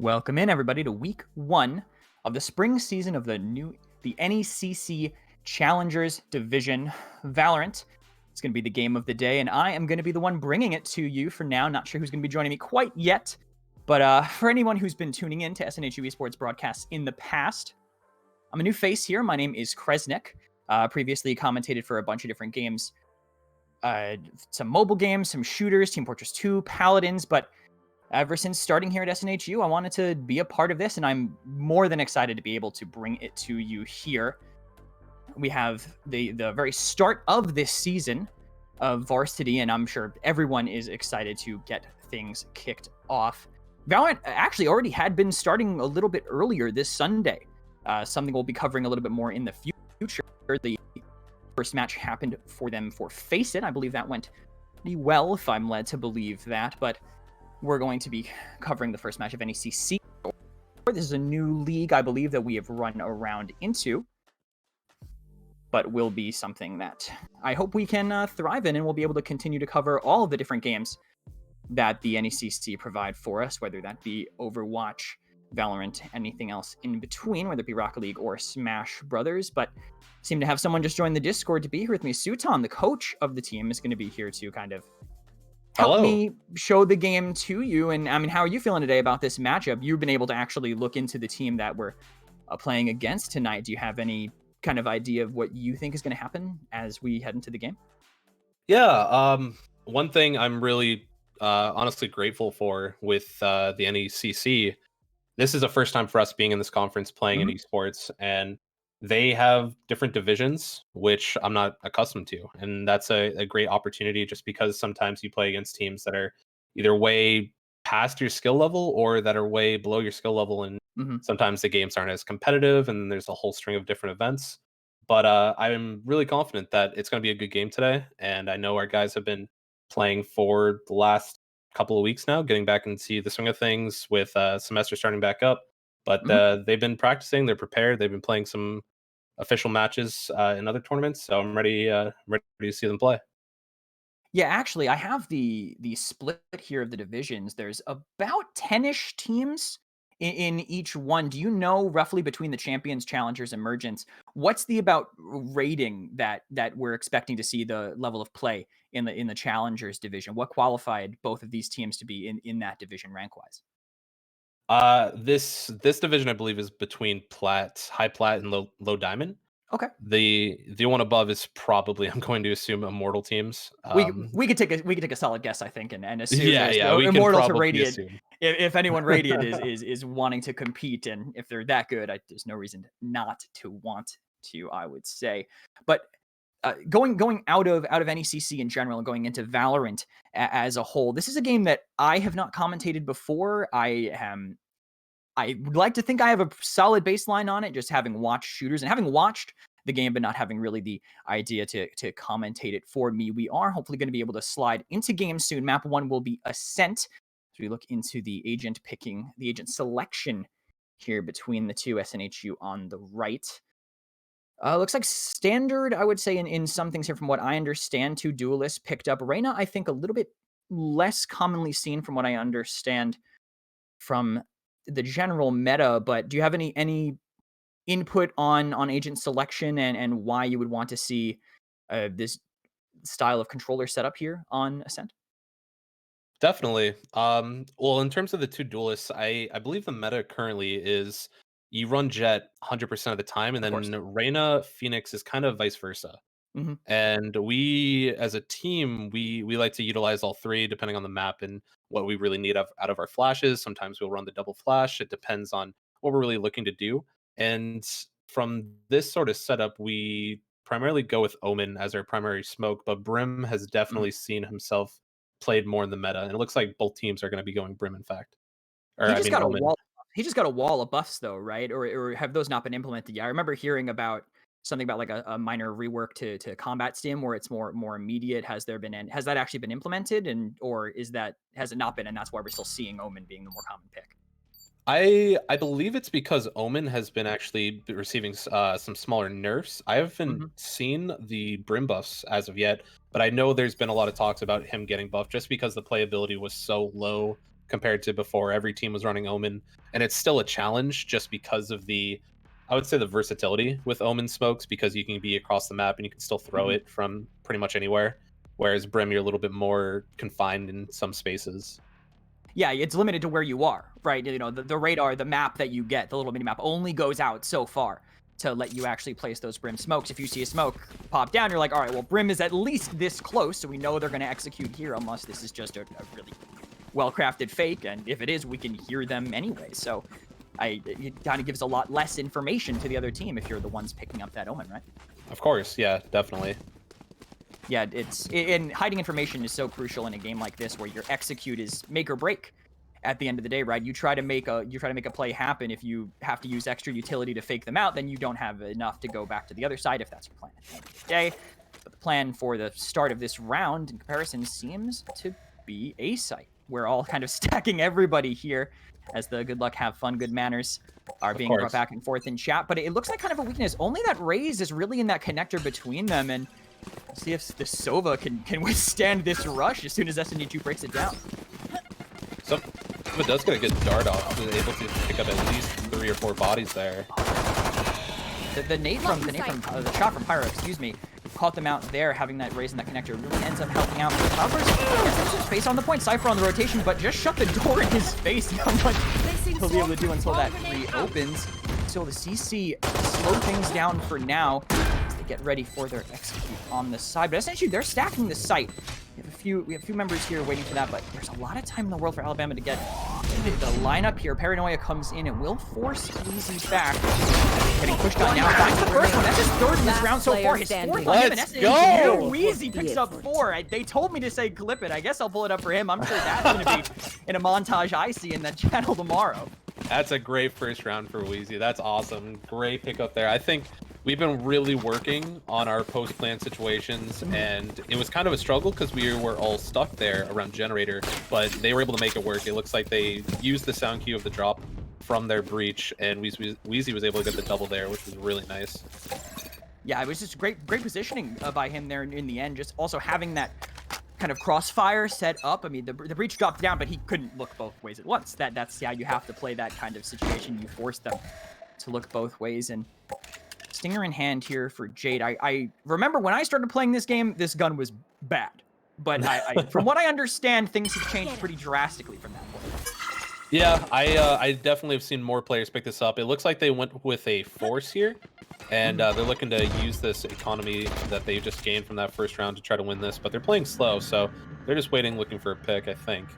Welcome in everybody to week 1 of the spring season of the NECC Challengers Division Valorant. It's going to be the game of the day, and I am going to be the one bringing it to you for now. Not sure who's going to be joining me quite yet, but for anyone who's been tuning in to SNHU Esports broadcasts in the past, I'm a new face here. My name is Kresnik. Previously commentated for a bunch of different games. Some mobile games, some shooters, Team Fortress 2, Paladins, but ever since starting here at SNHU, I wanted to be a part of this, and I'm more than excited to be able to bring it to you here. We have the very start of this season of Varsity, and I'm sure everyone is excited to get things kicked off. Valorant actually already had been starting a little bit earlier this Sunday, something we'll be covering a little bit more in the future. The first match happened for them for Face It. I believe that went pretty well, if I'm led to believe that, but we're going to be covering the first match of NECC. This is a new league, I believe, that we have run around into, but will be something that I hope we can thrive in, and we'll be able to continue to cover all of the different games that the NECC provide for us, whether that be Overwatch, Valorant, anything else in between, whether it be Rocket League or Smash Brothers. But seem to have someone just join the Discord to be here with me. Sutan, the coach of the team, is going to be here to kind of help me show the game to you. And I mean, how are you feeling today about this matchup? You've been able to actually look into the team that we're playing against tonight. Do you have any kind of idea of what you think is going to happen as we head into the game? Yeah, one thing I'm really honestly grateful for with the NECC, this is the first time for us being in this conference playing in esports, and they have different divisions, which I'm not accustomed to. And that's a great opportunity, just because sometimes you play against teams that are either way past your skill level or that are way below your skill level. And sometimes the games aren't as competitive, and there's a whole string of different events. But I'm really confident that it's going to be a good game today. And I know our guys have been playing for the last couple of weeks now, getting back into the swing of things with semester starting back up. But they've been practicing, they're prepared, they've been playing some official matches in other tournaments, so I'm ready to see them play. Yeah, actually, I have the split here of the divisions. There's about 10-ish teams in each one. Do you know roughly between the champions, challengers, emergents, what's the about rating that we're expecting to see the level of play in the challengers division? What qualified both of these teams to be in that division rank wise? This division, I believe, is between high plat, and low diamond. Okay. The one above is probably, I'm going to assume, immortal teams. We could take a solid guess, I think, and assume yeah, we can immortal to probably radiant. assume. If anyone radiant is wanting to compete, and if they're that good, there's no reason not to want to, I would say. But going out of NECC in general and going into Valorant as a whole, this is a game that I have not commentated before. I would like to think I have a solid baseline on it, just having watched shooters and having watched the game, but not having really the idea to commentate it for me. We are hopefully going to be able to slide into games soon. Map 1 will be Ascent. So we look into the agent selection here between the two. SNHU on the right. Looks like standard, I would say, in some things here from what I understand. Two duelists picked up. Reyna, I think, a little bit less commonly seen from what I understand from the general meta, but do you have any input on agent selection and why you would want to see this style of controller setup here on Ascent? Definitely. Well, in terms of the two duelists, I believe the meta currently is you run Jet 100% of the time, and Of course. then Reyna Phoenix is kind of vice versa. Mm-hmm. And we, as a team, we like to utilize all three depending on the map and what we really need out of our flashes. Sometimes we'll run the double flash. It depends on what we're really looking to do. And from this sort of setup, we primarily go with Omen as our primary smoke, but Brim has definitely seen himself played more in the meta, and it looks like both teams are going to be going Brim, in fact. Or He I just mean got a Omen. wall. He just got a wall of buffs, though, right? Or have those not been implemented yet? I remember hearing about something about like a minor rework to combat stim where it's more immediate. Has that actually been implemented, or has it not been, and that's why we're still seeing Omen being the more common pick? I believe it's because Omen has been actually receiving some smaller nerfs. I haven't seen the Brim buffs as of yet, but I know there's been a lot of talks about him getting buffed just because the playability was so low compared to before. Every team was running Omen, and it's still a challenge just because of I would say the versatility with Omen smokes, because you can be across the map and you can still throw it from pretty much anywhere. Whereas Brim, you're a little bit more confined in some spaces. Yeah, it's limited to where you are, right? You know, the radar, the map that you get, the little mini map only goes out so far to let you actually place those Brim smokes. If you see a smoke pop down, you're like, all right, well, Brim is at least this close, so we know they're going to execute here, unless this is just a really well-crafted fake, and if it is, we can hear them anyway. So it kind of gives a lot less information to the other team if you're the ones picking up that Omen, right? Of course, yeah, definitely. Yeah, and hiding information is so crucial in a game like this, where your execute is make or break. At the end of the day, right? You try to make a play happen. If you have to use extra utility to fake them out, then you don't have enough to go back to the other side if that's your plan at the end of the day. But the plan for the start of this round, in comparison, seems to be A site. We're all kind of stacking everybody here, as the good luck, have fun, good manners are being brought back and forth in chat. But it looks like kind of a weakness. Only that Raze is really in that connector between them, and we'll see if the Sova can withstand this rush as soon as SNHU breaks it down. So it does get a good dart off, able to pick up at least 3 or 4 bodies there. The shot from Pyro, excuse me, caught them out there. Having that Raze in that connector really ends up helping out. Cloudburst gets some space on the point. Cypher on the rotation, but just shut the door in his face. Not much he'll be able to do until that reopens. So the CC slow things down for now as they get ready for their execute on the side. But essentially, they're stacking the site. We have a few members here waiting for that, but there's a lot of time in the world for Alabama to get the lineup here. Paranoia comes in. It will force Easy back. Getting pushed on now. Finds the first one. That's his third in this round so far. His fourth on him, and SNHU. Weezy picks up 4. They told me to say clip it. I guess I'll pull it up for him. I'm sure that's going to be in a montage I see in that channel tomorrow. That's a great first round for Weezy. That's awesome. Great pickup there. I think we've been really working on our post-plan situations, and it was kind of a struggle because we were all stuck there around Generator, but they were able to make it work. It looks like they used the sound cue of the drop from their breach, and Weezy was able to get the double there, which was really nice. Yeah, it was just great positioning by him there in the end. Just also having that kind of crossfire set up. I mean, the breach dropped down, but he couldn't look both ways at once. That's how you have to play that kind of situation. You force them to look both ways, and Stinger in hand here for Jade. I remember when I started playing this game, this gun was bad. But from what I understand, things have changed pretty drastically from that point. Yeah, I definitely have seen more players pick this up. It looks like they went with a force here, and they're looking to use this economy that they just gained from that first round to try to win this. But they're playing slow, so they're just waiting, looking for a pick, I think.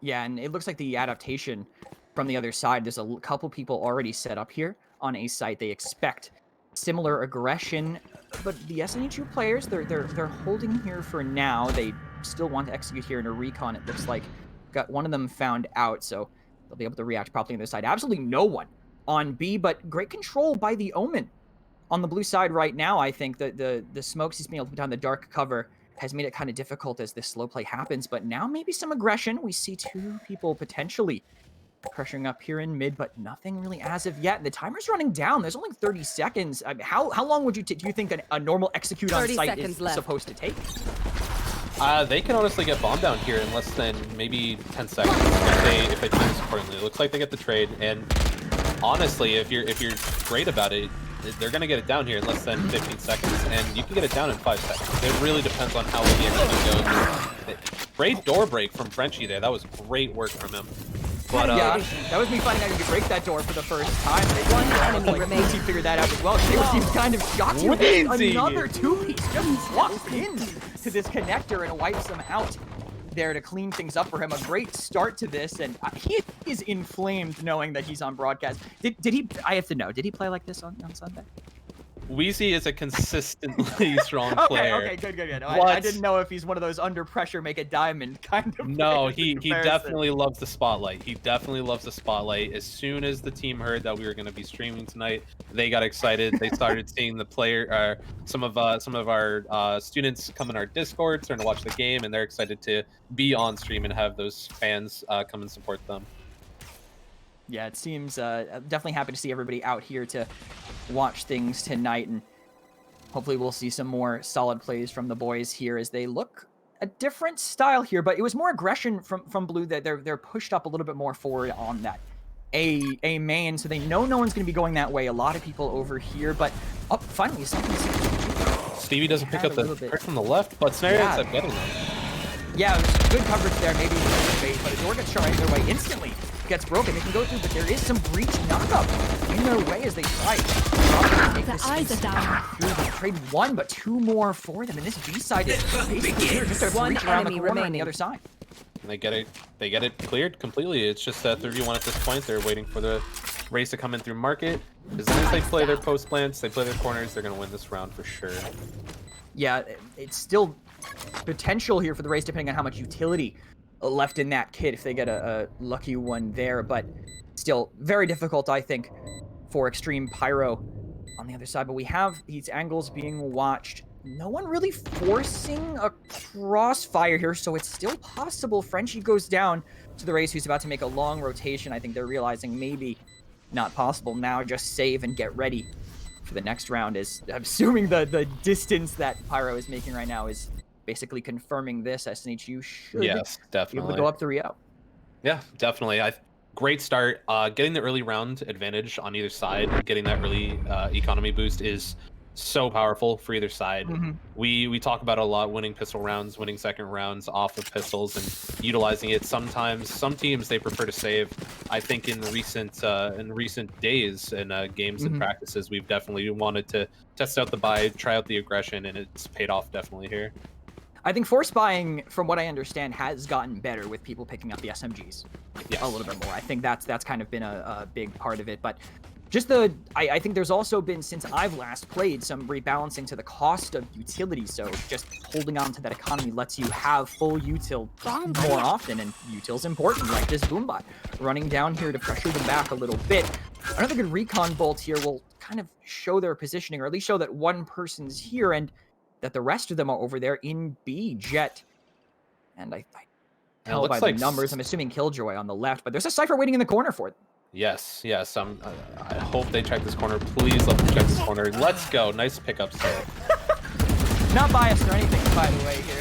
Yeah, and it looks like the adaptation from the other side, there's a couple people already set up here on a site. They expect similar aggression, but the SNHU players, they're holding here for now. They still want to execute here in a recon, it looks like. Got one of them found out, so they'll be able to react properly on their side. Absolutely no one on B, but great control by the Omen on the blue side right now. I think that the smokes he's being able to put down, the dark cover, has made it kind of difficult as this slow play happens, but now maybe some aggression. We see 2 people potentially pressuring up here in mid, but nothing really as of yet. The timer's running down. There's only 30 seconds. I mean, how long would do you think a normal execute on site is supposed to take? They can honestly get bombed down here in less than maybe 10 seconds if they time this accordingly. It looks like they get the trade, and honestly, if you're great about it, they're gonna get it down here in less than 15 seconds, and you can get it down in 5 seconds. It really depends on how the execute goes. Great door break from Frenchie there. That was great work from him. But, yeah, that was me finding out you could break that door for the first time. One enemy remains. He figured that out as well. He was kind of shocked. Another 2-piece just walks in to this connector and wipes them out there to clean things up for him. A great start to this, and he is inflamed knowing that he's on broadcast. Did he? I have to know. Did he play like this on Sunday? Weezy is a consistently strong player. Okay, good. I didn't know if he's one of those under pressure, make a diamond kind of players. No, he definitely loves the spotlight. He definitely loves the spotlight. As soon as the team heard that we were going to be streaming tonight, they got excited. They started seeing the player, some of our students come in our Discord, starting to watch the game, and they're excited to be on stream and have those fans come and support them. Yeah, it seems definitely happy to see everybody out here to watch things tonight, and hopefully we'll see some more solid plays from the boys here as they look a different style here, but it was more aggression from Blue that they're pushed up a little bit more forward on that A main, so they know no one's going to be going that way. A lot of people over here, but finally something. Stevie doesn't pick up the trick from the left, but SNHU ends up getting them. Yeah, it was good coverage there. Maybe bait, but a door gets shot right their way instantly. Gets broken. They can go through, but there is some breach knockup in their way as they try. The eyes are down. They trade one, but two more for them, and this B side is basically just a breach around the corner on the other side. And they get it cleared completely. It's just 3v1 at this point. They're waiting for the race to come in through market. As soon as they play their post plants, they play their corners, they're gonna win this round for sure. Yeah, it's still potential here for the race, depending on how much utility left in that kit if they get a lucky one there, but still very difficult, I think, for Extreme Pyro on the other side. But we have these angles being watched. No one really forcing a crossfire here, so it's still possible. Frenchie goes down to the race, who's about to make a long rotation. I think they're realizing maybe not possible now. Just save and get ready for the next round. Is I'm assuming the distance that Pyro is making right now is basically confirming this. SNHU should be able to go up 3-0. Yeah, definitely. Great start. Getting the early round advantage on either side, getting that early economy boost is so powerful for either side. We talk about it a lot, winning pistol rounds, winning second rounds off of pistols and utilizing it. Sometimes some teams they prefer to save. I think in recent days and games and practices, we've definitely wanted to test out the buy, try out the aggression, and it's paid off definitely here. I think force buying, from what I understand, has gotten better with people picking up the SMGs a little bit more. I think that's kind of been a big part of it. But just I think there's also been, since I've last played, some rebalancing to the cost of utility. So just holding on to that economy lets you have full util more often, and util's important, like this Boombot. Running down here to pressure them back a little bit. Another good recon bolt here will kind of show their positioning, or at least show that one person's here, and that the rest of them are over there in B. Jet. And I tell by the numbers, I'm assuming Killjoy on the left, but there's a Cypher waiting in the corner for it. Yes. I hope they check this corner. Please let them check this corner. Let's go. Nice pickup set. Not biased or anything, by the way, here.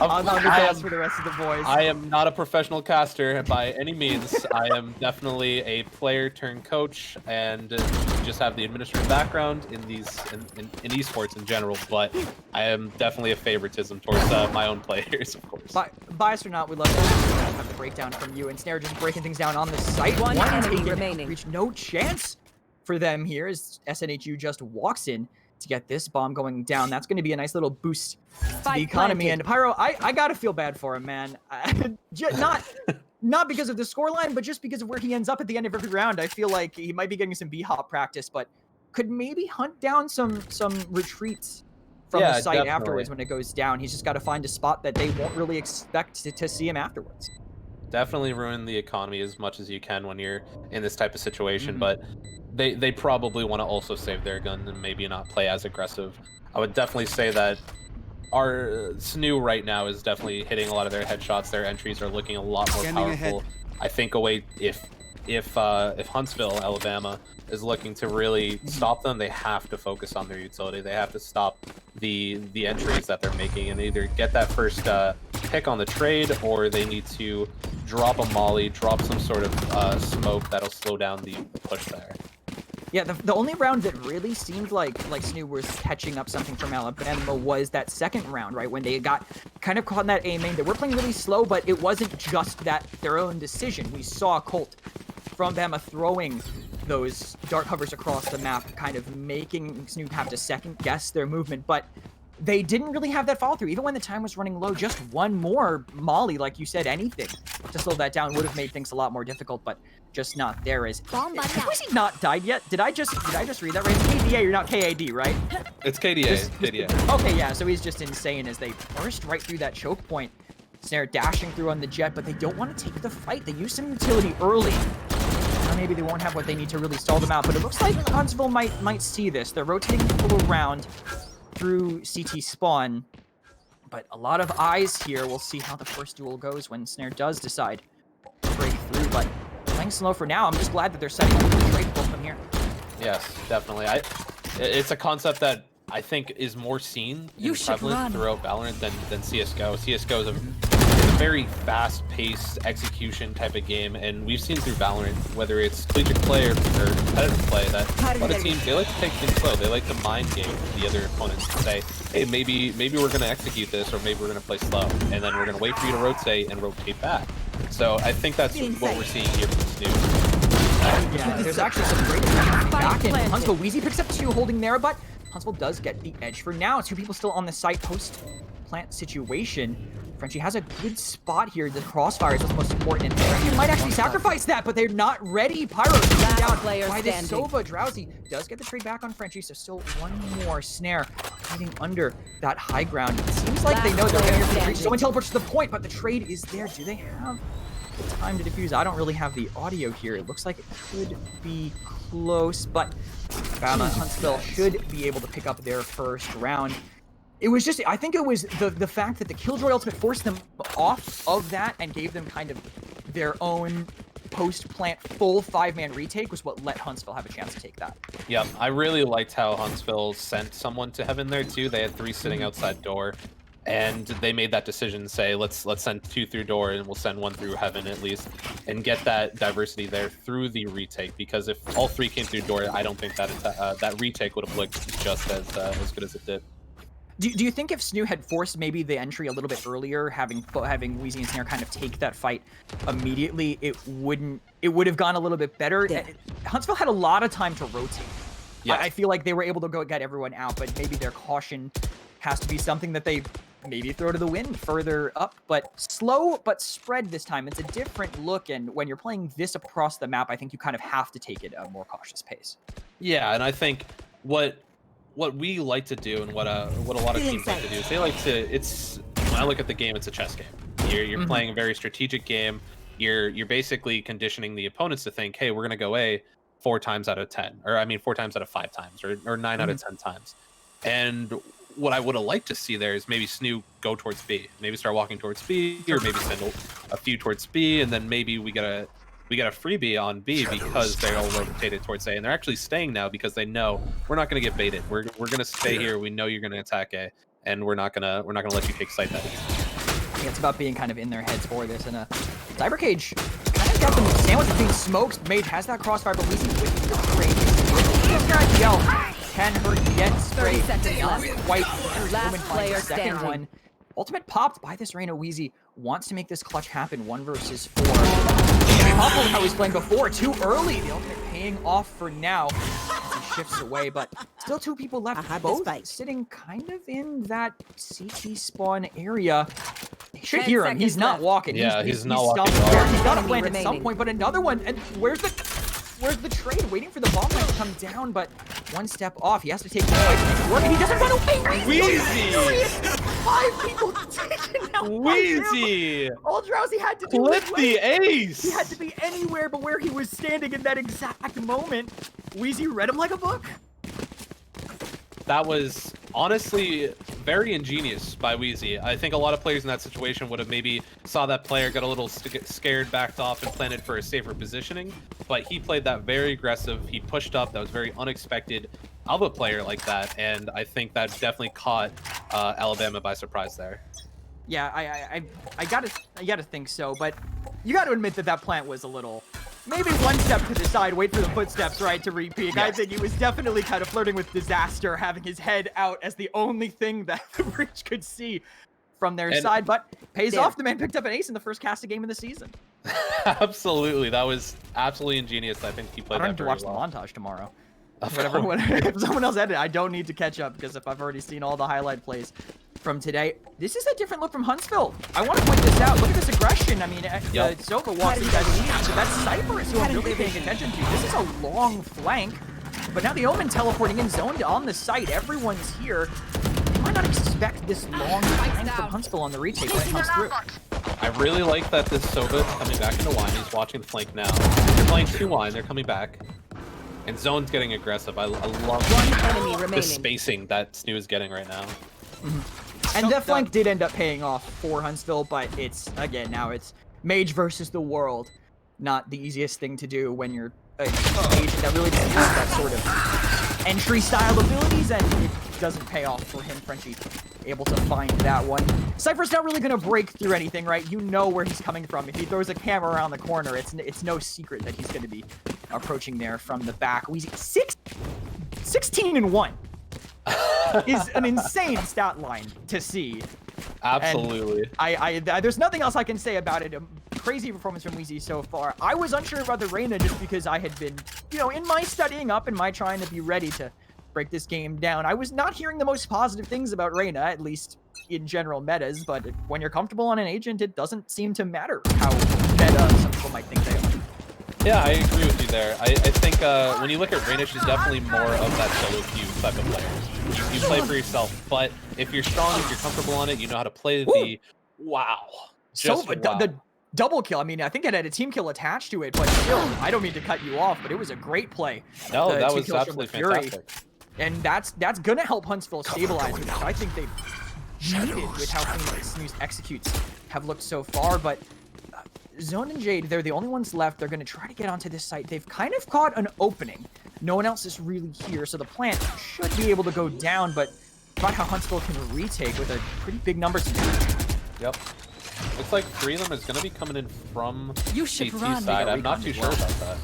I'll be biased for the rest of the boys. I am not a professional caster by any means. I am definitely a player turned coach and just have the administrative background in esports in general, but I am definitely a favoritism towards my own players, of course. Biased or not, we love to have the breakdown from you, and SNHU just breaking things down on the site. One enemy remaining. Reach no chance for them here as SNHU just walks in to get this bomb going down. That's going to be a nice little boost to the economy. And Pyro, I gotta feel bad for him, man. Not because of the scoreline, but just because of where he ends up at the end of every round. I feel like he might be getting some B-hop practice, but could maybe hunt down some retreats from the site afterwards when it goes down. He's just got to find a spot that they won't really expect to see him afterwards. Definitely ruin the economy as much as you can when you're in this type of situation, but they probably want to also save their gun and maybe not play as aggressive. I would definitely say that our SNHU right now is definitely hitting a lot of their headshots. Their entries are looking a lot more powerful. I think if Huntsville, Alabama, is looking to really stop them, they have to focus on their utility. They have to stop the entries that they're making and either get that first pick on the trade, or they need to drop a molly, drop some sort of smoke that'll slow down the push there. Yeah, the only round that really seemed like SNHU was catching up something from Alabama was that second round, right? When they got kind of caught in that A main. They were playing really slow, but it wasn't just their own decision. We saw Colt from Bama throwing those dart hovers across the map, kind of making SNHU have to second guess their movement, but they didn't really have that follow through. Even when the time was running low, just one more molly, like you said, anything to slow that down would have made things a lot more difficult, but just not there. Was he not died yet? Did I just read that right? It's KDA, you're not KAD, right? It's KDA. KDA. Okay, yeah, so he's just insane as they burst right through that choke point. SNHU dashing through on the jet, but they don't want to take the fight. They use some utility early. Or maybe they won't have what they need to really stall them out, but it looks like Huntsville might see this. They're rotating people around through CT spawn, but a lot of eyes here. We'll see how the first duel goes when SNHU does decide to break through, but playing slow for now. I'm just glad that they're setting up the trade both from here. Yes, definitely. It's a concept that I think is more seen You and should prevalent run. throughout Valorant than CSGO. CSGO is a very fast-paced execution type of game, and we've seen through Valorant, whether it's collegiate play or competitive play, that a lot of teams, they like to take things slow. They like to mind game the other opponents and say, hey, maybe we're going to execute this, or maybe we're going to play slow, and then we're going to wait for you to rotate and rotate back. So I think that's what we're seeing here from SNHU. Yeah, there's actually some great back in Huntsville. Wheezy picks up 2 holding there, but Huntsville does get the edge for now. 2 people still on the site post-plant situation. Frenchie has a good spot here. The crossfire is what's most important. And Frenchie might actually sacrifice that, but they're not ready. Pyro taken down by this Sova. Drowsy does get the trade back on Frenchie, so still one more snare hiding under that high ground. It seems like they know they're going to reach. Someone teleports to the point, but the trade is there. Do they have the time to defuse? I don't really have the audio here. It looks like it could be close, but Bama Huntsville should be able to pick up their first round. It was just, I think it was the fact that the Killjoy ultimate forced them off of that and gave them kind of their own post-plant full 5-man retake was what let Huntsville have a chance to take that. Yeah, I really liked how Huntsville sent someone to heaven there too. They had 3 sitting outside door, and they made that decision, say, let's send 2 through door and we'll send 1 through heaven at least, and get that diversity there through the retake. Because if all 3 came through door, I don't think that that retake would have looked just as good as it did. Do you think if SNHU had forced maybe the entry a little bit earlier, having Wheezy and Snare kind of take that fight immediately, it would have gone a little bit better? Yeah. Huntsville had a lot of time to rotate. Yeah. I feel like they were able to go get everyone out, but maybe their caution has to be something that they maybe throw to the wind further up. But slow but spread this time. It's a different look, and when you're playing this across the map, I think you kind of have to take it at a more cautious pace. Yeah, and I think what we like to do and what a lot of teams like to do is they like to, when I look at the game, it's a chess game. You're playing a very strategic game. You're basically conditioning the opponents to think, hey, we're gonna go A 4 times out of 10, or I mean 4 times out of 5 times, or 9 out of 10 times. And what I would have liked to see there is maybe SNHU go towards B, maybe start walking towards B, or maybe send a few towards B, and then maybe we get a freebie on B because they're all rotated towards A, and they're actually staying now because they know we're not going to get baited. We're going to stay here. We know you're going to attack A, and we're not going to let you take site that easy. Yeah, it's about being kind of in their heads for this, and Cyber Cage kind of got them sandwiched between smokes. Mage has that crossfire, but Weezy with the trade. This guy yell can hurt yet straight. Quite last player second one. Ultimate popped by this Reyna. Wheezy wants to make this clutch happen. 1 versus 4. Awful how he's playing before. Too early. The ultimate paying off for now. He shifts away, but still 2 people left. Both sitting kind of in that CT spawn area. You should hear him. He's not walking. Yeah, he's not walking. He's got to plant at some point, but another one. And where's the trade? Waiting for the bomb to come down, but 1 step off. He has to take the fight to make it work, and he doesn't run away. Wheezy! 5 people taken out. Wheezy! All Drowsy had to do was the ace. He had to be anywhere but where he was standing in that exact moment. Wheezy read him like a book. That was honestly very ingenious by Wheezy. I think a lot of players in that situation would have maybe saw that player, got a little scared, backed off, and planted for a safer positioning. But he played that very aggressive. He pushed up. That was very unexpected. Alba player like that, and I think that definitely caught Alabama by surprise there. Yeah, I gotta think so, but you gotta admit that plant was a little, maybe 1 step to the side, wait for the footsteps, right, to repeat. Yes. I think he was definitely kind of flirting with disaster, having his head out as the only thing that the bridge could see from their side, but pays off. The man picked up an ace in the first casted game of the season. Absolutely, that was absolutely ingenious. I think he played that very well. I don't have to watch the montage tomorrow. Whatever, if someone else edited, I don't need to catch up, because if I've already seen all the highlight plays from today, this is a different look from Huntsville. I want to point this out. Look at this aggression. I mean, Sova walks in guys lead, so that's Cypher is who I'm really paying attention to. This is a long flank, but now the Omen teleporting in zoned on the site. Everyone's here. You might not expect this long flank from Huntsville on the retake when it comes through. I really like that this Sova is coming back into wine. He's watching the flank now. They're playing 2 wine. They're coming back. And Zone's getting aggressive. I love the spacing that SNHU is getting right now. And that flank did end up paying off for Huntsville, but it's, again, now it's Mage versus the world. Not the easiest thing to do when you're an agent that really doesn't have that sort of entry style abilities, and it doesn't pay off for him. Frenchie able to find that one. Cypher's not really gonna break through anything, right? You know where he's coming from. If he throws a camera around the corner, it's no secret that he's gonna be approaching there from the back. Weezy 16-1 is an insane stat line to see. Absolutely. And there's nothing else I can say about it. Crazy performance from Weezy so far. I was unsure about the Reyna just because I had been, you know, in my studying up and my trying to be ready to break this game down. I was not hearing the most positive things about Reyna, at least in general metas, but when you're comfortable on an agent, it doesn't seem to matter how meta some people might think they are. Yeah, I agree with you there. I think when you look at Reyna, she's definitely more of that solo queue type of player. You play for yourself, but if you're strong, if you're comfortable on it, you know how to play the... Wow. Just wow. The double kill, I mean, I think it had a team kill attached to it, but still, I don't mean to cut you off, but it was a great play. No, that was absolutely fantastic. And that's going to help Huntsville stabilize, which I think they've needed with how clean SNHU's executes have looked so far. But Zone and Jade, they're the only ones left. They're going to try to get onto this site. They've kind of caught an opening. No one else is really here, so the plant should be able to go down, but about how Huntsville can retake with a pretty big numbers. Yep. Looks like 3 of them is going to be coming in from CT side. I'm not too sure about that.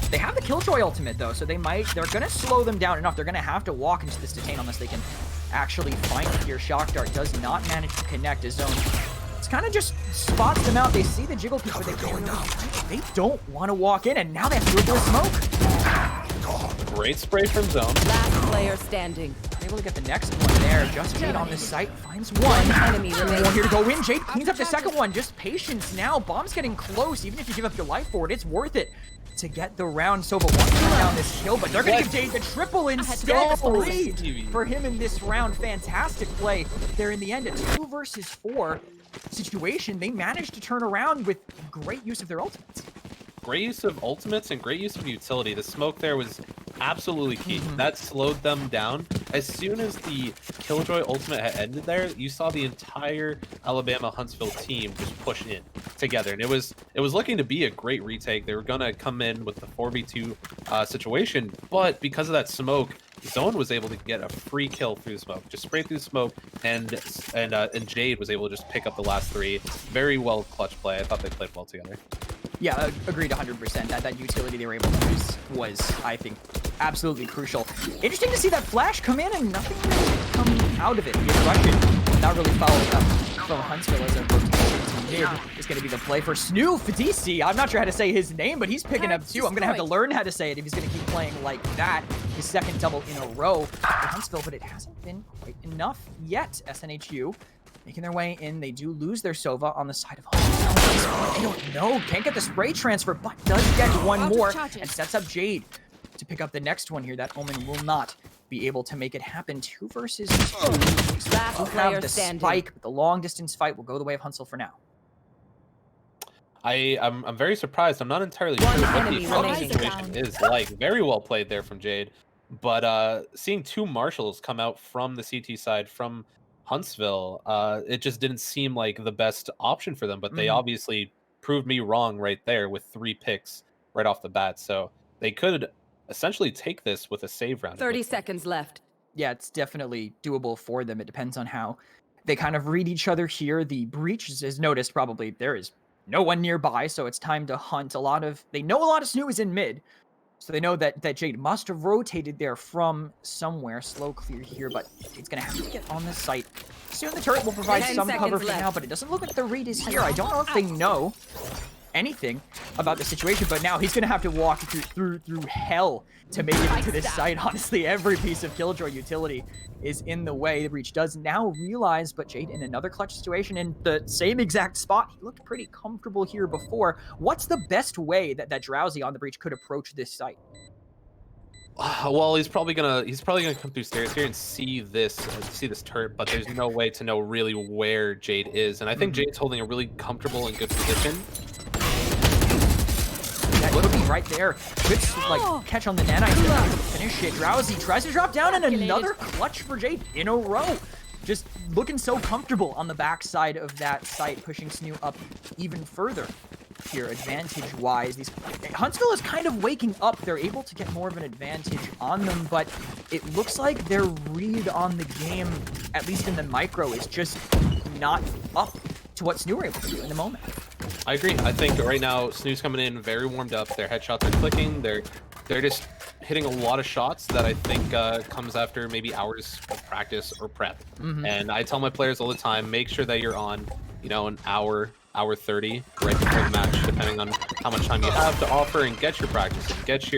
They have the Killjoy ultimate though, so they're gonna slow them down enough. They're gonna have to walk into this detain unless they can actually find it here. Shock Dart does not manage to connect his zone. It's kind of just spots them out. They see the jiggle piece, but they don't want to walk in, and now they have to do a smoke. Great spray from zone. Last player standing. Able to get the next one there. Just Jade on this site finds one. Enemy One here to go in. Jade cleans up the second one. Just patience now. Bomb's getting close. Even if you give up your life for it, it's worth it to get the round. Sova wants to down this kill, but they're going to give Jade the triple instead. 3 for him in this round. Fantastic play there in the end. A 2 versus 4 situation. They managed to turn around with great use of their ultimates. Great use of ultimates and great use of utility. The smoke there was absolutely key. That slowed them down. As soon as the Killjoy ultimate had ended there, you saw the entire Alabama Huntsville team just push in together. And it was looking to be a great retake. They were going to come in with the 4v2 situation, but because of that smoke, Zone was able to get a free kill through the smoke. Just spray through the smoke, and Jade was able to just pick up the last 3. Very well clutch play. I thought they played well together. Yeah, agreed 100%. That utility they were able to use was, I think, absolutely crucial. Interesting to see that flash come in and nothing really come out of it. The Russian not really followed up from Huntsville as a rotation mid is going to be the play for SNHU Fadisi. I'm not sure how to say his name, but he's picking up 2. I'm going to have to learn how to say it if he's going to keep playing like that. His second double in a row for Huntsville, but it hasn't been quite enough yet. SNHU making their way in. They do lose their Sova on the side of Huntsville. They don't know. Can't get the spray transfer, but does get one more and sets up Jade to pick up the next one here. That Omen will not be able to make it happen. 2 versus 2. Last player have the spike, but the long distance fight will go the way of Huntsville for now. I'm very surprised. I'm not entirely sure what the opponent situation is like. Very well played there from Jade. But seeing 2 marshals come out from the CT side from Huntsville, it just didn't seem like the best option for them, but they obviously proved me wrong right there with 3 picks right off the bat. So they could essentially take this with a save round. 30 seconds left. Yeah, it's definitely doable for them. It depends on how they kind of read each other here. The breach is noticed probably there is no one nearby, so it's time to hunt. They know a lot of SNHU is in mid, so they know that Jade must have rotated there from somewhere. Slow clear here, but Jade's going to have to get on this site. Soon the turret will provide some cover for now, but it doesn't look like the read is here. I don't know if they know anything about the situation, but now he's going to have to walk through hell to make it into this site. Honestly, every piece of Killjoy utility is in the way. The breach does now realize, but Jade in another clutch situation in the same exact spot. He looked pretty comfortable here before. What's the best way that Drowsy on the breach could approach this site? Well, he's probably gonna come through stairs here and see this turret, but there's no way to know really where Jade is, and I think Jade's holding a really comfortable and good position. That would be right there. Good catch on the nanite to finish it. Drowsy tries to drop down, and another clutch for Jade in a row. Just looking so comfortable on the backside of that site, pushing SNHU up even further. here advantage-wise. Huntsville is kind of waking up. They're able to get more of an advantage on them, but it looks like their read on the game, at least in the micro, is just not up to what SNHU were able to do in the moment. I agree. I think right now SNHU's coming in very warmed up. Their headshots are clicking. They're just hitting a lot of shots that I think comes after maybe hours of practice or prep. And I tell my players all the time, make sure that you're on, you know, an hour 30 right before the match, depending on how much time you have to offer, and get your practice in, get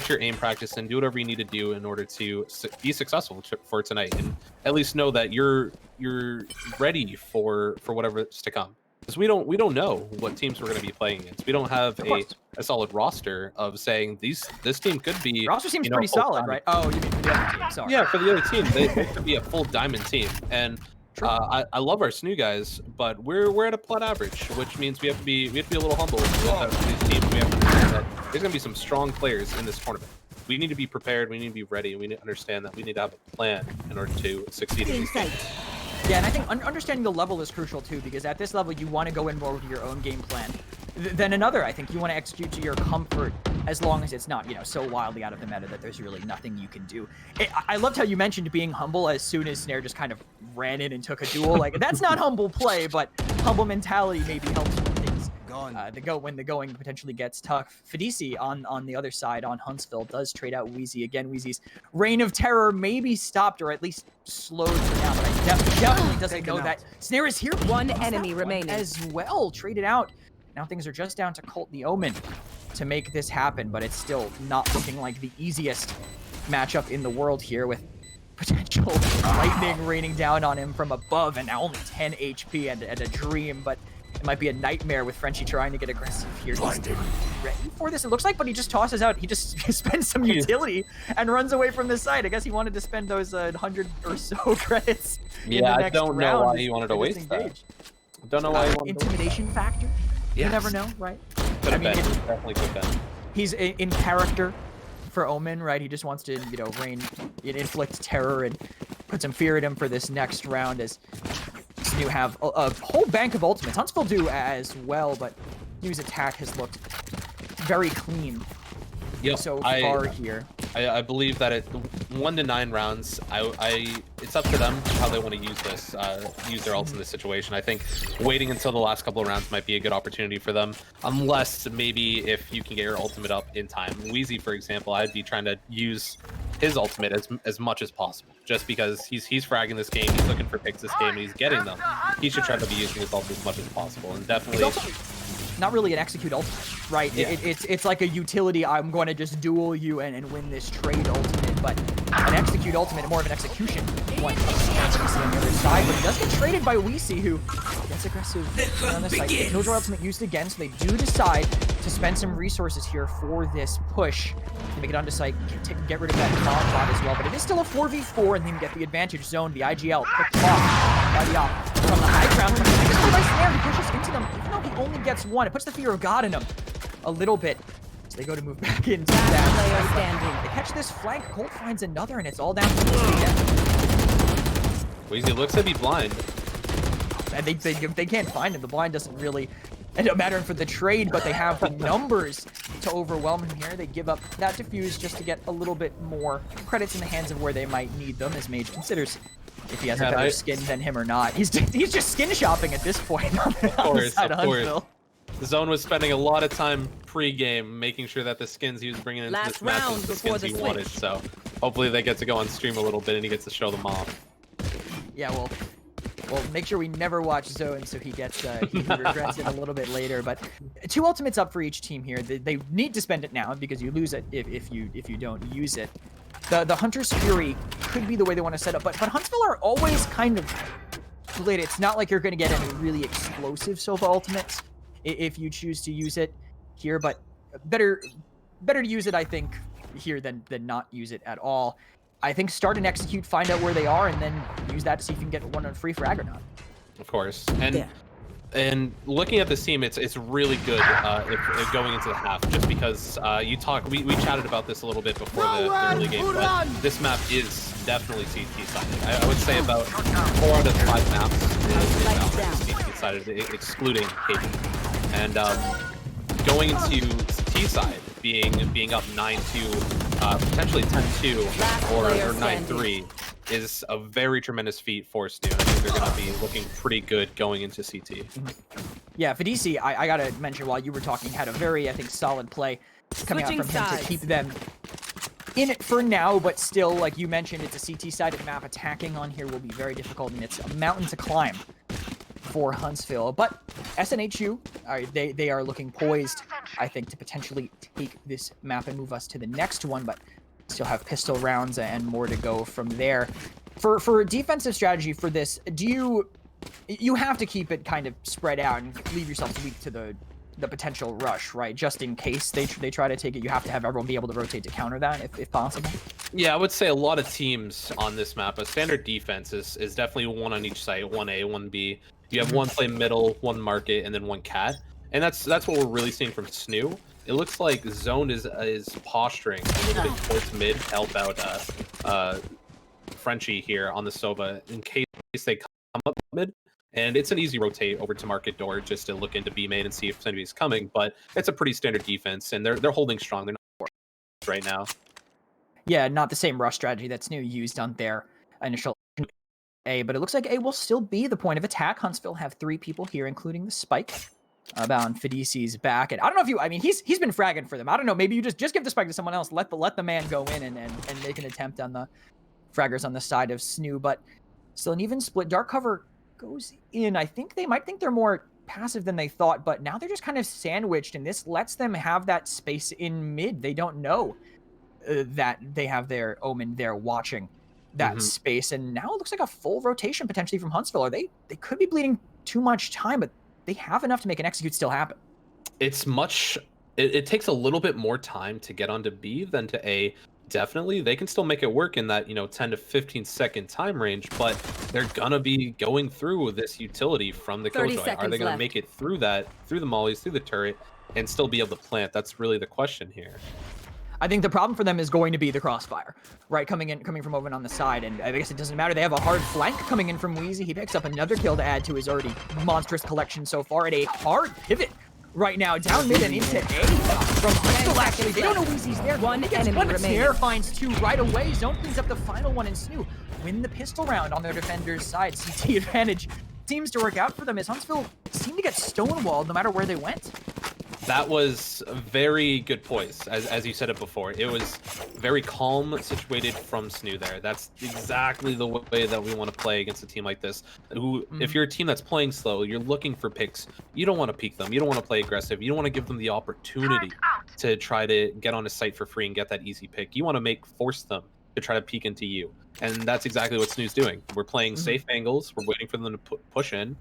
your aim practice, and do whatever you need to do in order to be successful for tonight, and at least know that you're ready for whatever's to come. Because we don't know what teams we're going to be playing against. We don't have a solid roster of saying this team could be. Roster seems pretty solid, right? Oh, you mean for the other team? Sorry. Yeah, for the other team, they could be a full diamond team, and I love our SNHU guys, but we're at a plat average, which means we have to be a little humble with these teams. We have to understand that there's going to be some strong players in this tournament. We need to be prepared. We need to be ready, and we need to understand that we need to have a plan in order to succeed in these games. Yeah, and I think understanding the level is crucial too, because at this level you want to go in more with your own game plan than another. I think you want to execute to your comfort, as long as it's not, you know, so wildly out of the meta that there's really nothing you can do. I loved how you mentioned being humble as soon as Snare just kind of ran in and took a duel. Like, that's not humble play, but humble mentality maybe helps when things when the going potentially gets tough. Fidisi on the other side on Huntsville does trade out Wheezy. Again, Wheezy's reign of terror maybe stopped, or at least slowed for now, but I definitely doesn't know that Snare is here. One enemy remaining as well. Traded out. Now things are just down to Colt the Omen to make this happen, but it's still not looking like the easiest matchup in the world here, with potential lightning raining down on him from above, and now only 10 HP and a dream, but it might be a nightmare with Frenchie trying to get aggressive here. He's ready for this, it looks like, but he just tosses out. He just spends some utility and runs away from the site. I guess he wanted to spend those 100 or so credits in the next round. I don't know why he wanted to waste that. I don't know why he wanted to intimidation factor? You never know, right? Could have been. Definitely could have been. He's in character for Omen, right? He just wants to, you know, inflict terror and put some fear at him for this next round, as SNHU have a whole bank of ultimates. Huntsville do as well, but SNHU's attack has looked very clean so far here. I believe that at 1 to 9 rounds, it's up to them how they want to use this, use their ults in this situation. I think waiting until the last couple of rounds might be a good opportunity for them, unless maybe if you can get your ultimate up in time. Wheezy, for example, I'd be trying to use his ultimate as much as possible, just because he's fragging this game, he's looking for picks this game, and he's getting them. He should try to be using his ult as much as possible, and definitely. Not really an execute ultimate, right? Yeah. It's like a utility. I'm going to just duel you and win this trade ultimate, but an execute ultimate, more of an execution one on the other side. But he does get traded by Weesey, who gets aggressive on the side. Killjoy ultimate used again, so they do decide to spend some resources here for this push to make it onto site, get rid of that bomb bot as well. But it is still a 4v4, and then get the advantage zone. The IGL picked off by the op from the high ground. He pushes into them, even though he only gets one. It puts the fear of God in him a little bit. So they go to move back into that. Player standing. They catch this flank. Colt finds another, and it's all down to again. Weezy looks to be blind. And they can't find him. The blind doesn't really end up mattering for the trade, but they have the numbers to overwhelm him here. They give up that defuse just to get a little bit more credits in the hands of where they might need them, as Mage considers if he has a better skin than him or not. He's just skin shopping at this point. Of course. The zone was spending a lot of time pre-game making sure that the skins he was bringing into this match was the skins he wanted. So hopefully they get to go on stream a little bit and he gets to show them off. Yeah, well, make sure we never watch zone so he gets he regrets it a little bit later. But 2 ultimates up for each team here. They need to spend it now, because you lose it if you don't use it. The Hunter's Fury could be the way they want to set up, but Huntsville are always kind of late. It's not like you're going to get any really explosive Sova ultimates if you choose to use it here, but better to use it, I think, here than not use it at all. I think start and execute, find out where they are, and then use that to see if you can get one on free frag or not. Of course. And looking at this team, it's really good if going into the half, just because we chatted about this a little bit before the early game, but this map is definitely CT sided. I would say about 4 out of 5 maps is CT sided, excluding KP. And going into T side, being up 9-2, potentially 10-2 or 9-3 is a very tremendous feat for SNHU. I think they're going to be looking pretty good going into CT. Yeah, Fidisi, I gotta mention while you were talking, had a very, I think, solid play coming out from him to keep them in it for now, but still, like you mentioned, it's a CT-sided map. Attacking on here will be very difficult, and it's a mountain to climb for Huntsville. But SNHU, they are looking poised, I think, to potentially take this map and move us to the next one, but still have pistol rounds and more to go from there. For defensive strategy for this, do you have to keep it kind of spread out and leave yourself weak to the potential rush, right? Just in case they try to take it, you have to have everyone be able to rotate to counter that if possible. Yeah, I would say a lot of teams on this map, a standard defense is definitely one on each site, 1A, 1B. You have one play middle, one market, and then one cat. And that's what we're really seeing from SNHU. It looks like Zone is posturing a little bit towards mid to help out Frenchie here on the Sova in case they come up mid. And it's an easy rotate over to market door just to look into B main and see if anybody's coming. But it's a pretty standard defense, and they're holding strong. They're not right now. Yeah, not the same rush strategy that SNHU used on their initial A, but it looks like A will still be the point of attack. Huntsville have 3 people here, including the spike. About Fidisi's back, and I don't know if you. I mean, he's been fragging for them. I don't know. Maybe you just give the spike to someone else. Let the man go in and make an attempt on the fraggers on the side of SNHU. But still an even split. Dark cover goes in. I think they might think they're more passive than they thought, but now they're just kind of sandwiched, and this lets them have that space in mid. They don't know that they have their Omen there watching that space, and now it looks like a full rotation potentially from Huntsville. Or they could be bleeding too much time, but they have enough to make an execute still happen. It's it takes a little bit more time to get onto B than to A. Definitely, they can still make it work in that 10 to 15 second time range, but they're gonna be going through this utility from the Killjoy. Are they gonna make it through that, through the mollies, through the turret, and still be able to plant? That's really the question here. I think the problem for them is going to be the crossfire, right? Coming from over on the side, and I guess it doesn't matter. They have a hard flank coming in from Wheezy. He picks up another kill to add to his already monstrous collection so far, and a hard pivot right now down mid and into A from Huntsville. Actually, they don't know Wheezy's there. One enemy remaining. Snare finds 2 right away. Zone cleans up the final one, and SNHU win the pistol round on their defender's side. CT advantage seems to work out for them as Huntsville seemed to get stonewalled no matter where they went. That was a very good poise, as you said it before. It was very calm, situated from SNHU there. That's exactly the way that we want to play against a team like this. Who, if you're a team that's playing slow, you're looking for picks. You don't want to peek them. You don't want to play aggressive. You don't want to give them the opportunity to try to get on a site for free and get that easy pick. You want to force them to try to peek into you. And that's exactly what SNHU's doing. We're playing safe angles. We're waiting for them to push in.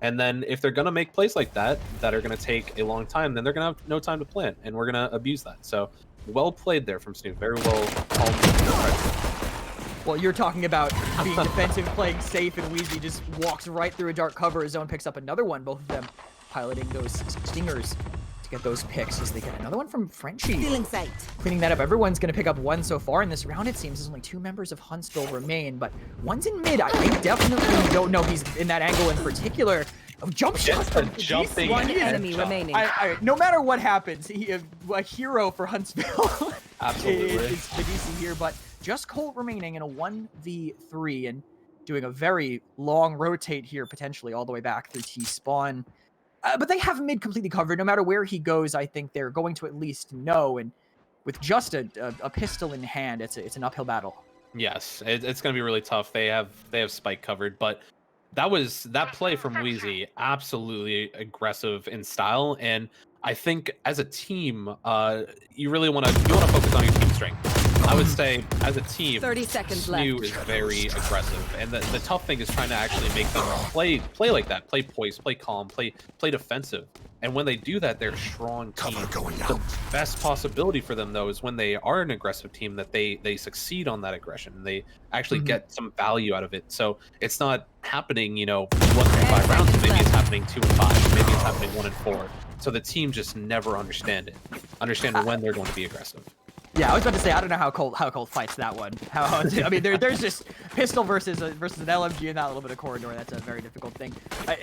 And then if they're going to make plays like that are going to take a long time, then they're going to have no time to plant, and we're going to abuse that. So well played there from SNHU. Very well calmed. Well, you're talking about being defensive, playing safe, and Wheezy just walks right through a dark cover. Zone picks up another one, both of them piloting those stingers to get those picks as they get another one from Frenchie. Feeling sight. Cleaning that up. Everyone's going to pick up one so far in this round, it seems. There's only 2 members of Huntsville remain, but one's in mid. I definitely don't know he's in that angle in particular. Oh, jump shot from jumping. One enemy remaining. No matter what happens, a hero for Huntsville. Absolutely. is Fidisi here, but just Colt remaining in a 1v3 and doing a very long rotate here, potentially all the way back through T-spawn. But they have mid completely covered. No matter where he goes, I think they're going to at least know. And with just a pistol in hand, it's an uphill battle. Yes, it's going to be really tough. They have spike covered, but that play from Wheezy, absolutely aggressive in style. And I think as a team, you really want to focus on your team strength. I would say as a team, 30 seconds SNHU left. is very aggressive, and the tough thing is trying to actually make them play like that, play poised, play calm, play defensive. And when they do that, they're a strong team. The best possibility for them, though, is when they are an aggressive team that they succeed on that aggression. They actually get some value out of it. So it's not happening, 1 through 5 rounds. Maybe it's happening 2 and 5. Maybe it's happening 1 and 4. So the team just never understand when they're going to be aggressive. Yeah, I was about to say, I don't know how Colt fights that one. I mean, there's just pistol versus an LMG and that little bit of corridor. That's a very difficult thing.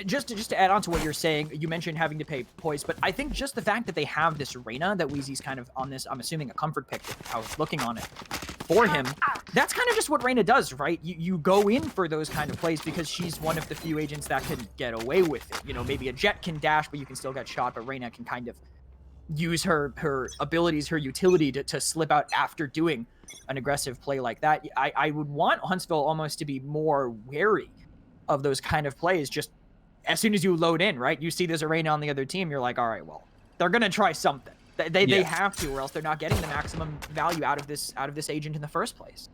Just to add on to what you're saying, you mentioned having to pay poise, but I think just the fact that they have this Reyna, that Wheezy's kind of on this, I'm assuming a comfort pick, how it's looking on it for him. That's kind of just what Reyna does, right? You go in for those kind of plays because she's one of the few agents that can get away with it. You know, maybe a Jett can dash, but you can still get shot, but Reyna can kind of use her abilities, her utility to slip out after doing an aggressive play like that. I would want Huntsville almost to be more wary of those kind of plays. Just as soon as you load in, right? You see there's a Reyna on the other team, you're like, all right, well, they're gonna try something. They have to, or else they're not getting the maximum value out of this agent in the first place.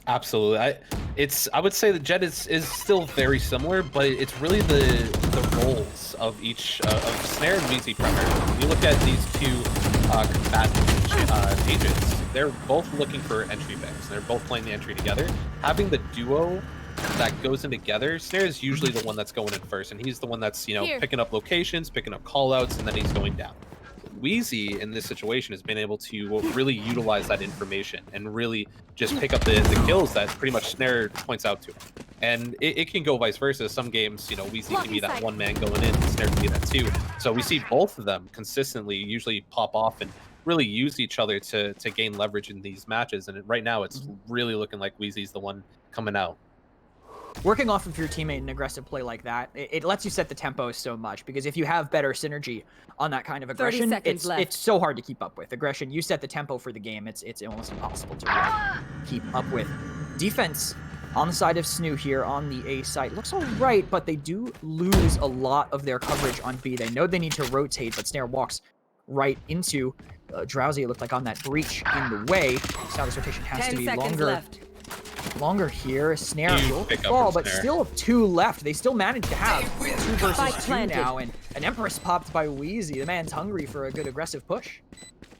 Absolutely. I would say that Jett is still very similar, but it's really the roles of each of Snare and Wheezy primarily. When you look at these two combatant agents, they're both looking for entry picks. They're both playing the entry together. Having the duo that goes in together, Snare is usually the one that's going in first, and he's the one that's, you know, picking up locations, picking up callouts, and then he's going down. Wheezy in this situation has been able to really utilize that information and really just pick up the kills that pretty much Snare points out to him. And it can go vice versa. Some games, you know, Wheezy can be that one man going in, Snare can be that too. So we see both of them consistently usually pop off and really use each other to gain leverage in these matches. And right now it's really looking like Wheezy's the one coming out. Working off of your teammate in aggressive play like that, it lets you set the tempo so much, because if you have better synergy on that kind of aggression, it's so hard to keep up with. Aggression, you set the tempo for the game, it's almost impossible to really keep up with. Defense on the side of SNHU here on the A side looks all right, but they do lose a lot of their coverage on B. They know they need to rotate, but Snare walks right into Drowsy, it looked like, on that breach in the way. So this rotation has to be longer here. Snare will fall, but still 2 left. They still manage to have 2 versus 2 now, and an Empress popped by Wheezy. The man's hungry for a good aggressive push.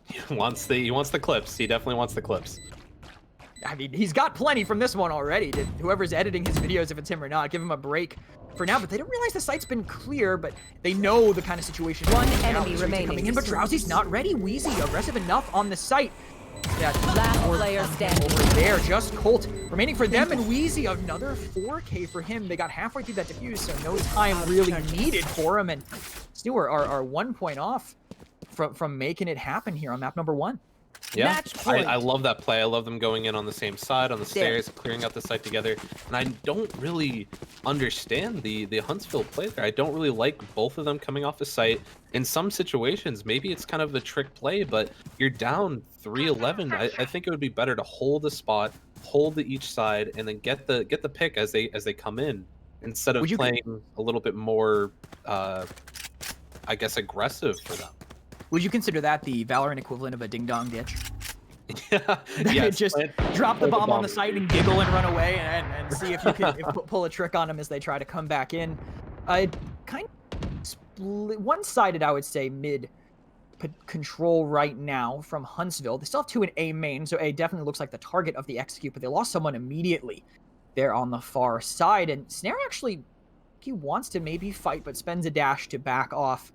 He wants the clips. He definitely wants the clips. I mean, he's got plenty from this one already. Did whoever's editing his videos, if it's him or not, give him a break for now. But they don't realize the site's been clear, but they know the kind of situation. One enemy remaining coming in, but Drowsy's not ready. Wheezy aggressive enough on the site. Yeah, last player standing over there. Just Colt remaining for them, and Wheezy another 4K for him. They got halfway through that defuse, so no time really needed for him. And Stewart are 1 point off from making it happen here on map number 1. Yeah, I love that play. I love them going in on the same side, on the stairs, clearing out the site together. And I don't really understand the Huntsville play there. I don't really like both of them coming off the site. In some situations, maybe it's kind of a trick play, but you're down 3-11. I think it would be better to hold the spot, hold the each side, and then get the pick as they come in, instead of playing a little bit more, I guess, aggressive for them. Would you consider that the Valorant equivalent of a ding-dong ditch? Yeah. Just drop the bomb on the site and giggle and run away and see if you can pull a trick on them as they try to come back in. Kind of one-sided, I would say, mid control right now from Huntsville. They still have 2 in A main, so A definitely looks like the target of the execute, but they lost someone immediately there on the far side. And Snare actually, he wants to maybe fight, but spends a dash to back off.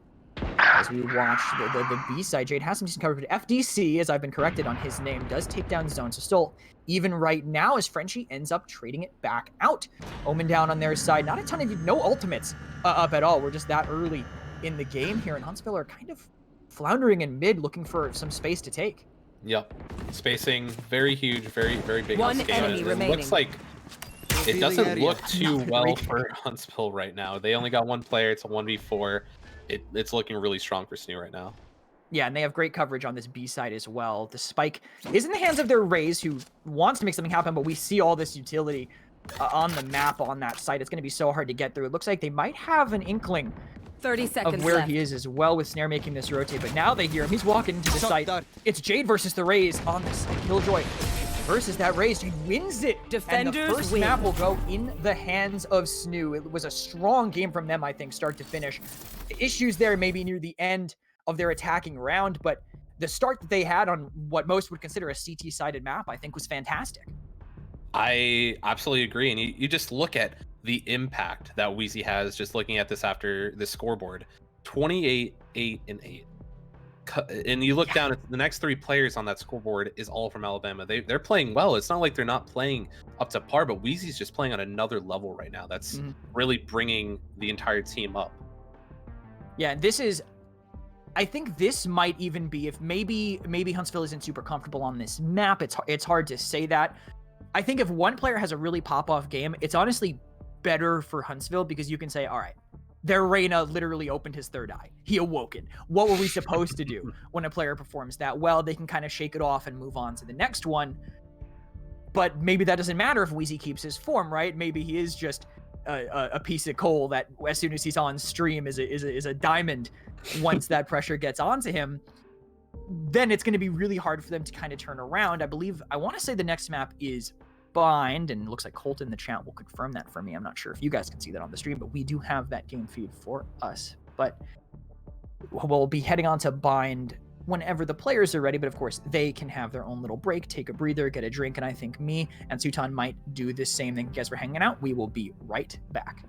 As we watch the B side, Jade has some decent coverage, but FDC, as I've been corrected on his name, does take down Zone. So still even right now, as Frenchie ends up trading it back out. Omen down on their side. Not a ton of, no ultimates up at all. We're just that early in the game here, and Huntsville are kind of floundering in mid, looking for some space to take. Yep. Spacing, very huge, very big. One enemy remaining. Looks like it doesn't look too well for Huntsville right now. They only got 1 player. It's a 1v4. It's looking really strong for SNHU right now. Yeah, and they have great coverage on this B side as well. The spike is in the hands of their Raze, who wants to make something happen, but we see all this utility on the map on that site. It's going to be so hard to get through. It looks like they might have an inkling 30 seconds of where left. he is as well, with Snare making this rotate. But now they hear him. He's walking into the site. It's Jade versus the Raze on this Killjoy versus that Raze. He wins it. Defenders and the first map will go in the hands of SNHU. It was a strong game from them, I think, start to finish. Issues there maybe near the end of their attacking round, but the start that they had on what most would consider a CT-sided map, I think, was fantastic. I absolutely agree. And you just look at the impact that Wheezy has just looking at this after the scoreboard. 28, 8, and 8. And you look down at the next 3 players on that scoreboard is all from Alabama. They're playing well. It's not like they're not playing up to par, but Wheezy's just playing on another level right now. That's really bringing the entire team up. Yeah, I think this might even be, if maybe Huntsville isn't super comfortable on this map. It's hard to say that. I think if one player has a really pop-off game, it's honestly better for Huntsville, because you can say, all right, their Reyna literally opened his third eye. He awoken. What were we supposed to do when a player performs that well? They can kind of shake it off and move on to the next one. But maybe that doesn't matter if Wheezy keeps his form, right? Maybe he is just a piece of coal that as soon as he's on stream is a diamond. Once that pressure gets onto him, then it's going to be really hard for them to kind of turn around. I want to say the next map is Bind, and it looks like Colt in the chat will confirm that for me. I'm not sure if you guys can see that on the stream, but we do have that game feed for us. But we'll be heading on to Bind whenever the players are ready, but of course they can have their own little break, take a breather, get a drink, and I think me and Sutan might do the same thing. You guys were hanging out. We will be right back.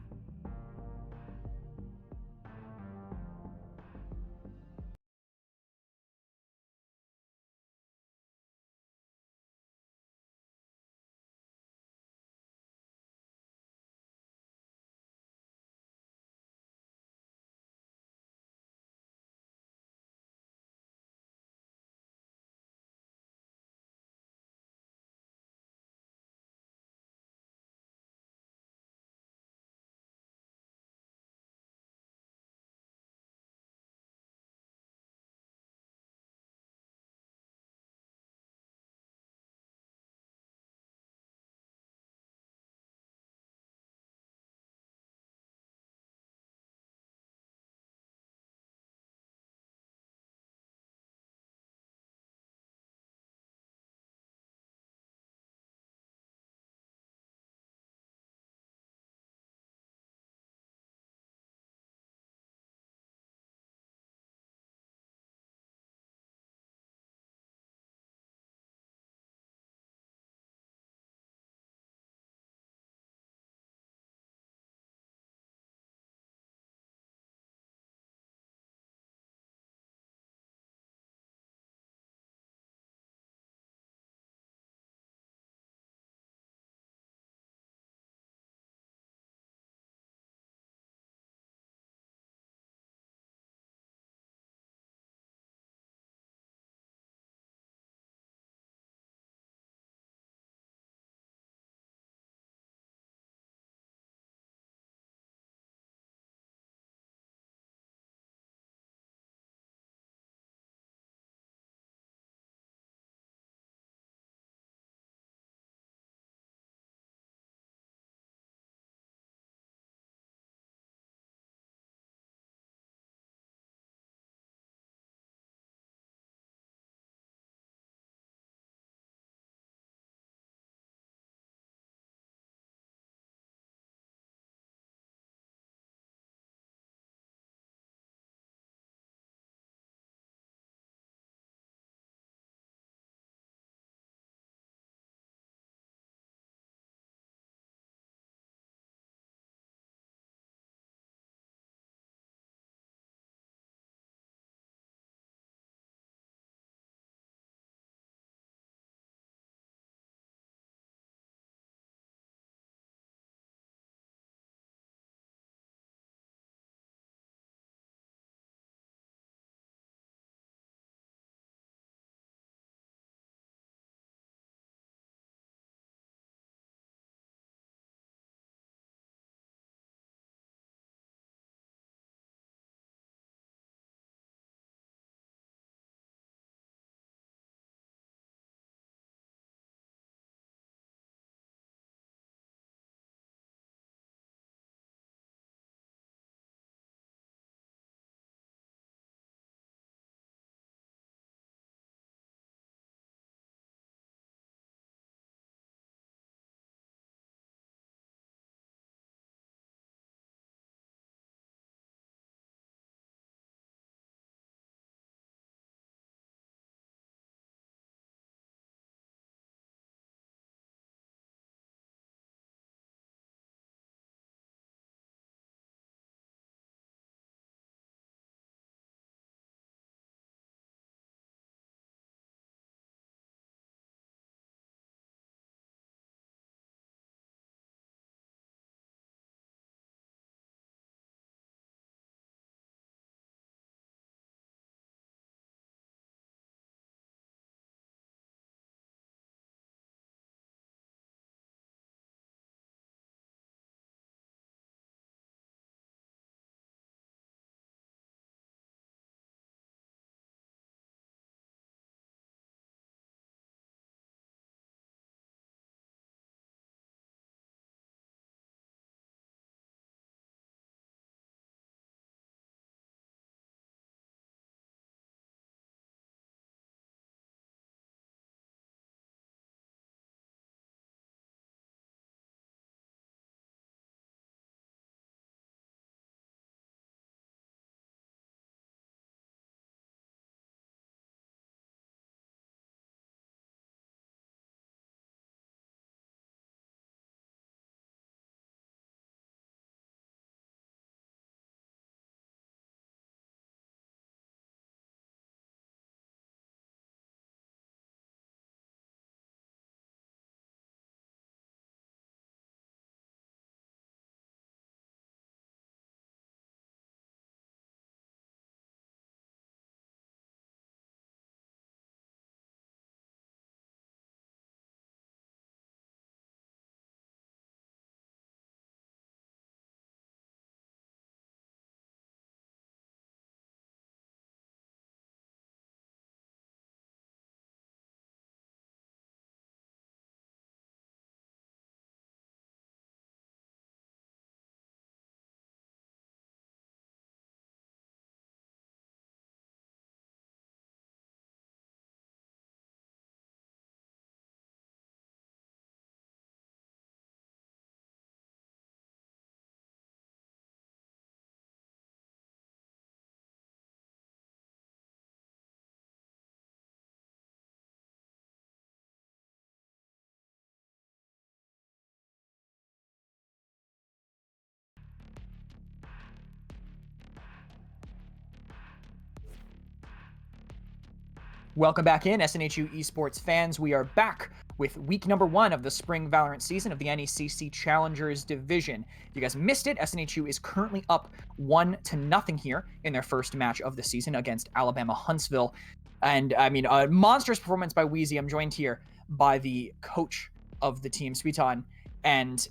Welcome back in, SNHU Esports fans. We are back with week number 1 of the spring Valorant season of the NECC Challengers Division. If you guys missed it, SNHU is currently up 1-0 here in their first match of the season against Alabama Huntsville. And I mean, a monstrous performance by Wheezy. I'm joined here by the coach of the team, Sweeton. And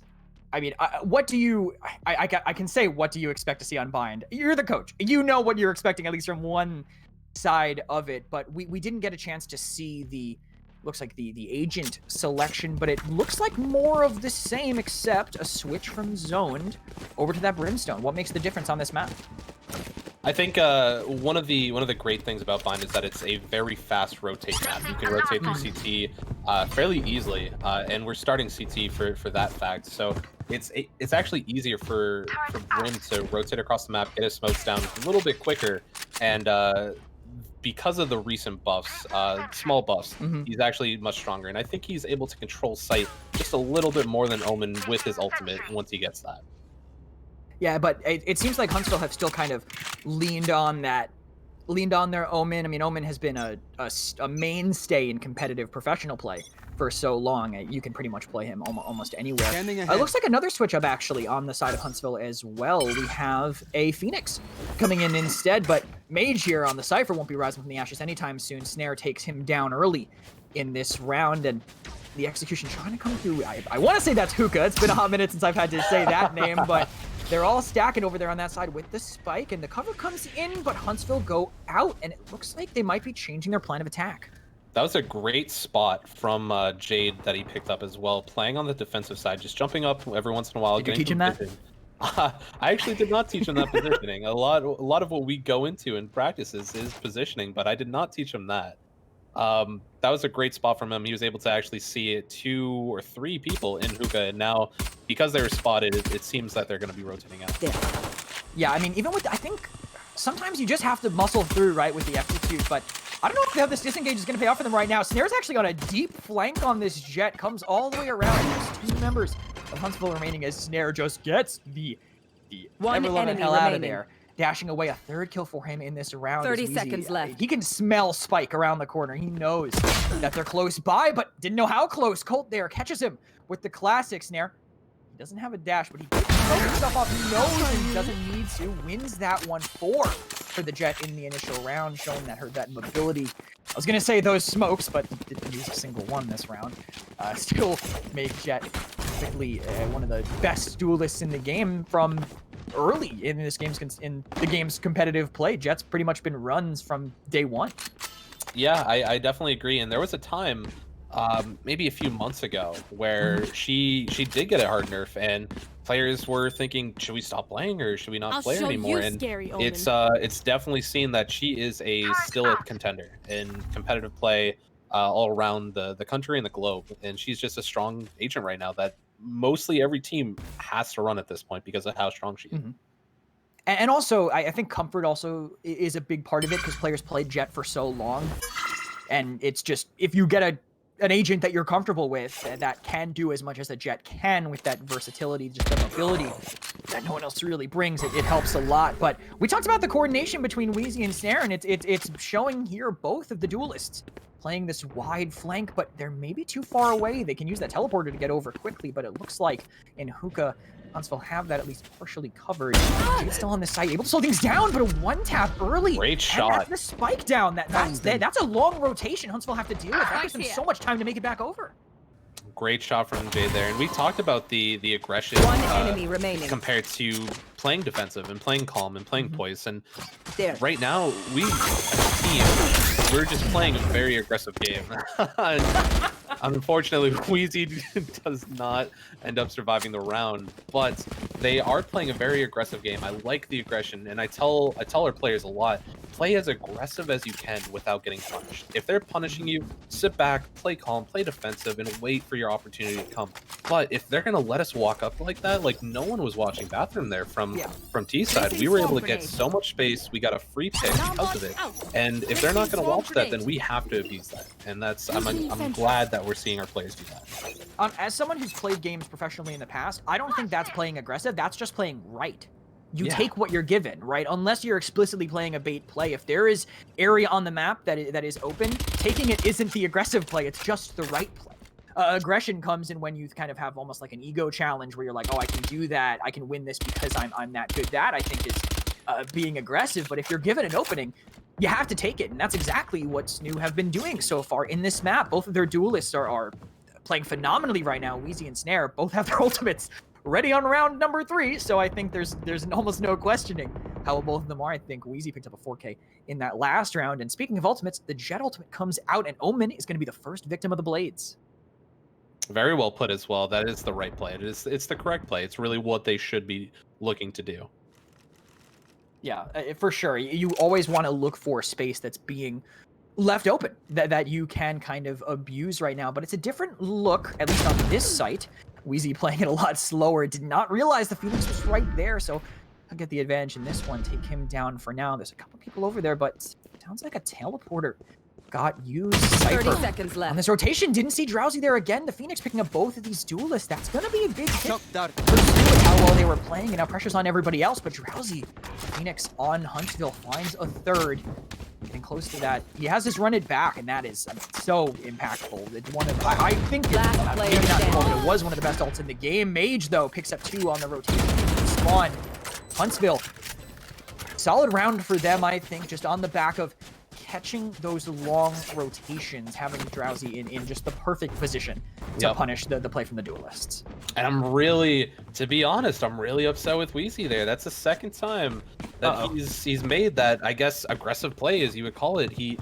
I mean, what do you, I can say, what do you expect to see on Bind? You're the coach. You know what you're expecting, at least from one side of it, but we didn't get a chance to see the, looks like the agent selection, but it looks like more of the same, except a switch from zoned over to that brimstone. What makes the difference on this map? I think one of the great things about Bind is that it's a very fast rotate map. You can rotate through CT fairly easily, and we're starting CT for that fact. So it's actually easier for Brim to rotate across the map, get his smokes down a little bit quicker, and because of the recent buffs, small buffs, he's actually much stronger. And I think he's able to control sight just a little bit more than Omen with his ultimate once he gets that. Yeah, but it seems like Huntsville have still kind of leaned on their Omen. I mean, Omen has been a mainstay in competitive professional play for so long. You can pretty much play him almost anywhere. It looks like another switch up actually on the side of Huntsville as well. We have a Phoenix coming in instead, but Mage here on the Cypher won't be rising from the ashes anytime soon. Snare takes him down early in this round, and the execution trying to come through. I want to say that's Hookah. It's been a hot minute since I've had to say that name, but they're all stacking over there on that side with the spike, and the cover comes in, but Huntsville go out, and it looks like they might be changing their plan of attack. That was a great spot from Jade that he picked up as well, playing on the defensive side, just jumping up every once in a while. Did you teach him that? I actually did not teach him that positioning. A lot of what we go into in practices is positioning, but I did not teach him that. That was a great spot from him. He was able to actually see 2 or 3 people in Hookah, and now because they were spotted, it seems that they're going to be rotating out. Yeah, I mean, even with, I think sometimes you just have to muscle through, right, with the execute, but I don't know if how this disengage is going to pay off for them right now. Snare's actually on a deep flank on this Jet, comes all the way around. There's 2 members of Huntsville remaining as Snare just gets the one enemy hell out of remaining. there. Dashing away, a 3rd kill for him in this round. 30 seconds left. He can smell Spike around the corner. He knows that they're close by, but didn't know how close. Colt there catches him with the classic Snare. He doesn't have a dash, but he gets himself off. He knows and he doesn't need to. Wins that one for the Jet in the initial round, showing that mobility. I was going to say those smokes, but he didn't use a single one this round. Still make Jet typically one of the best duelists in the game from early in the game's competitive play. Jet's pretty much been runs from day one. Yeah, I definitely agree. And there was a time, maybe a few months ago, where she did get a hard nerf, and players were thinking, should we stop playing or should we not play her anymore? And it's definitely seen that she is still a contender in competitive play all around the country and the globe, and she's just a strong agent right now that mostly every team has to run at this point because of how strong she is. And also, I think comfort also is a big part of it, because players played Jet for so long, and it's just, if you get an agent that you're comfortable with that can do as much as a Jet can with that versatility, just the mobility that no one else really brings, it helps a lot. But we talked about the coordination between Wheezy and Snare, and it's showing here both of the duelists playing this wide flank, but they're maybe too far away. They can use that teleporter to get over quickly, but it looks like in Hookah, Huntsville have that at least partially covered. Jade's still on the site, able to slow things down, but a 1-tap early. Great shot. And that's the spike down. That's a long rotation Huntsville have to deal with. That gives them so much time to make it back over. Great shot from Jade there. And we talked about the aggression One enemy remaining. compared to playing defensive and playing calm and playing poise. And right now, we as a team, we're just playing a very aggressive game. Unfortunately, Wheezy does not end up surviving the round, but they are playing a very aggressive game. I like the aggression, and I tell our players a lot, play as aggressive as you can without getting punished. If they're punishing you, sit back, play calm, play defensive, and wait for your opportunity to come. But if they're going to let us walk up like that, like no one was watching Bathroom there from T side, we were able to get so much space. We got a free pick because of it. And if they're not going to watch that, then we have to abuse that. And that's I'm glad that we're seeing our players do that. As someone who's played games professionally in the past, I don't think that's playing aggressive. That's just playing right. you take what you're given, right? Unless you're explicitly playing a bait play. If there is area on the map that is open, taking it isn't the aggressive play, it's just the right play. Aggression comes in when you kind of have almost like an ego challenge where you're like, oh, I can do that, I can win this because I'm that good. That, I think, is being aggressive. But if you're given an opening, you have to take it, and that's exactly what SNHU have been doing so far in this map. Both of their duelists are playing phenomenally right now. Wheezy and Snare both have their ultimates ready on round number 3, so I think there's almost no questioning how both of them are. I think Wheezy picked up a 4K in that last round, and speaking of ultimates, the Jet ultimate comes out, and Omen is going to be the first victim of the Blades. Very well put as well. That is the right play. It's the correct play. It's really what they should be looking to do. Yeah, for sure. You always want to look for space that's being left open that you can kind of abuse right now, but it's a different look, at least on this site. Wheezy playing it a lot slower, did not realize the Phoenix was right there, so I'll get the advantage in this one, take him down for now. There's a couple people over there, but sounds like a teleporter got used. 30 seconds left. On this rotation, didn't see Drowsy there again. The Phoenix picking up both of these duelists. That's going to be a big hit for SNHU with how well they were playing, and now pressure's on everybody else, but Drowsy, Phoenix on Huntsville, finds a third. Getting close to that. He has this run it back, and that is so impactful. It's one of, I think maybe not it was one of the best ults in the game. Mage, though, picks up 2 on the rotation. Spawn. Huntsville. Solid round for them, I think, just on the back of catching those long rotations, having Drowsy in just the perfect position to punish the play from the duelists. And I'm really, to be honest, I'm really upset with Wheezy there. That's the second time that he's made that, I guess, aggressive play, as you would call it. He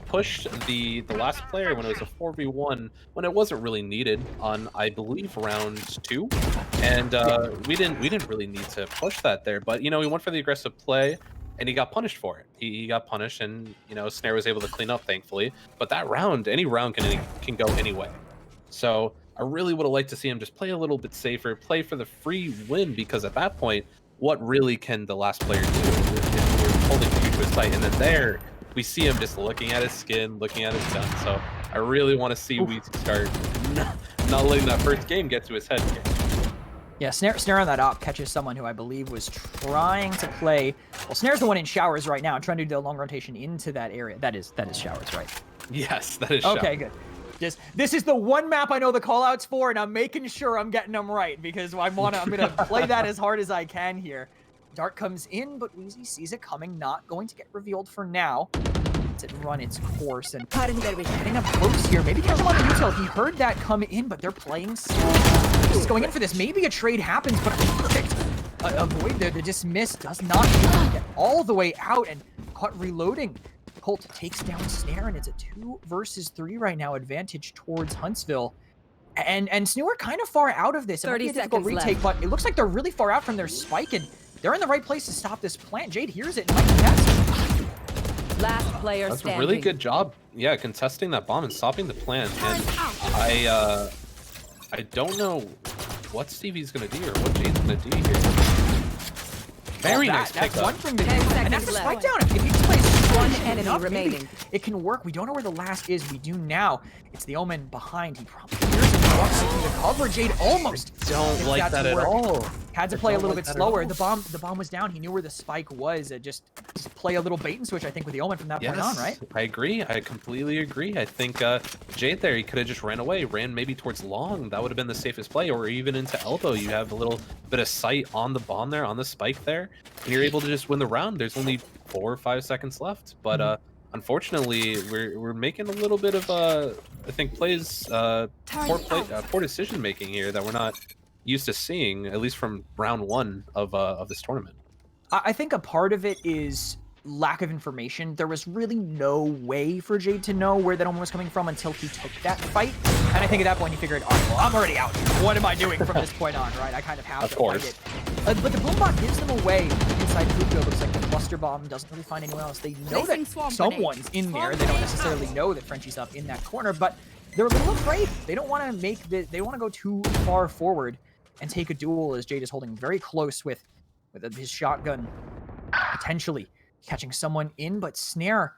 pushed the last player when it was a 4v1 when it wasn't really needed on, I believe, round 2, and we didn't really need to push that there. But he went for the aggressive play, and he got punished for it. He got punished, and Snare was able to clean up, thankfully. But that round, any round can go any way. So I really would have liked to see him just play a little bit safer, play for the free win, because at that point, what really can the last player do? We're holding true to his sight, and then there we see him just looking at his skin, looking at his gun. So I really want to see Wheezy start not letting that first game get to his head here. Yeah, Snare on that op catches someone who I believe was trying to play. Well, Snare's the one in showers right now, trying to do the long rotation into that area. That is showers, right? Yes, that is showers. Okay, good. This is the one map I know the callouts for, and I'm making sure I'm getting them right because I'm gonna play that as hard as I can here. Dart comes in, but Wheezy sees it coming, not going to get revealed for now. Lets it run its course, and getting up close here. Maybe catch him on the retail. He heard that come in, but they're playing slow. He's going in for this. Maybe a trade happens, but perfect avoid there. The dismiss does not get all the way out and caught reloading. Colt takes down Snare, and it's a 2 versus 3 right now, advantage towards Huntsville. And SNHU are kind of far out of this. It might be a difficult retake, but it looks like they're really far out from their spike, and they're in the right place to stop this plant. Jade hears it and might contest. Last player That's standing. a really good job, contesting that bomb and stopping the plant. And I don't know what Stevie's gonna do or what Jade's gonna do here. Very nice pick That's up. one from the and that's the spike down. If he just plays one enemy remaining, it can work. We don't know where the last is. We do now. It's the Omen behind. He probably hears him walks into the cover. Jade almost don't like that at all. Had to play a little bit slower. The bomb was down. He knew where the spike was. Just play a little bait and switch, I think, with the Omen from that point on, right? I agree. I completely agree. I think Jade there, he could have just ran away, ran maybe towards long. That would have been the safest play, or even into elbow. You have a little bit of sight on the bomb there, on the spike there, and you're able to just win the round. There's only 4 or 5 seconds left, but unfortunately, we're making a little bit of I think plays poor decision making here that we're not used to seeing, at least from round 1 of this tournament. I think a part of it is lack of information. There was really no way for Jade to know where that Omen was coming from until he took that fight. And I think at that point he figured, all right, well, I'm already out here. What am I doing from this point on, right? I kind of have to fight it. But the boom bot gives them away inside Fujo. Looks like the cluster bomb doesn't really find anyone else. They know that someone's in there. They don't necessarily know that Frenchie's up in that corner, but they're a little afraid. They don't want to they want to go too far forward and take a duel, as Jade is holding very close with his shotgun, potentially catching someone in, but Snare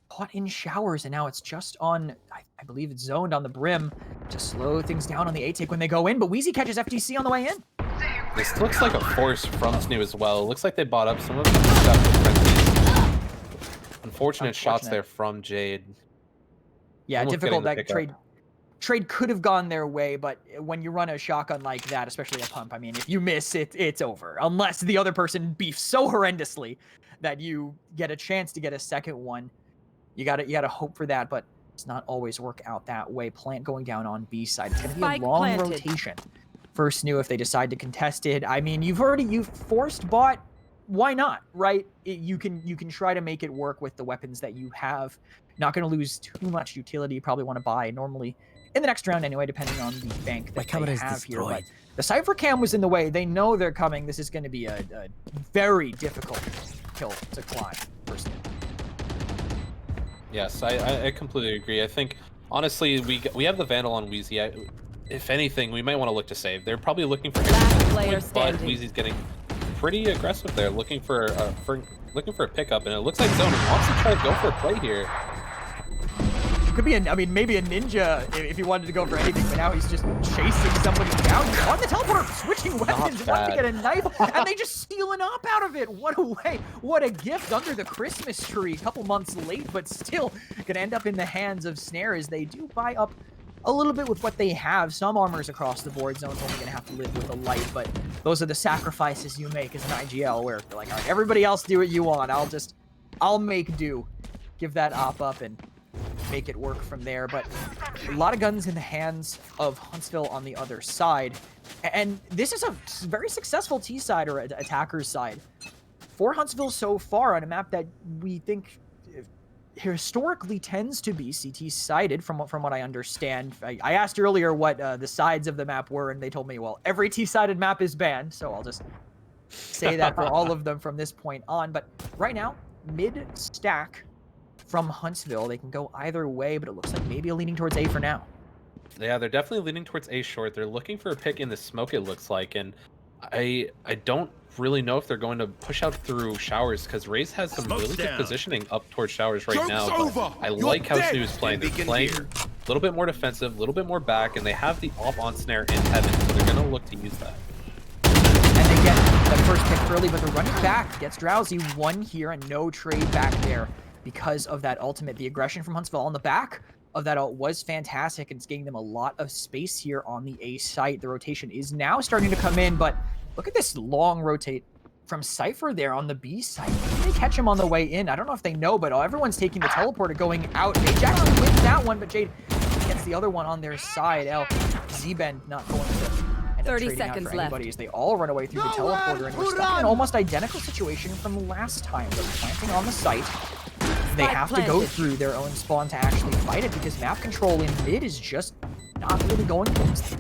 caught in showers, and now it's just on, I believe it's zoned on the brim to slow things down on the A-take when they go in, but Wheezy catches FTC on the way in. This looks like a force from SNHU as well. It looks like they bought up some of the stuff with Frenzies. Unfortunate shots there from Jade. Yeah, Almost difficult. getting the That pickup. trade could have gone their way, but when you run a shotgun like that, especially a pump, I mean, if you miss it, it's over. Unless the other person beefs so horrendously that you get a chance to get a second one. You gotta hope for that, but it's not always work out that way. Plant going down on B side. It's gonna be Spike a long planted. rotation for SNHU if they decide to contest it. I mean, you've forced bot. Why not, right? You can try to make it work with the weapons that you have. Not going to lose too much utility. You probably want to buy normally in the next round anyway, depending on the bank that they have here. But the Cypher cam was in the way. They know they're coming. This is going to be a very difficult hill to climb for SNHU. Yes, I completely agree. I think, honestly, we have the Vandal on Wheezy. If anything, we might want to look to save. They're probably looking for Last player but standing. Wheezy's getting pretty aggressive there, looking for a pickup, and it looks like Zone wants to try to go for a play here. Could be, I mean, maybe a ninja if he wanted to go for anything, but now he's just chasing somebody down on the teleporter, switching weapons, wanting to get a knife, and they just steal an op out of it. What a way, what a gift under the Christmas tree. A couple months late, but still gonna end up in the hands of Snare as they do buy up a little bit with what they have. Some armors across the board. Zone's only gonna have to live with a light, but those are the sacrifices you make as an IGL, where you're like, all right, everybody else do what you want. I'll make do. Give that op up and make it work from there. But a lot of guns in the hands of Huntsville on the other side, and this is a very successful T side or attacker's side for Huntsville so far on a map that we think historically tends to be CT sided from what I understand. I asked earlier what the sides of the map were, and they told me, well, every T-sided map is banned, so I'll just say that for all of them from this point on. But right now, mid stack from Huntsville, they can go either way, but it looks like maybe a leaning towards A for now. Yeah, they're definitely leaning towards A short. They're looking for a pick in the smoke, it looks like, and I don't really know if they're going to push out through showers, because Raze has some really good positioning up towards showers right now. But I like how SNHU is playing. They're playing a little bit more defensive, a little bit more back, and they have the op on Snare in heaven, so they're going to look to use that. And they get that first pick early, but the running back gets Drowsy one here and no trade back there because of that ultimate. The aggression from Huntsville on the back of that ult was fantastic, and it's getting them a lot of space here on the A site. The rotation is now starting to come in, but look at this long rotate from Cypher there on the B side. Maybe they catch him on the way in. I don't know if they know, but everyone's taking the teleporter going out. Mage actually wins that one, but Jade gets the other one on their side. Z-Bend not going to end up 30 trading out seconds for left. anybody as they all run away through the teleporter, and we're stuck in an almost identical situation from last time. They're planting on the site. They have to go through their own spawn to actually fight it, because map control in mid is just not really going towards them.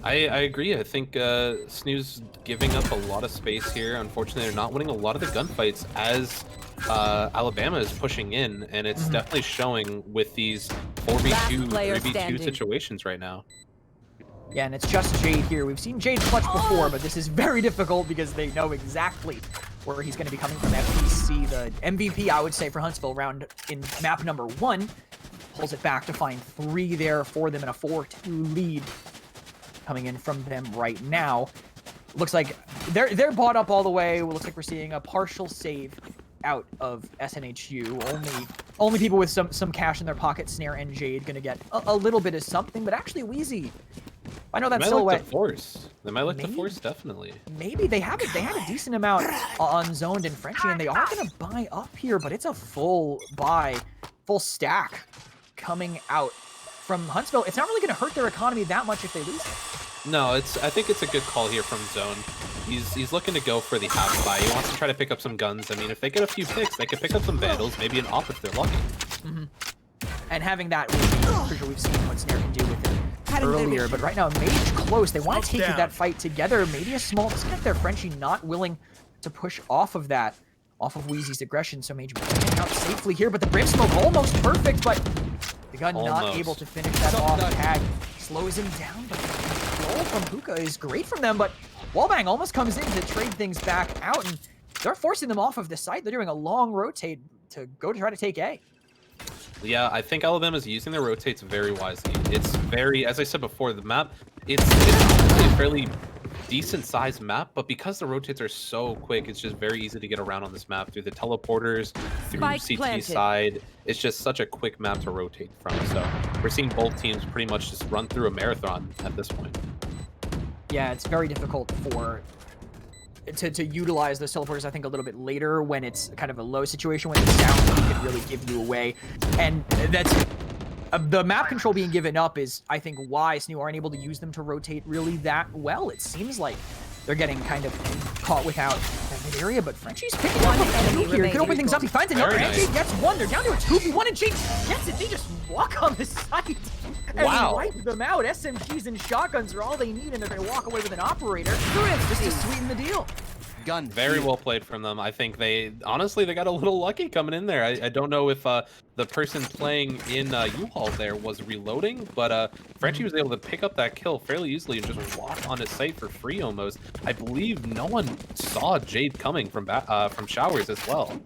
I agree. I think SNHU's giving up a lot of space here. Unfortunately, they're not winning a lot of the gunfights as Alabama is pushing in, and it's definitely showing with these 4v2, 3v2 situations right now. Yeah, and it's just Jade here. We've seen Jade clutch before, but this is very difficult because they know exactly where he's going to be coming from. FPC, the MVP, I would say, for Huntsville round in map number 1, pulls it back to find 3 there for them in a 4-2 lead coming in from them right now. Looks like they're bought up all the way. Looks like we're seeing a partial save out of SNHU. Only people with some cash in their pocket, Snare and Jade, going to get a little bit of something, but actually Wheezy, I know that silhouette. Like the force. They might like the force, definitely. Maybe they had a decent amount on Zoned and Frenchie, and they are going to buy up here, but it's a full buy, full stack coming out from Huntsville. It's not really going to hurt their economy that much if they lose it. No, I think it's a good call here from Zone. He's looking to go for the half buy. He wants to try to pick up some guns. I mean, if they get a few picks, they could pick up some Vandals, maybe an op if they're lucky. And having that would be crucial. We've seen what Snare can do with it earlier, but right now Mage close. They want to take that fight together. Maybe a small disconnect there. Frenchie not willing to push off of that, off of Wheezy's aggression, so Mage getting out safely here, but the Brim Smoke almost perfect, but the gun not able to finish that off. Tag slows him down, but the control from Hookah is great from them, but Wallbang almost comes in to trade things back out, and they're forcing them off of the site. They're doing a long rotate to go to try to take A. Yeah, I think Alabama's using their rotates very wisely. It's very, as I said before, the map, it's a fairly decent sized map, but because the rotates are so quick, it's just very easy to get around on this map through the teleporters, through Spike CT planted. side. It's just such a quick map to rotate from. So we're seeing both teams pretty much just run through a marathon at this point. Yeah, it's very difficult to utilize those teleporters, I think, a little bit later when it's kind of a low situation when the sound can really give you away. And that's the map control being given up is, I think, why SNHU aren't able to use them to rotate really that well. It seems like they're getting kind of caught without that mid area, but Frenchie's picking up a few here. Can open things up. He finds another, and Jade gets one. They're down to a 2v1, and Jade gets it. They just walk on the site and wipe them out. SMGs and shotguns are all they need, and they're going to walk away with an operator just to sweeten the deal. Gun. Very well played from them. I think they honestly got a little lucky coming in there. I don't know if the person playing in U-Haul there was reloading, but Frenchie was able to pick up that kill fairly easily and just walk on his site for free almost. I believe no one saw Jade coming from showers as well.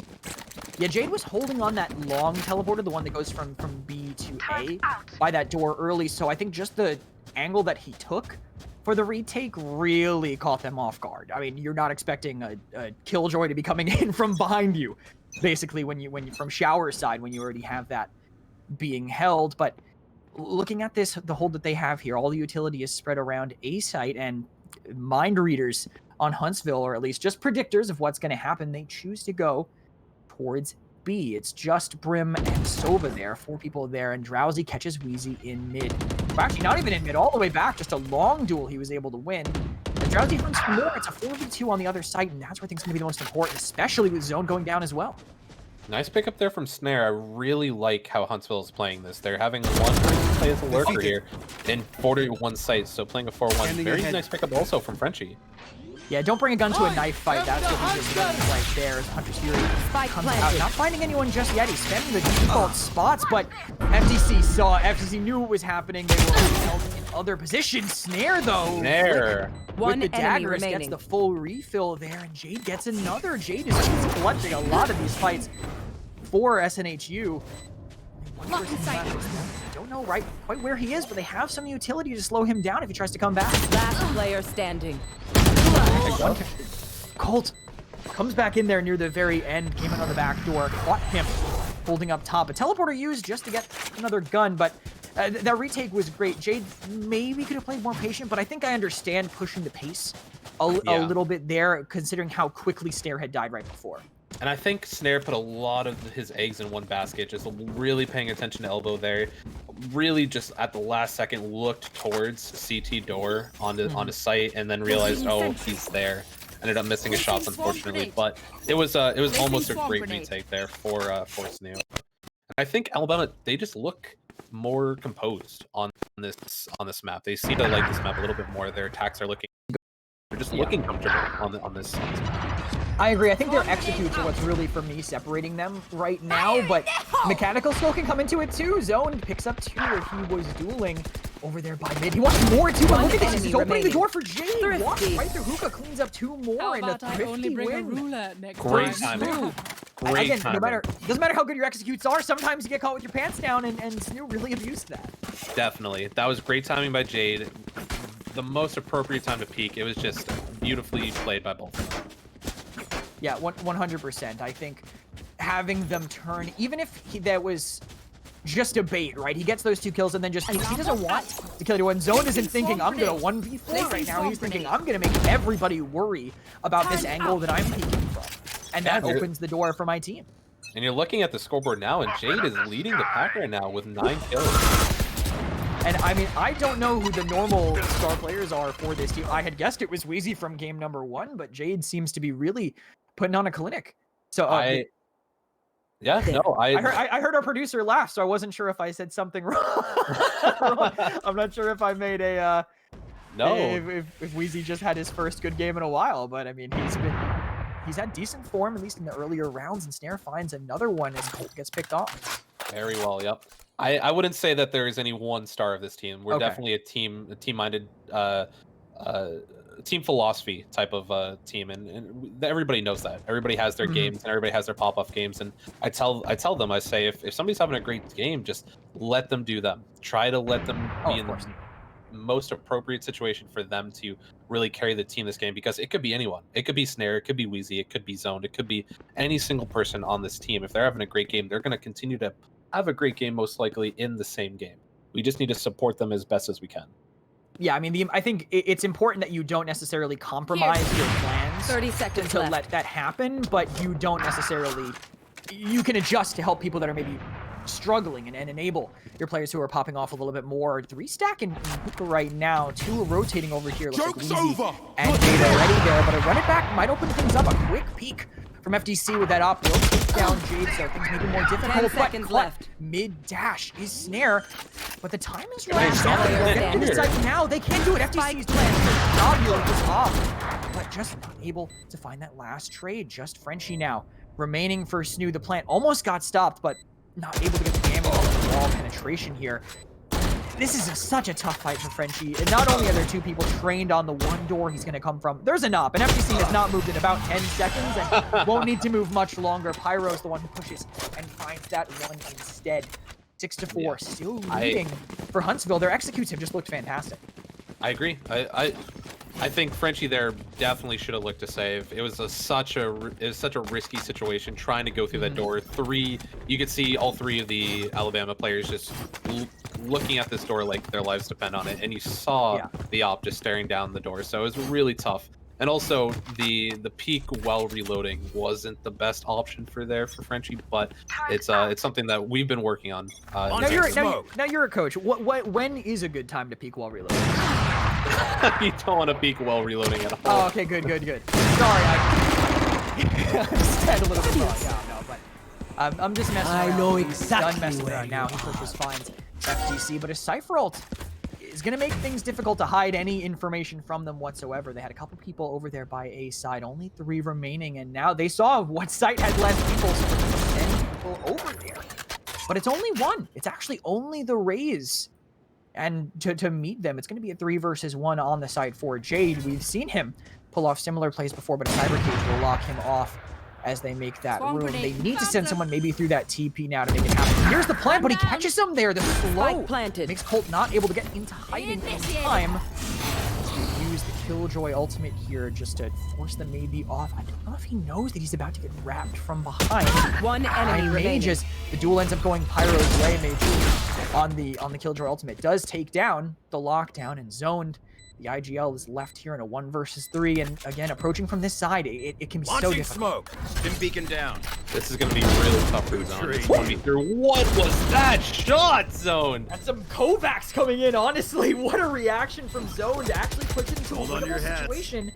Yeah, Jade was holding on that long teleporter, the one that goes from B to A, by that door early, so I think just the angle that he took for the retake really caught them off guard. I mean, you're not expecting a Killjoy to be coming in from behind you, basically, when you from shower side, when you already have that being held. But looking at this, the hold that they have here, all the utility is spread around A site, and mind readers on Huntsville, or at least just predictors of what's going to happen, they choose to go towards B. It's just Brim and Sova there, 4 people there, and Drowsy catches Wheezy in mid. Well, actually, not even in mid, all the way back, just a long duel he was able to win. And Drowsy from more, it's a 4v2 on the other side, and that's where things are going to be the most important, especially with Zone going down as well. Nice pickup there from Snare. I really like how Huntsville is playing this. They're having one person play as a lurker here in 41 sites, so playing a 4-1. Very nice pickup also from Frenchie. Yeah, don't bring a gun to a knife fight. That's what he just learned right there as Hunter's Fury comes out. Not finding anyone just yet. He's spamming the default spots, but FTC saw, FTC knew what was happening. They were held in other positions. Snare, though. Snare. With the daggers, gets the full refill there, and Jade gets another. Jade is just clutching a lot of these fights for SNHU. Don't know quite where he is, but they have some utility to slow him down if he tries to come back. Last player standing. Colt comes back in there near the very end, came in on the back door, caught him holding up top. A teleporter used just to get another gun, but that retake was great. Jade maybe could have played more patient, but I think I understand pushing the pace a little bit there, considering how quickly Snare had died right before. And I think Snare put a lot of his eggs in one basket, just really paying attention to elbow there. Really just at the last second looked towards CT door on the site and then realized, oh, he's there. Ended up missing his shots, unfortunately, but it was almost a great retake there for SNHU. I think Alabama, they just look more composed on this map. They seem to like this map a little bit more. Their attacks are looking good. They're just looking comfortable on this map. I agree. I think their executes are what's really, for me, separating them right now, but mechanical skill can come into it too. Zone picks up 2 where he was dueling over there by mid. He wants more too, but look at this. He's opening the door for Jade. Walks right through Hookah, cleans up 2 more, and a thrifty win. Great timing. Great timing. Doesn't matter how good your executes are, sometimes you get caught with your pants down, and SNHU really abused that. Definitely. That was great timing by Jade. The most appropriate time to peek. It was just beautifully played by both of them. Yeah, 100%. I think having them turn, even if that was just a bait, right? He gets those 2 kills and then just peeks. He doesn't want to kill anyone. Zone isn't thinking, I'm going to 1v4 right now. He's thinking, I'm going to make everybody worry about this angle that I'm peeking from. And that opens the door for my team. And you're looking at the scoreboard now, and Jade is leading the pack right now with 9 kills. And I mean, I don't know who the normal star players are for this team. I had guessed it was Wheezy from game number 1, but Jade seems to be really putting on a clinic. So I heard our producer laugh, so I wasn't sure if I said something wrong. I'm not sure if I made a if Wheezy just had his first good game in a while, but I mean, he's had decent form, at least in the earlier rounds, and Snare finds another one as Colt gets picked off. Very well, yep. I wouldn't say that there is any one star of this team. We're definitely a team-minded, team philosophy type of team, and everybody knows that. Everybody has their games, and everybody has their pop-off games. And I tell them, I say, if somebody's having a great game, just let them do them. Try to let them be in most appropriate situation for them to really carry the team this game, because it could be anyone. It could be Snare, it could be Wheezy, it could be Zoned, it could be any single person on this team. If they're having a great game, they're going to continue to have a great game, most likely in the same game. We just need to support them as best as we can. Yeah, I mean, I think it's important that you don't necessarily compromise your plans 30 seconds to left. let that happen, but you don't necessarily, you can adjust to help people that are maybe struggling and enable your players who are popping off a little bit more. 3 stacking hookah right now. 2 are rotating over here. Looks like Wheezy and Data ready there, but a run it back might open things up. A quick peek from FDC with that op. Will take down Jade, so things may be more difficult. 10 seconds left. Mid-dash is Snare, but the time is running down. They'll get to the site now. They can't do it. FDC is doing a good job here with this off, but just not able to find that last trade. Just Frenchie now remaining for SNHU. The plant almost got stopped, but not able to get the damage on the wall penetration here. This is such a tough fight for Frenchie. And not only are there 2 people trained on the one door he's going to come from, there's an op. And FGC has not moved in about 10 seconds and won't need to move much longer. Pyro's the one who pushes and finds that one instead. 6-4, still leading for Huntsville. Their executes have just looked fantastic. I agree. I think Frenchie there definitely should have looked to save. It was such a risky situation trying to go through that door. You could see all 3 of the Alabama players just looking at this door like their lives depend on it, and you saw the op just staring down the door. So it was really tough. And also the peak while reloading wasn't the best option for Frenchie, but it's something that we've been working on. Now you're a coach. When is a good time to peek while reloading? You don't want to peek while reloading at all. Oh, okay, good. Sorry, I just had a little bit wrong. Yeah, no, but I'm just messing around. I know He's exactly done messing around now. He pushes finds FGC, but his Cypher ult is going to make things difficult to hide any information from them whatsoever. They had a couple people over there by A side, only 3 remaining, and now they saw what site had less people, so they're going to send people over there. But it's only 1. It's actually only the Rays. And to meet them, it's going to be a 3 versus 1 on the side for Jade. We've seen him pull off similar plays before, but a cyber cage will lock him off as they make that room. They need to send someone maybe through that TP now to make it happen. Here's the plant, but he catches him there. The slow makes Colt not able to get into hiding in time. Use the Killjoy ultimate here just to force the maybe off. I don't know if he knows that he's about to get wrapped from behind. 1 enemy remaining. Mages. The duel ends up going Pyro's way. Mage on the Killjoy ultimate does take down the lockdown and Zoned. The IGL is left here in a 1 versus 3, and again, approaching from this side, it can be so difficult. Smoke. Stim beacon down. This is going to be really tough for Zone. It's 1v3. What was that shot, Zone? And some Kovacs coming in, honestly. What a reaction from Zone to actually put it into a winnable situation.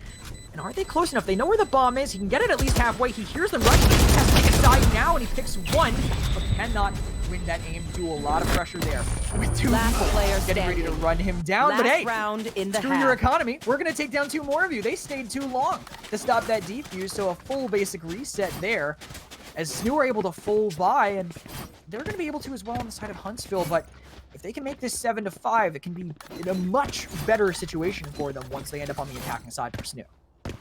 And are they close enough? They know where the bomb is. He can get it at least halfway. He hears them running. He has to take a side now, and he picks 1, but cannot win that aim duel. A lot of pressure there with 2 people getting ready to run him down. But hey, round in the screw your economy. We're going to take down 2 more of you. They stayed too long to stop that defuse, so a full basic reset there as SNHU are able to full buy, and they're going to be able to as well on the side of Huntsville. But if they can make this 7-5, it can be in a much better situation for them once they end up on the attacking side for SNHU.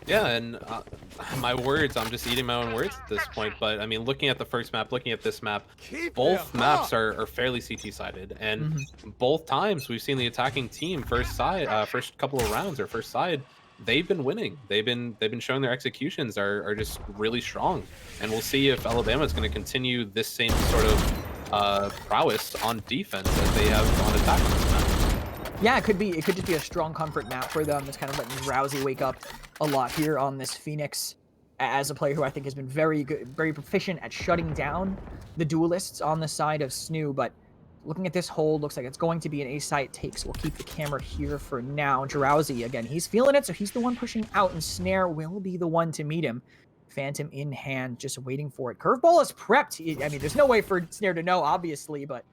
Yeah, and my words, I'm just eating my own words at this point, but I mean, looking at the first map, looking at this map, both maps are fairly CT-sided, and both times we've seen the attacking team first couple of rounds or first side, they've been winning. They've been showing their executions are just really strong, and we'll see if Alabama is going to continue this same sort of prowess on defense as they have on attack on this map. Yeah, it could just be a strong comfort map for them. It's kind of letting Drowsy wake up a lot here on this Phoenix as a player who I think has been very good, very proficient at shutting down the duelists on the side of SNHU. But looking at this hold, looks like it's going to be an A site take, so we'll keep the camera here for now. Drowsy, again, he's feeling it, so he's the one pushing out, and Snare will be the one to meet him. Phantom in hand, just waiting for it. Curveball is prepped. I mean, there's no way for Snare to know, obviously, but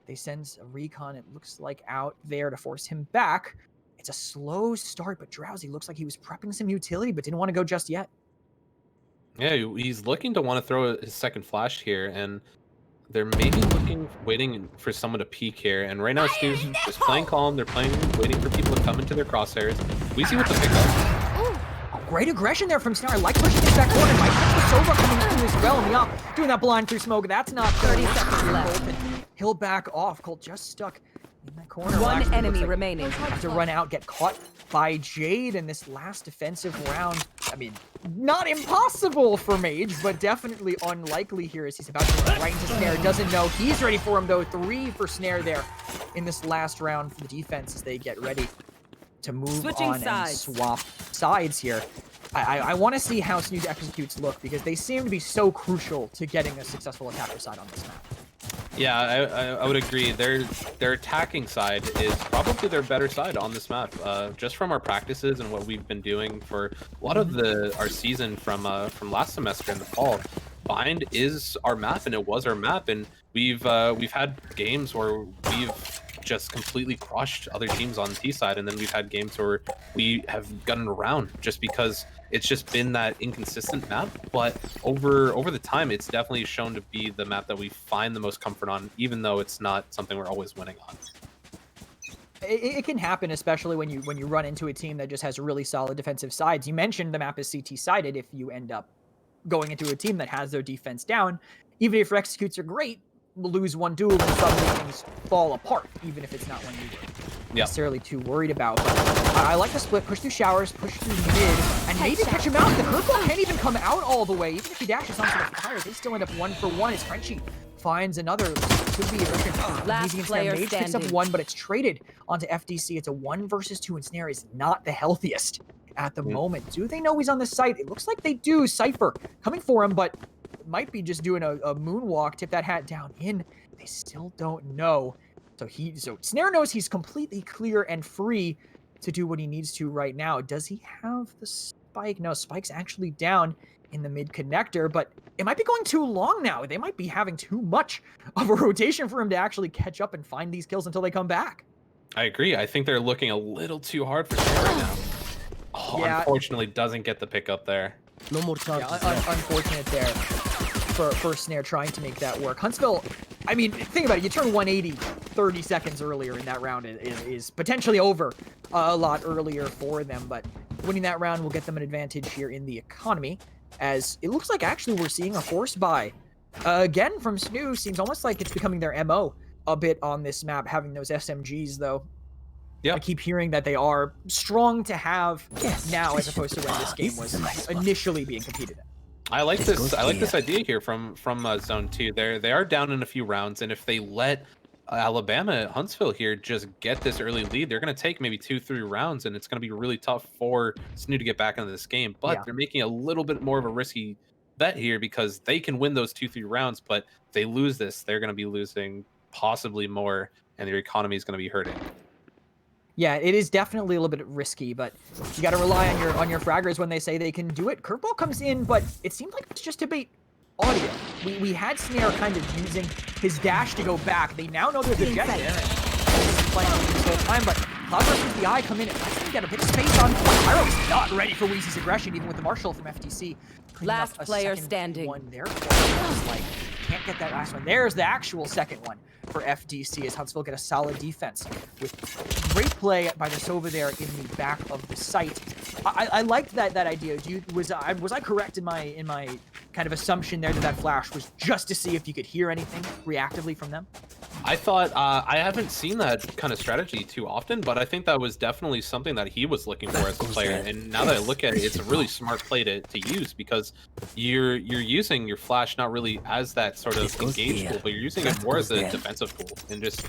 they send a recon, it looks like, out there to force him back. It's a slow start, but Drowsy looks like he was prepping some utility, but didn't want to go just yet. Yeah, he's looking to want to throw his second flash here, and they're maybe waiting for someone to peek here. And right now, SNHU's just playing calm. They're waiting for people to come into their crosshairs. We see what the pickup. Great aggression there from Snare. I like pushing this back corner. Might catch the Sova coming through as well. And the op doing that blind through smoke. That's not 30 seconds left. He'll back off. Colt just stuck in that corner. One Actually, enemy looks like remaining. have to run out, get caught by Jade in this last defensive round. I mean, not impossible for Mage, but definitely unlikely here as he's about to run right into Snare. Doesn't know. He's ready for him, though. 3 for Snare there in this last round for the defense as they get ready to move Switching on sides. and swap sides here. I want to see how SNHU executes look because they seem to be so crucial to getting a successful attacker side on this map. Yeah, I would agree. Their attacking side is probably their better side on this map. Just from our practices and what we've been doing for a lot of our season from last semester in the fall. Bind is our map, and it was our map, and we've had games where we've just completely crushed other teams on the T side, and then we've had games where we have gotten around just because it's just been that inconsistent map. But over the time, it's definitely shown to be the map that we find the most comfort on, even though it's not something we're always winning on. It can happen, especially when you run into a team that just has really solid defensive sides. You mentioned the map is CT sided. If you end up going into a team that has their defense down, even if your executes are great, lose one duel and suddenly things fall apart, even if it's not one you were necessarily too worried about. But I like the split, push through showers, push through mid, and maybe catch him out. The curveball can't even come out all the way. Even if he dashes onto the fire, they still end up 1 for 1 as Frenchie finds another. Could be a Last player Mage picks up standing. 1, but it's traded onto FDC. It's a 1 versus 2, and Snare is not the healthiest at the moment. Do they know he's on the site? It looks like they do. Cypher coming for him, but might be just doing a moonwalk, tip that hat down in. They still don't know. So Snare knows he's completely clear and free to do what he needs to right now. Does he have the spike? No, Spike's actually down in the mid connector, but it might be going too long now. They might be having too much of a rotation for him to actually catch up and find these kills until they come back. I agree. I think they're looking a little too hard for Snare right now. Oh, Yeah. Unfortunately, doesn't get the pickup there. No more charges. Unfortunate there for Snare trying to make that work. Huntsville, I mean, think about it. You turn 180 30 seconds earlier in that round is potentially over a lot earlier for them, but winning that round will get them an advantage here in the economy, as it looks like actually we're seeing a force buy. Again, from SNHU, seems almost like it's becoming their MO a bit on this map, having those SMGs, though. Yeah. I keep hearing that they are strong to have now as opposed to when this game was initially being competed in. I like this. I like this idea here from Zone 2. They are down in a few rounds, and if they let Alabama Huntsville here just get this early lead, they're going to take maybe 2-3 rounds, and it's going to be really tough for SNHU to get back into this game. But they're making a little bit more of a risky bet here because they can win those 2-3 rounds, but if they lose this, they're going to be losing possibly more, and their economy is going to be hurting. Yeah, it is definitely a little bit risky, but you got to rely on your fraggers when they say they can do it. Curveball comes in, but it seemed like it's just to bait audio. We had Snare kind of using his dash to go back. They now know there's a jet there. And playing this whole time, but Cloud versus the Eye come in and lets them get a bit of space on. Pyro's not ready for Weezy's aggression, even with the Marshall from FTC. Last player standing. One there for him. It's like, can't get that last one. There's the actual second one for FDC as Huntsville get a solid defense with great play by the Sova there in the back of the site. I liked that idea. Was I correct in my kind of assumption there that flash was just to see if you could hear anything reactively from them? I thought I haven't seen that kind of strategy too often, but I think that was definitely something that he was looking for as a player. And now that I look at it, it's a really smart play to use because you're using your flash not really as that sort of engage tool, but you're using it more as a defensive tool and just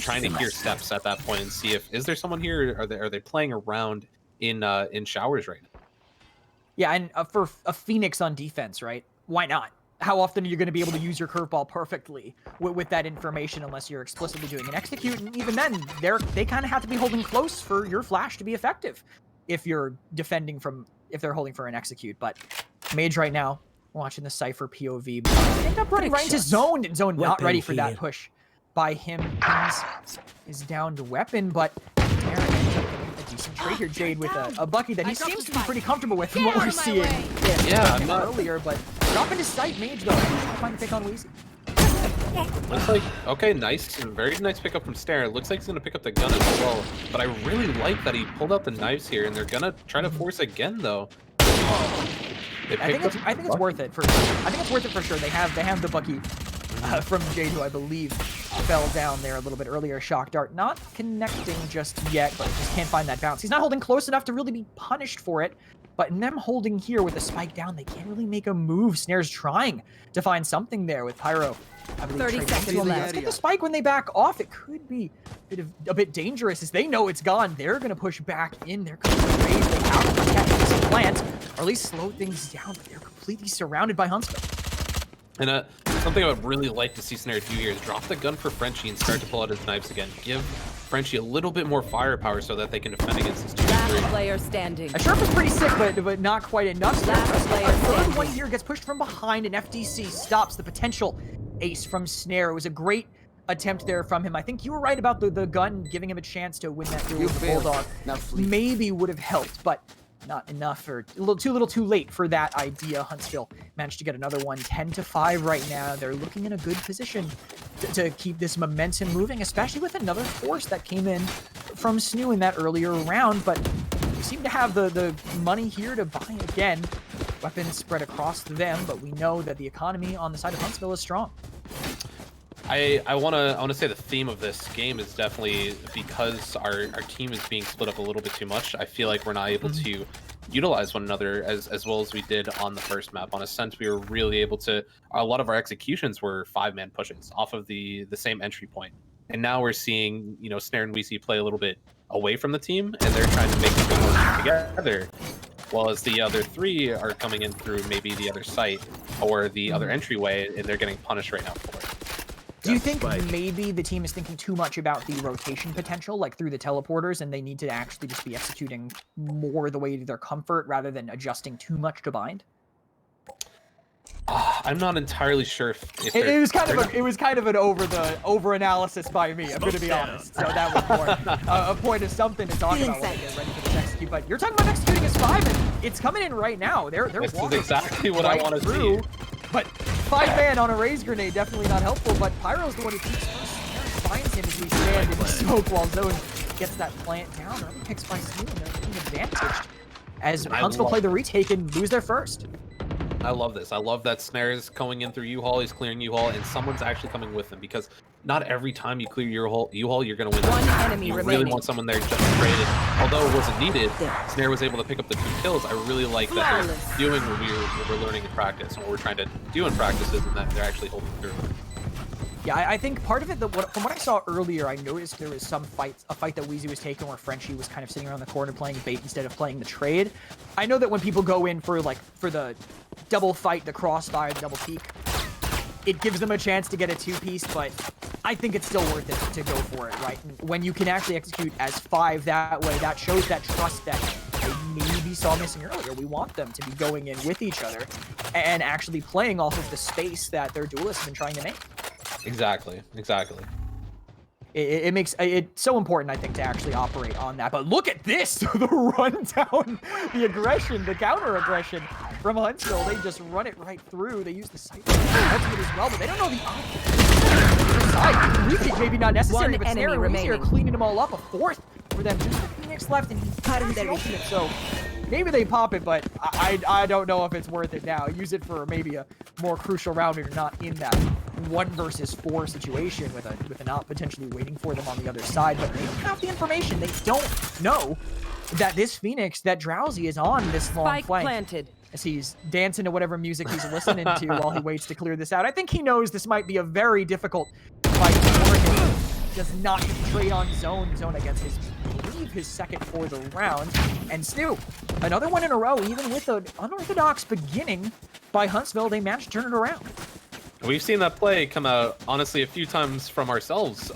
trying to hear steps at that point and see if is there someone here? Are they playing around in showers right now? Yeah, and for a Phoenix on defense, right? Why not? How often are you going to be able to use your curveball perfectly with that information unless you're explicitly doing an execute? And even then, they kind of have to be holding close for your flash to be effective if you're defending if they're holding for an execute. But Mage right now, watching the Cypher POV. I think up running right into Zone, and Zone not ready for that push by him. Is down to weapon, but Aaron ends up getting a decent trade here. Jade with a Bucky that he seems to be pretty comfortable with from what we're seeing. Yeah, I'm not earlier, but dropping his sight Mage though. Trying to pick on Weezy. Looks like, okay, nice. Very nice pickup from Snare. Looks like he's going to pick up the gun as well. But I really like that he pulled out the knives here, and they're going to try to force again, though. I think it's worth it for sure. They have the Bucky from Jade, who I believe fell down there a little bit earlier. Shock Dart not connecting just yet, but just can't find that bounce. He's not holding close enough to really be punished for it, but in them holding here with the spike down, they can't really make a move. Snare's trying to find something there with Pyro. I believe 30 seconds left. Let's get the spike when they back off. It could be a bit dangerous as they know it's gone. They're going to push back in. They're going to raise. They have to catch this plant, or at least slow things down, but they're completely surrounded by Huntsville. And something I would really like to see Snare do here is drop the gun for Frenchie and start to pull out his knives again. Give Frenchie a little bit more firepower so that they can defend against this 2v3. Last player standing. A Sharp is pretty sick, but not quite enough. Last player standing. One here gets pushed from behind, and FDC stops the potential ace from Snare. It was a great attempt there from him. I think you were right about the gun giving him a chance to win that duel with the Bulldog. Maybe would have helped, but not enough, or a little too late for that idea. Huntsville managed to get another one, 10-5 right now. They're looking in a good position to keep this momentum moving, especially with another force that came in from SNHU in that earlier round, but we seem to have the money here to buy again. Weapons spread across them, but we know that the economy on the side of Huntsville is strong. I want to say the theme of this game is definitely because our team is being split up a little bit too much. I feel like we're not able to utilize one another as well as we did on the first map. On Ascent, we were really able to. A lot of our executions were 5-man pushes off of the same entry point, and now we're seeing Snare and WeC play a little bit away from the team, and they're trying to make them work together. While as the other three are coming in through maybe the other site or the other entryway, and they're getting punished right now for it. Do you think maybe the team is thinking too much about the rotation potential, like through the teleporters, and they need to actually just be executing more the way to their comfort rather than adjusting too much to bind? I'm not entirely sure if it was kind of an over analysis by me. I'm going to be honest. So that was more a point of something to talk about when they get ready for this execute. But you're talking about executing as 5, and it's coming in right now. They're this is walking exactly what right I want to through. see. But 5-man on a raise grenade, definitely not helpful, but Pyro's the one who keeps first. Finds him as we stand in the smoke while Zone gets that plant down. Early picks by SNHU, and they're getting advantaged as Huntsville play the retake and lose their first. I love this. I love that Snare's going in through U-Haul, he's clearing U-Haul, and someone's actually coming with him, because not every time you clear your U-Haul, you're going to win. One enemy you remaining. really want someone there just traded. Although it wasn't needed, Snare was able to pick up the 2 kills. I really like that they're doing what we're learning in practice, and what we're trying to do in practice is that they're actually holding through. Yeah, I think part of it, from what I saw earlier, I noticed there was a fight that Weezy was taking where Frenchie was kind of sitting around the corner playing bait instead of playing the trade. I know that when people go in for the double fight, the crossfire, the double peek, it gives them a chance to get a 2-piece, but I think it's still worth it to go for it, right? And when you can actually execute as 5 that way, that shows that trust that I maybe saw missing earlier. We want them to be going in with each other and actually playing off of the space that their duelists have been trying to make. Exactly. It makes it so important, I think, to actually operate on that. But look at this, the rundown, the aggression, the counter aggression from Huntsville. They just run it right through. They use the site ultimate as well, but they don't know the option. Retake maybe not necessary, but Snare and WeC are cleaning them all up. A 4th for them. Just the Phoenix left, and he has the ultimate. So maybe they pop it, but I don't know if it's worth it now. Use it for maybe a more crucial round if you're not in that 1 versus 4 situation with an op potentially waiting for them on the other side. But they don't have the information. They don't know that this Phoenix, that Drowsy, is on this long flank. Planted. As he's dancing to whatever music he's listening to while he waits to clear this out. I think he knows this might be a very difficult fight for him. Does not get the trade on Zone. Zone against his second for the round. And SNHU, another one in a row, even with an unorthodox beginning by Huntsville, they managed to turn it around. We've seen that play come out, honestly, a few times from ourselves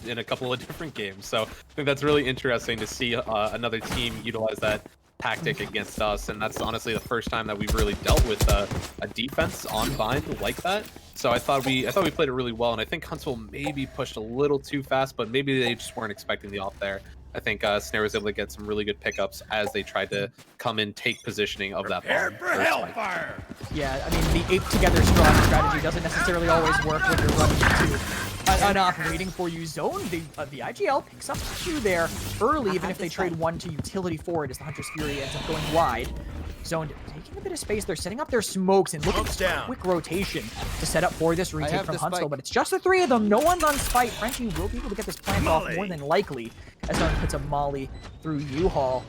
in a couple of different games. So I think that's really interesting to see another team utilize that tactic against us. And that's honestly the first time that we've really dealt with a defense on bind like that. So I thought we played it really well. And I think Huntsville maybe pushed a little too fast, but maybe they just weren't expecting the off there. I think Snare was able to get some really good pickups as they tried to come in, take positioning of that ball. For hellfire! Yeah, I mean, the ape together strong strategy doesn't necessarily always work when you're running into an op waiting for you zone. The IGL picks up 2 there early, even if they trade 1 to utility for it as the Hunter's Fury ends up going wide. Zone taking a bit of space. They're setting up their smokes and look at this quick rotation to set up for this retake from Huntsville. But it's just the three of them. No one's on spite. Frenchie will be able to get this plant off more than likely as Zone puts a molly through U-Haul.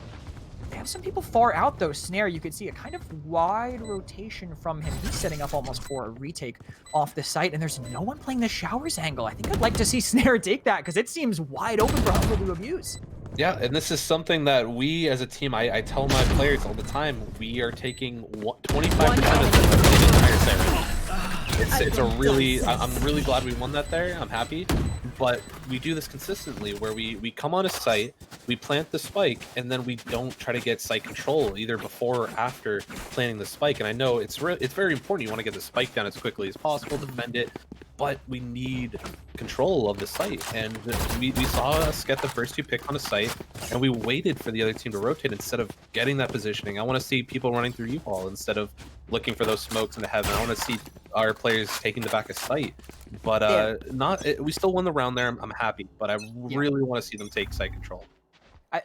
They have some people far out though. Snare, you could see a kind of wide rotation from him. He's setting up almost for a retake off the site, and there's no one playing the showers angle. I think I'd like to see Snare take that because it seems wide open for Huntsville to abuse. Yeah, and this is something that we as a team, I tell my players all the time, we are taking 25% of the entire set. It's a really, I'm really glad we won that there. I'm happy. But we do this consistently where we come on a site, we plant the spike, and then we don't try to get site control either before or after planting the spike. And I know it's very important. You want to get the spike down as quickly as possible, defend it, but we need control of the site. And we saw us get the first 2 picks on a site, and we waited for the other team to rotate instead of getting that positioning. I want to see people running through U-Haul instead of looking for those smokes into heaven. I want to see our players taking the back of site. But we still won the round there. I'm happy, but I really want to see them take site control.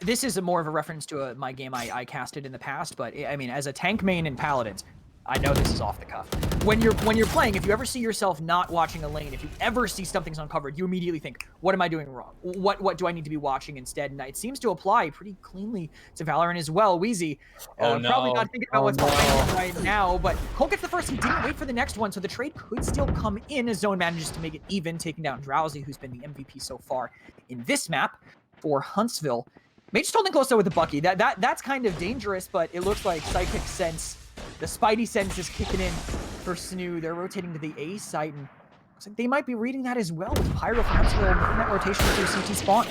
This is more of a reference to my game I casted in the past, but I mean, as a tank main in Paladins, I know this is off the cuff. When you're playing, if you ever see yourself not watching a lane, if you ever see something's uncovered, you immediately think, what am I doing wrong? What do I need to be watching instead? And it seems to apply pretty cleanly to Valorant as well. Wheezy, probably not thinking about what's behind him right now, but Cole gets the first. He didn't wait for the next one, so the trade could still come in as Zone manages to make it even, taking down Drowsy, who's been the MVP so far in this map for Huntsville. Mage just holding close though with the Bucky. That's kind of dangerous, but it looks like Psychic Sense, the Spidey Sense is kicking in for SNHU. They're rotating to the A site, and looks like they might be reading that as well with Pyro from Huntsville in that rotation through CT spawn.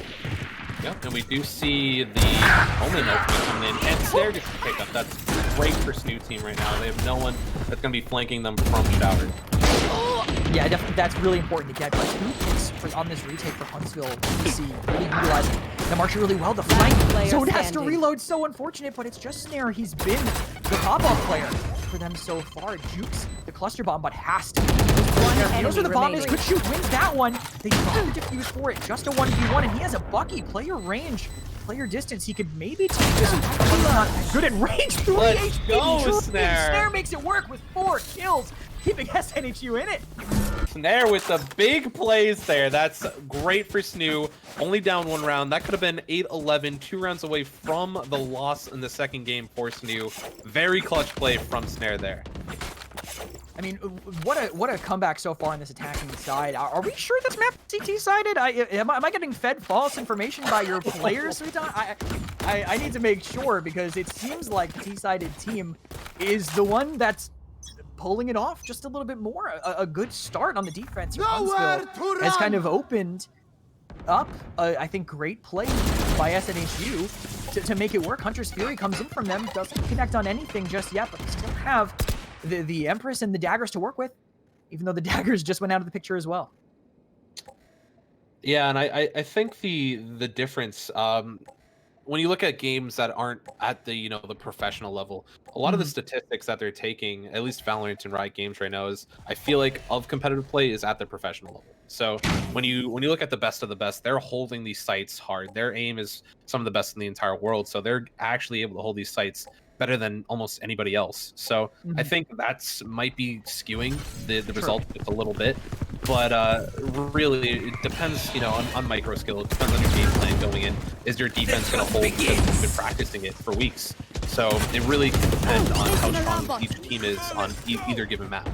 Yep, and we do see the Omen ultimate coming in, and Snare gets to pick up. That's great for SNHU team right now. They have no one that's going to be flanking them from shower. Yeah, definitely, that's really important to get. But 2 picks on this retake for Huntsville. You see, really utilizing the marcher really well. The flank zone has to reload. So unfortunate, but it's just Snare. He's been the pop-off player for them so far. Jukes the cluster bomb, but has to. He knows where the bomb is. Good shoot, wins that one. They got the defuse for it. Just a 1v1, and he has a Bucky. Player range, player distance. He could maybe take this. Not good at range. Let's go, Snare. Snare makes it work with 4 kills, keeping SNHU in it. Snare with the big plays there. That's great for SNHU. Only down 1 round. That could have been 8-11, 2 rounds away from the loss in the second game for SNHU. Very clutch play from Snare there. I mean, what a comeback so far on this attacking side. Are we sure this map CT-sided? Am I getting fed false information by your players? I need to make sure, because it seems like the T-sided team is the one that's pulling it off just a little bit more. A good start on the defense for Huntsville has kind of opened up, I think, great play by SNHU to make it work. Hunter's Fury comes in from them, doesn't connect on anything just yet, but they still have the Empress and the daggers to work with, even though the daggers just went out of the picture as well. Yeah, and I think the difference, when you look at games that aren't at the the professional level, a lot of the statistics that they're taking, at least Valorant and Riot Games right now, is I feel like of competitive play is at the professional level. So when you look at the best of the best, they're holding these sites hard. Their aim is some of the best in the entire world, so they're actually able to hold these sites better than almost anybody else. So I think that's might be skewing the result just a little bit. But really, it depends, on micro skill. It depends on your game plan going in. Is your defense going to hold because you've been practicing it for weeks? So it really can depend on how strong each team is on either given map.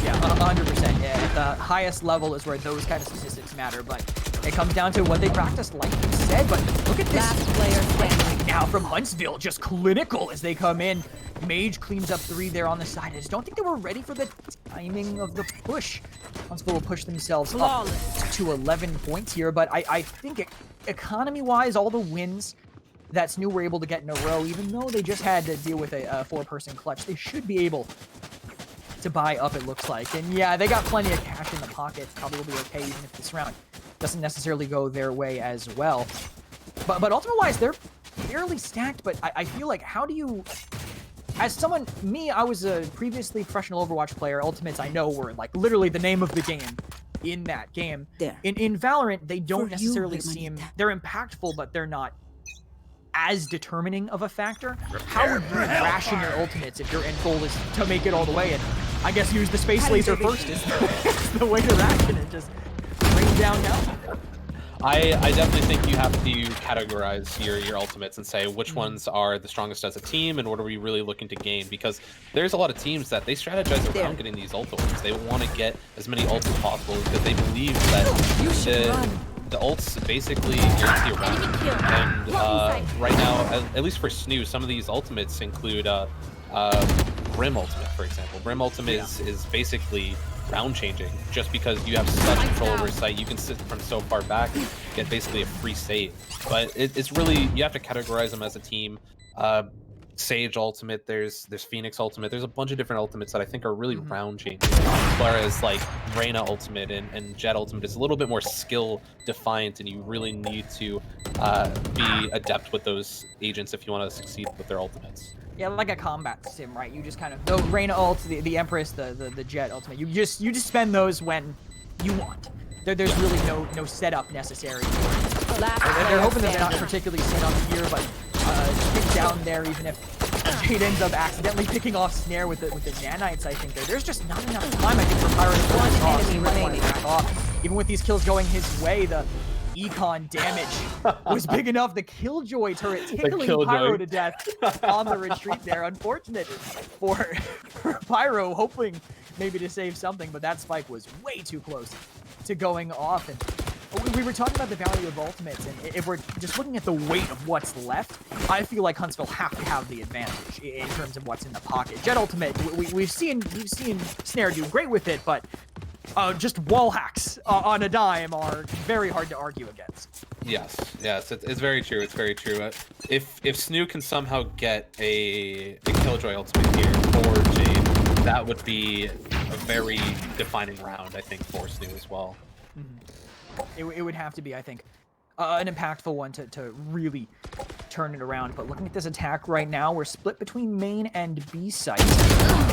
Yeah, 100%. Yeah, at the highest level is where those kind of statistics matter, but it comes down to what they practiced, like you said. But look at this. Last player standing. Now from Huntsville, just clinical as they come in. Mage cleans up 3 there on the side. I just don't think they were ready for the timing of the push. Huntsville will push themselves up to 11 points here, but I think economy-wise, all the wins that SNHU were able to get in a row, even though they just had to deal with a 4-person clutch, they should be able to buy up, it looks like. And yeah, they got plenty of cash in the pocket. Probably will be okay, even if this round doesn't necessarily go their way as well. But ultimate-wise, they're fairly stacked, but I feel like, how do you... As someone, I was a previously professional Overwatch player. Ultimates, I know, were like literally the name of the game in that game. In Valorant, they don't necessarily seem... They're impactful, but they're not as determining of a factor. How would you ration your ultimates if your end goal is to make it all the way? And I guess use the space laser first is the way to ration it. Just rain down now. I definitely think you have to categorize your ultimates and say which ones are the strongest as a team and what are we really looking to gain, because there's a lot of teams that they strategize around getting these ult wins. They want to get as many ults as possible because they believe that the ults basically guarantee a round. And right now, at least for SNHU, some of these ultimates include Brim ultimate, for example. Brim ultimate is basically round changing, just because you have such control over site. You can sit from so far back and get basically a free save. But it's really, you have to categorize them as a team. Sage ultimate, there's Phoenix ultimate, there's a bunch of different ultimates that I think are really round changing. Whereas like Reyna ultimate and Jet ultimate is a little bit more skill defiant, and you really need to be adept with those agents if you want to succeed with their ultimates. Yeah, like a combat sim, right? You just kind of, the Reyna ult, the Empress, the Jet ultimate, you just spend those when you want. There's really no setup necessary. They're hoping that they're not particularly set up here, but pick down there, even if Jade ends up accidentally picking off Snare with the nanites. I think there's just not enough time, I think, for Pyro to pull this off. He really wants to back off. Even with these kills going his way, the econ damage was big enough. The Killjoy turret tickling Pyro to death on the retreat there. Unfortunate for Pyro, hoping maybe to save something, but that spike was way too close to going off. And we were talking about the value of ultimates, and if we're just looking at the weight of what's left, I feel like Huntsville have to have the advantage in terms of what's in the pocket. Jet ultimate, we've seen Snare do great with it, but just wall hacks on a dime are very hard to argue against. Yes, it's very true. It's very true. If SNHU can somehow get a Killjoy ultimate here for Jade, that would be a very defining round, I think, for SNHU as well. It would have to be, I think, an impactful one to really turn it around. But looking at this attack right now, we're split between main and B site.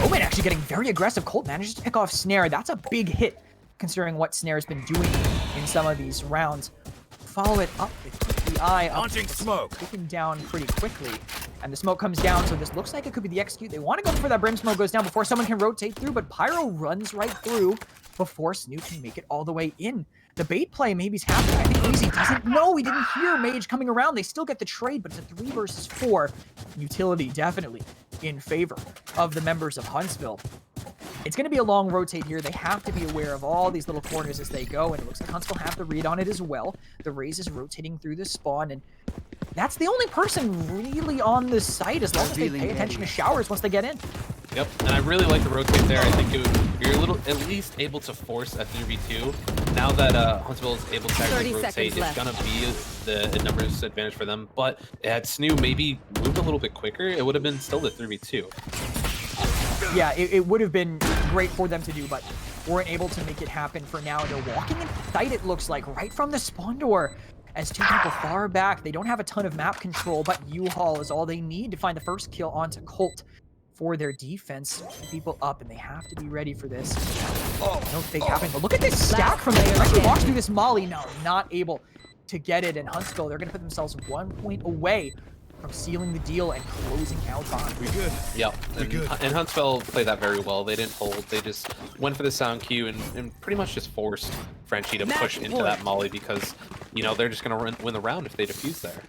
Omen actually getting very aggressive. Colt manages to pick off Snare. That's a big hit, considering what Snare's been doing in some of these rounds. Follow it up with the eye. Launching smoke. Taken down pretty quickly. And the smoke comes down, so this looks like it could be the execute. They want to go for that Brim smoke goes down before someone can rotate through, but Pyro runs right through before SNHU can make it all the way in. The bait play maybe's happening. I think Easy doesn't know. He didn't hear Mage coming around. They still get the trade, but it's a 3 versus 4. Utility definitely in favor of the members of Huntsville. It's going to be a long rotate here. They have to be aware of all these little corners as they go, and it looks like Huntsville have the read on it as well. The Raze is rotating through the spawn, and that's the only person really on the site as long as they pay attention to showers once they get in. Yep, and I really like the rotate there. I think you're at least able to force a 3v2. Now that Huntsville is able to actually rotate, it's going to be the numbers advantage for them. But had SNHU maybe moved a little bit quicker, it would have been still the 3v2. Yeah, it would have been great for them to do, but weren't able to make it happen for now. They're walking in sight, it looks like, right from the spawn door. As two people far back, they don't have a ton of map control, but U-Haul is all they need to find the first kill onto Colt for their defense. People up, and they have to be ready for this. Oh, no fake happening, but look at this stack from there. Actually walks through this molly. No, not able to get it, and Huntsville, they're going to put themselves 1 point away from sealing the deal and closing out on. We good. Yep. And Huntsville played that very well. They didn't hold. They just went for the sound cue and pretty much just forced Frenchie to push into that molly because, you know, they're just going to win the round if they defuse there.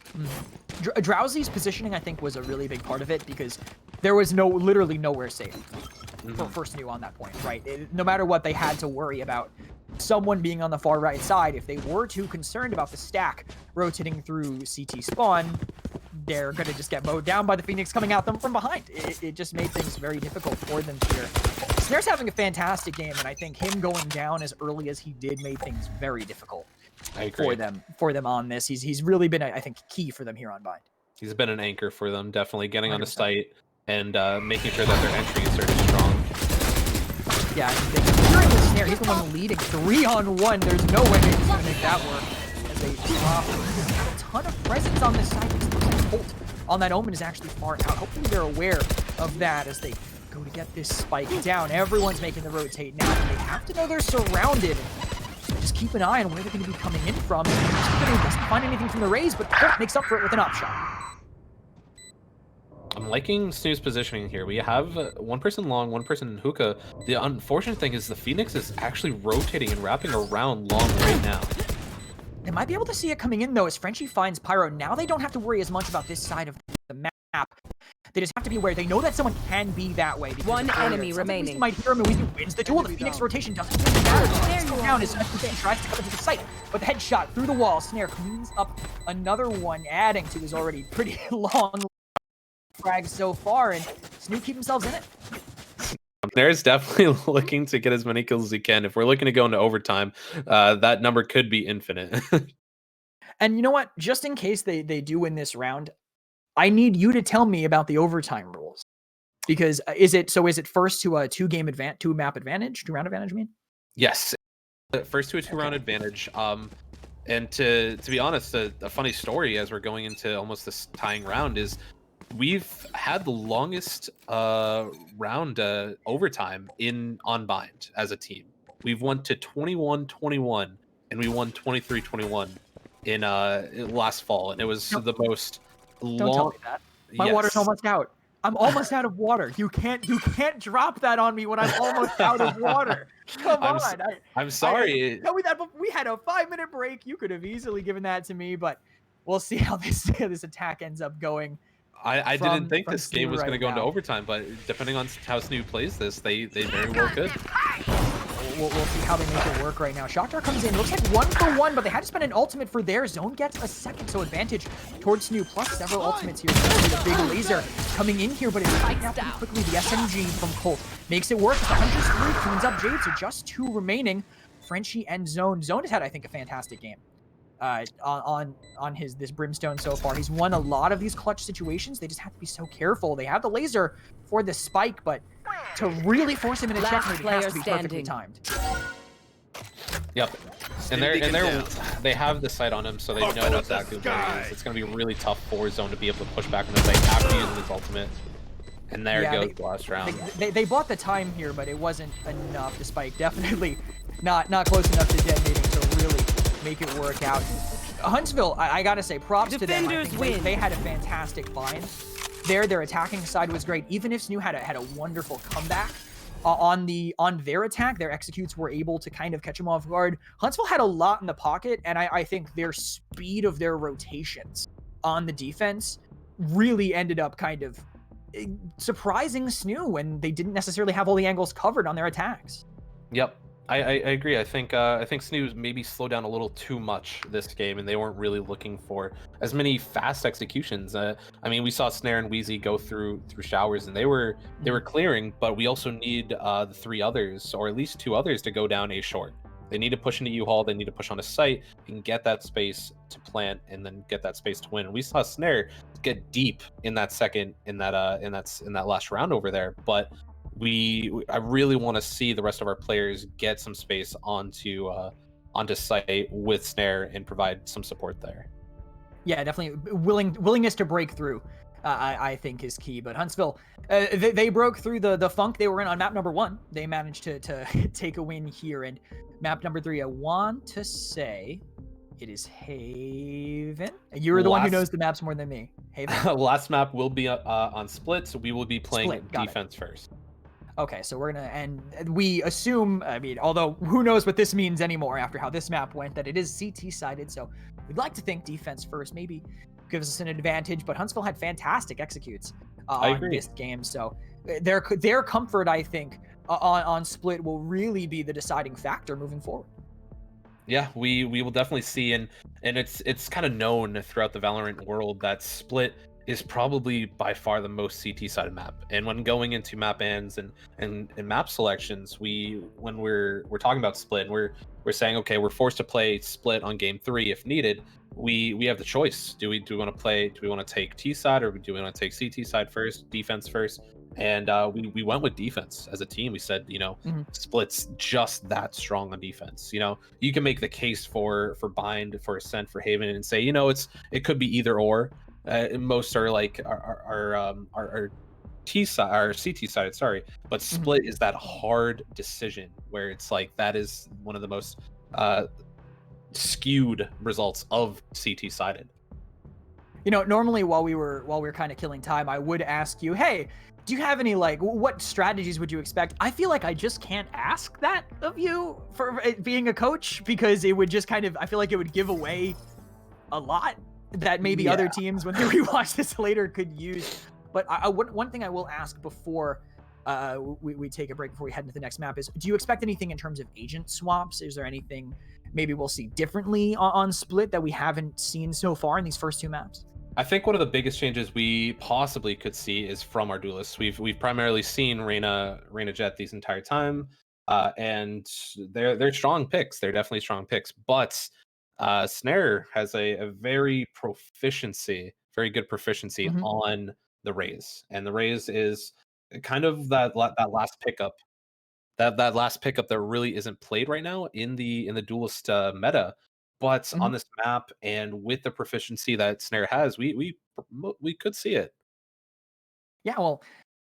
Drowsy's positioning, I think, was a really big part of it because there was literally nowhere safe for SNHU on that point, right? No matter what, they had to worry about someone being on the far right side. If they were too concerned about the stack rotating through CT spawn, they're going to just get mowed down by the Phoenix coming at them from behind. It just made things very difficult for them here. Snare's having a fantastic game, and I think him going down as early as he did made things very difficult for them on this. He's really been, I think, key for them here on Bind. He's been an anchor for them, definitely getting 100%. On the site and making sure that their entries are strong. Yeah, I think during the Snare, he's the one leading 3-on-1. There's no way he's going to make that work. As they drop a ton of presence on this side. Colt on that Omen is actually far out. Hopefully they're aware of that as they go to get this spike down. Everyone's making the rotate now. They have to know they're surrounded. Just keep an eye on where they're going to be coming in from. He doesn't find anything from the Raze, but Colt makes up for it with an up shot. I'm liking SNHU's positioning here. We have one person long, one person in hookah. The unfortunate thing is the Phoenix is actually rotating and wrapping around long right now. They might be able to see it coming in, though, as Frenchie finds Pyro. Now they don't have to worry as much about this side of the map. They just have to be aware. They know that someone can be that way. One enemy remaining. Weezy might hear him, and Weezy wins the duel. The Phoenix rotation doesn't really matter. Still down as SNHU tries to come into the site, but the headshot through the wall. Snare cleans up another one, adding to his already pretty long frags so far, and SNHU keep themselves in it. Snare's definitely looking to get as many kills as he can. If we're looking to go into overtime, that number could be infinite. And you know what? Just in case they do win this round, I need you to tell me about the overtime rules. Because is it first to a two map advantage, 2 round advantage, I mean? Yes. First to a 2-round advantage. And to be honest, a funny story as we're going into almost this tying round is we've had the longest round overtime on Bind as a team. We've won to 21-21 and we won 23-21 in last fall, and it was the most long. Don't tell me that. My water's almost out. I'm almost out of water. You can't drop that on me when I'm almost out of water. Come on. I'm sorry. Tell me that, but we had a 5-minute break. You could have easily given that to me, but we'll see how this attack ends up going. I didn't think this game was going to go into overtime, but depending on how SNHU plays this, they very well could. We'll see how they make it work right now. Shockdar comes in. Looks like 1 for 1, but they had to spend an ultimate for their zone. Gets a second, so advantage towards SNHU, plus several ultimates here. The big laser coming in here, but it's taken out pretty quickly. The SMG from Colt makes it work. The Hunter's 3 cleans up Jade, so just 2 remaining. Frenchie and Zone. Zone has had, I think, a fantastic game on this Brimstone so far. He's won a lot of these clutch situations. They just have to be so careful. They have the laser for the spike, but to really force him in a checkmate, it has to be perfectly timed. Yep. And they have the sight on him, so they know exactly where he is. It's going to be really tough for Zone to be able to push back on the site after using his ultimate. And there goes the last round. They bought the time here, but it wasn't enough. The spike definitely not close enough to detonating to really make it work out. Huntsville, I gotta say, props to them. I think they had a fantastic bind. Their attacking side was great. Even if SNHU had a wonderful comeback on their attack, their executes were able to kind of catch them off guard. Huntsville had a lot in the pocket, and I think their speed of their rotations on the defense really ended up kind of surprising SNHU when they didn't necessarily have all the angles covered on their attacks. Yep. I agree. I think SNHU maybe slowed down a little too much this game, and they weren't really looking for as many fast executions. I mean, we saw Snare and Wheezy go through showers, and they were clearing, but we also need the 3 others, or at least 2 others, to go down A short. They need to push into U-Haul. They need to push on a site and get that space to plant, and then get that space to win. And we saw Snare get deep in that last round over there, but I really want to see the rest of our players get some space onto site with Snare and provide some support there. Yeah, definitely willingness to break through, I think is key. But Huntsville, they broke through the funk they were in on map number 1. They managed to take a win here. And map number 3, I want to say it is Haven. You're the one who knows the maps more than me. Haven. Last map will be on Split, so we will be playing defense first. Okay, so we're gonna, and we assume, I mean, although who knows what this means anymore after how this map went, that it is CT sided. So we'd like to think defense first, maybe gives us an advantage. But Huntsville had fantastic executes on this game, so their comfort, I think, on Split will really be the deciding factor moving forward. Yeah, we will definitely see, and it's kind of known throughout the Valorant world that Split is probably by far the most CT sided map. And when going into map bans and map selections, when we're talking about Split, and we're saying, okay, we're forced to play Split on game 3 if needed, we have the choice. Do we want to take T side, or do we want to take CT side first, defense first? And we went with defense as a team. We said, Split's just that strong on defense. You can make the case for Bind, for Ascent, for Haven, and say, it could be either or. Most are like our T side, our CT side, sorry, but Split is that hard decision where it's like that is one of the most skewed results of CT sided. You know, normally while we were kind of killing time, I would ask you, hey, do you have any like what strategies would you expect? I feel like I just can't ask that of you for being a coach because it would just kind of I feel like it would give away a lot that maybe Yeah. other teams when they rewatch this later could use. But one thing I will ask before we take a break before we head into the next map is, do you expect anything in terms of agent swaps? Is there anything maybe we'll see differently on Split that we haven't seen so far in these first two maps? I think one of the biggest changes we possibly could see is from our duelists. We've primarily seen Reyna Jet these entire time, and they're strong picks. They're definitely strong picks. But Snare has a very good proficiency Mhm. on the Raze, and the Raze is kind of that last pickup. That last pickup that really isn't played right now in the duelist meta, but on Mhm. this map and with the proficiency that Snare has, we could see it. Yeah, well,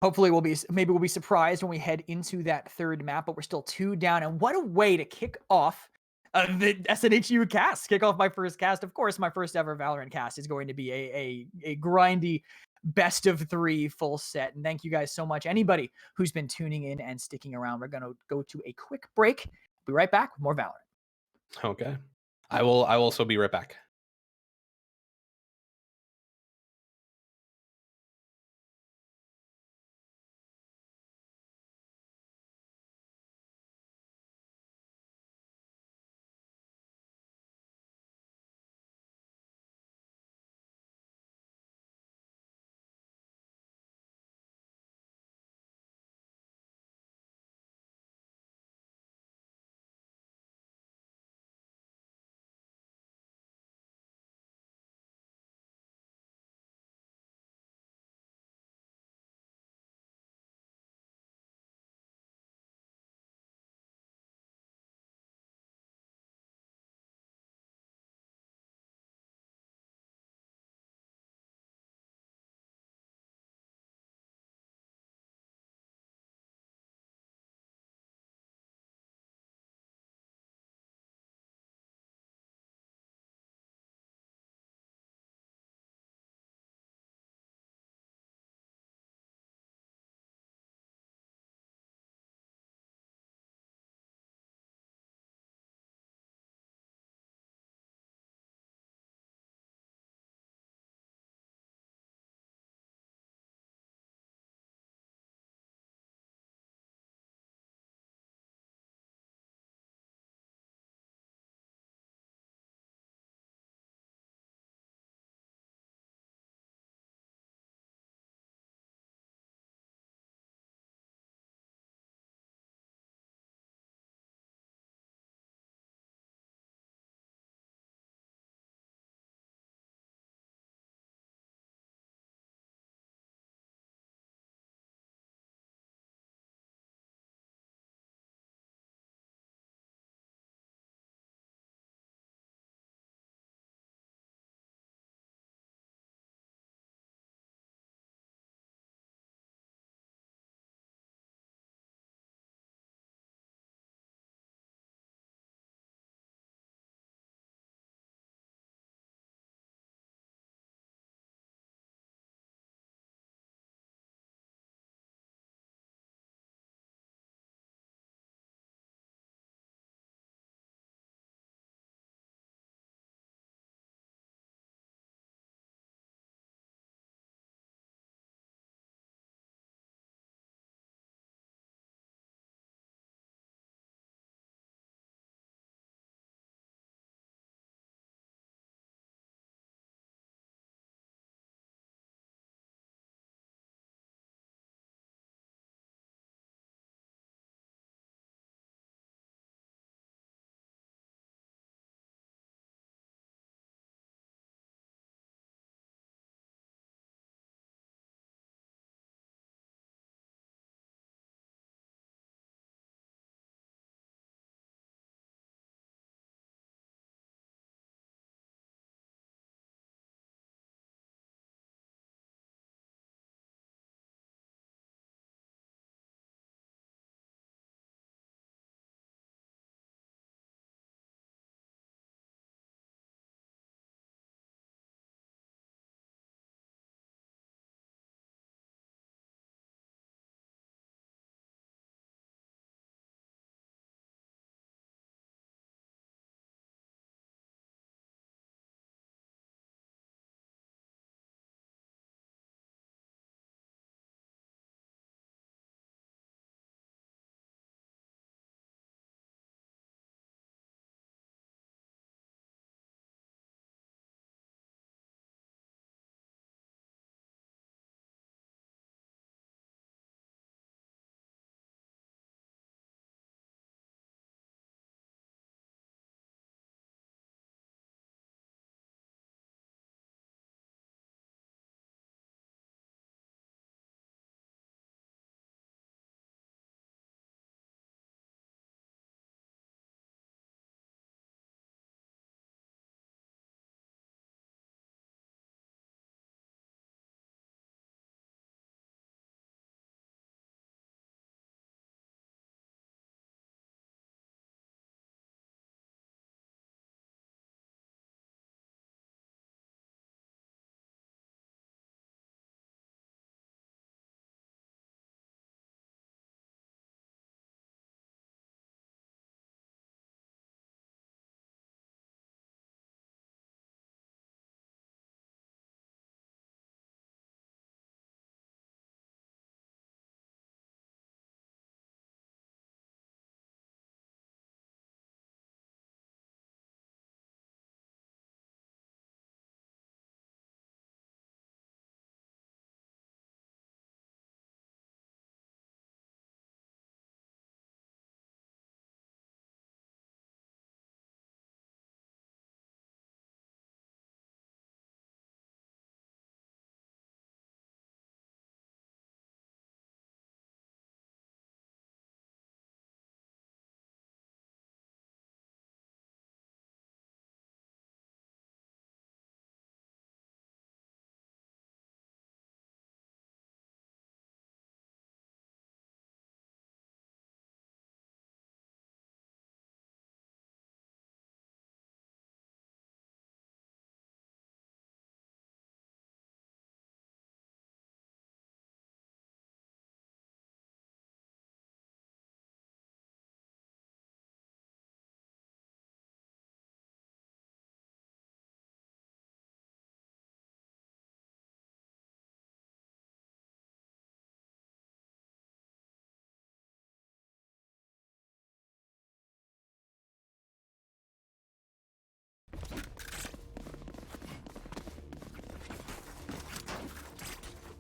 hopefully maybe we'll be surprised when we head into that third map, but we're still 2 down. And what a way to kick off the SNHU cast. Kick off my first cast. Of course, my first ever Valorant cast is going to be a grindy best of 3 full set. And thank you guys so much. Anybody who's been tuning in and sticking around, we're going to go to a quick break. Be right back with more Valorant. Okay, I will also be right back.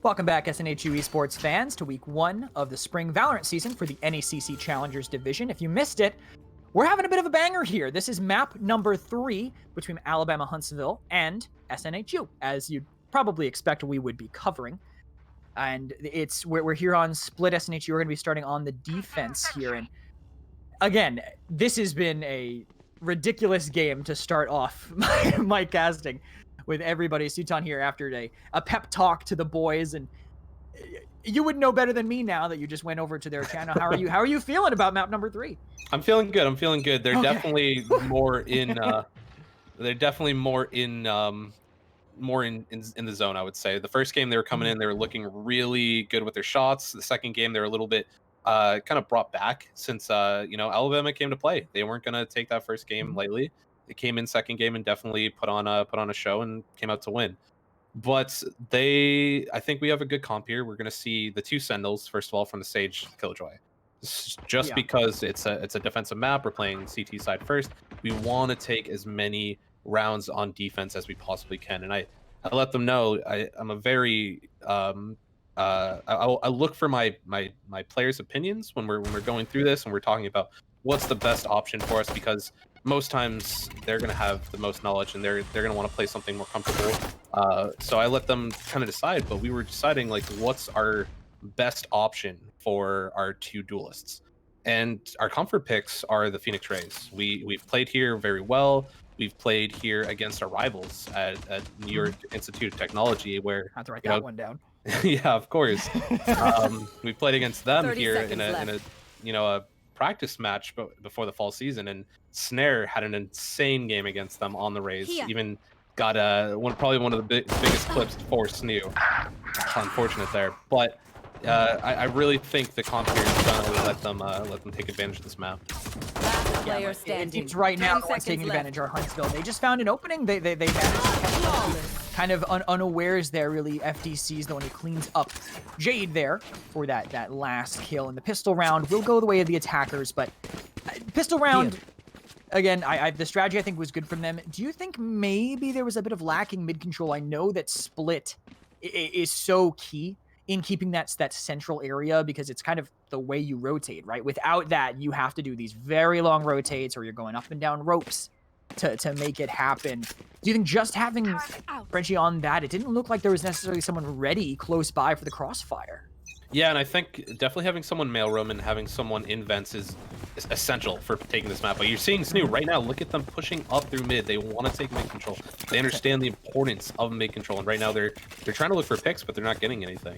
Welcome back, SNHU Esports fans, to week 1 of the spring Valorant season for the NECC Challengers Division. If you missed it, we're having a bit of a banger here. This is map number 3 between Alabama Huntsville and SNHU, as you'd probably expect we would be covering. And we're here on split SNHU. We're going to be starting on the defense here. And again, this has been a ridiculous game to start off my casting with everybody. Sutan here after a pep talk to the boys, and you would know better than me now that you just went over to their channel. How are you feeling about map number 3? I'm feeling good. They're Okay. definitely more in more in the zone, I would say. The first game they were coming in, they were looking really good with their shots. The second game they were a little bit kind of brought back since Alabama came to play. They weren't going to take that first game lightly. They came in second game and definitely put on a show and came out to win. But I think we have a good comp here. We're going to see the 2 Sendals first of all from the Sage Killjoy. Just because it's a defensive map, we're playing CT side first. We want to take as many rounds on defense as we possibly can, and I let them know I'm a very I look for my players' opinions when we're going through this and we're talking about what's the best option for us, because most times they're going to have the most knowledge and they're going to want to play something more comfortable. So I let them kind of decide, but we were deciding like what's our best option for our 2 duelists. And our comfort picks are the Phoenix Rays. We've played here very well. We've played here against our rivals at New York Institute of Technology, where I have to write that one down. Yeah, of course. We played against them 30 here in seconds a practice match before the fall season, and Snare had an insane game against them on the Rays. Even got probably one of the biggest clips for SNHU. Unfortunate there, but I really think the comp here is gonna let them take advantage of this map. Last player standing. It's right now 10 the ones taking seconds advantage are Huntsville. They just found an opening. They managed to catch kind of unawares there, really. FDC's the one who cleans up Jade there for that last kill. And the pistol round will go the way of the attackers, but pistol round, again, the strategy I think was good from them. Do you think maybe there was a bit of lacking mid-control? I know that split is so key in keeping that central area, because it's kind of the way you rotate, right? Without that, you have to do these very long rotates, or you're going up and down ropes to make it happen. Do you think just having Frenchie on that, it didn't look like there was necessarily someone ready close by for the crossfire? Yeah, and I think definitely having someone mailroom and having someone in vents is essential for taking this map. But you're seeing SNHU right now. Look at them pushing up through mid. They want to take mid control. They understand the importance of mid control, and right now they're trying to look for picks, but they're not getting anything.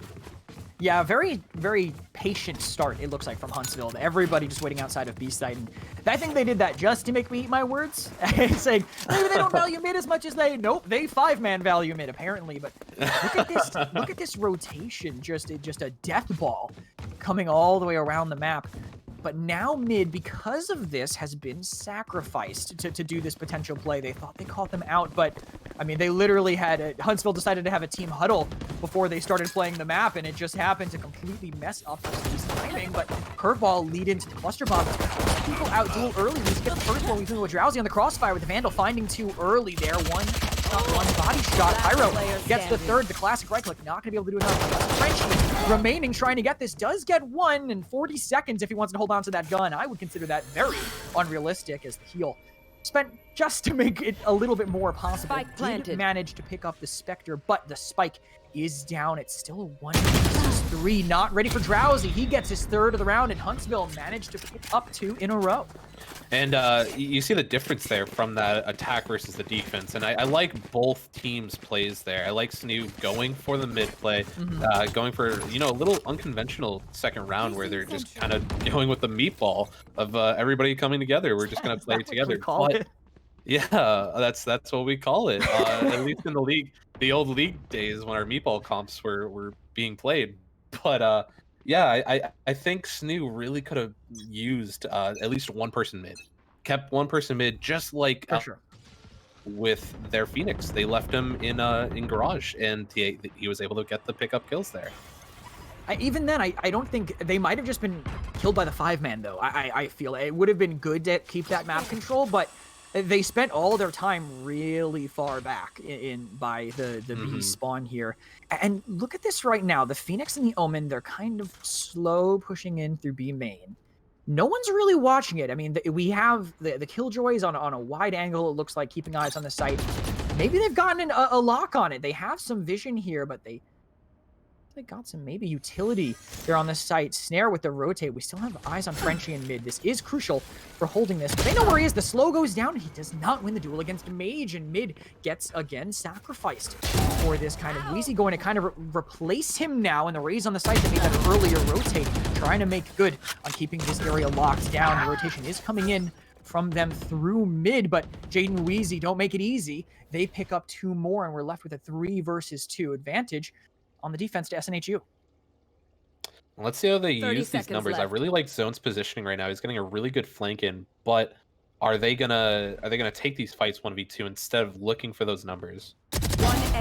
Yeah, very, very patient start, it looks like, from Huntsville. Everybody just waiting outside of B site. And I think they did that just to make me eat my words. Saying, maybe they don't value mid as much as they... Nope, they 5-man value mid, apparently. But look at this rotation. Just a death ball coming all the way around the map. But now mid, because of this, has been sacrificed to do this potential play. They thought they called them out, but I mean, they literally had Huntsville decided to have a team huddle before they started playing the map, and it just happened to completely mess up this timing. But curveball lead into the cluster bomb. People out duel early. We get the first one. We feel Drowsy on the crossfire with the Vandal finding 2 early there. One body shot. Pyro gets the third. The classic right click, not gonna be able to do enough. Frenchie remaining, trying to get this, does get 1 in 40 seconds if he wants to hold on to that gun. I would consider that very unrealistic, as the heal spent just to make it a little bit more possible. Spike planted. Did manage to pick up the Spectre, but the spike is down. It's still a 1 versus 3. Not ready for Drowsy. He gets his 3rd of the round, and Huntsville managed to pick up 2 in a row. And you see the difference there from that attack versus the defense. And I like both teams' plays there. I like SNHU going for the mid play, going for, a little unconventional second round where they're just kind of going with the meatball of everybody coming together. We're just going to play together. Yeah, that's what we call it. At least in the league, the old league days when our meatball comps were being played. But yeah, I think SNHU really could have used at least one person mid. Kept one person mid, just like with their Phoenix. They left him in garage, and he was able to get the pickup kills there. Even then, I don't think they might have just been killed by the 5-man, though. I feel it would have been good to keep that map control, but They spent all their time really far back by the B spawn here. And look at this right now. The Phoenix and the Omen, they're kind of slow pushing in through B main. No one's really watching it. I mean, we have the Killjoys on a wide angle, it looks like, keeping eyes on the site. Maybe they've gotten a lock on it. They have some vision here, but they got some maybe utility there on the site. Snare with the rotate. We still have eyes on Frenchie in mid. This is crucial for holding this, but they know where he is. The slow goes down. He does not win the duel against Mage, and mid gets again sacrificed for this kind of Wheezy going to kind of replace him now. And the Raze on the site that made that earlier rotate, trying to make good on keeping this area locked down. The rotation is coming in from them through mid, but Jade and Wheezy don't make it easy. They pick up 2 more, and we're left with a 3 versus 2 advantage on the defense to SNHU. Let's see how they use these numbers. Left. I really like Zone's positioning right now. He's getting a really good flank in, but are they gonna take these fights 1v2 instead of looking for those numbers?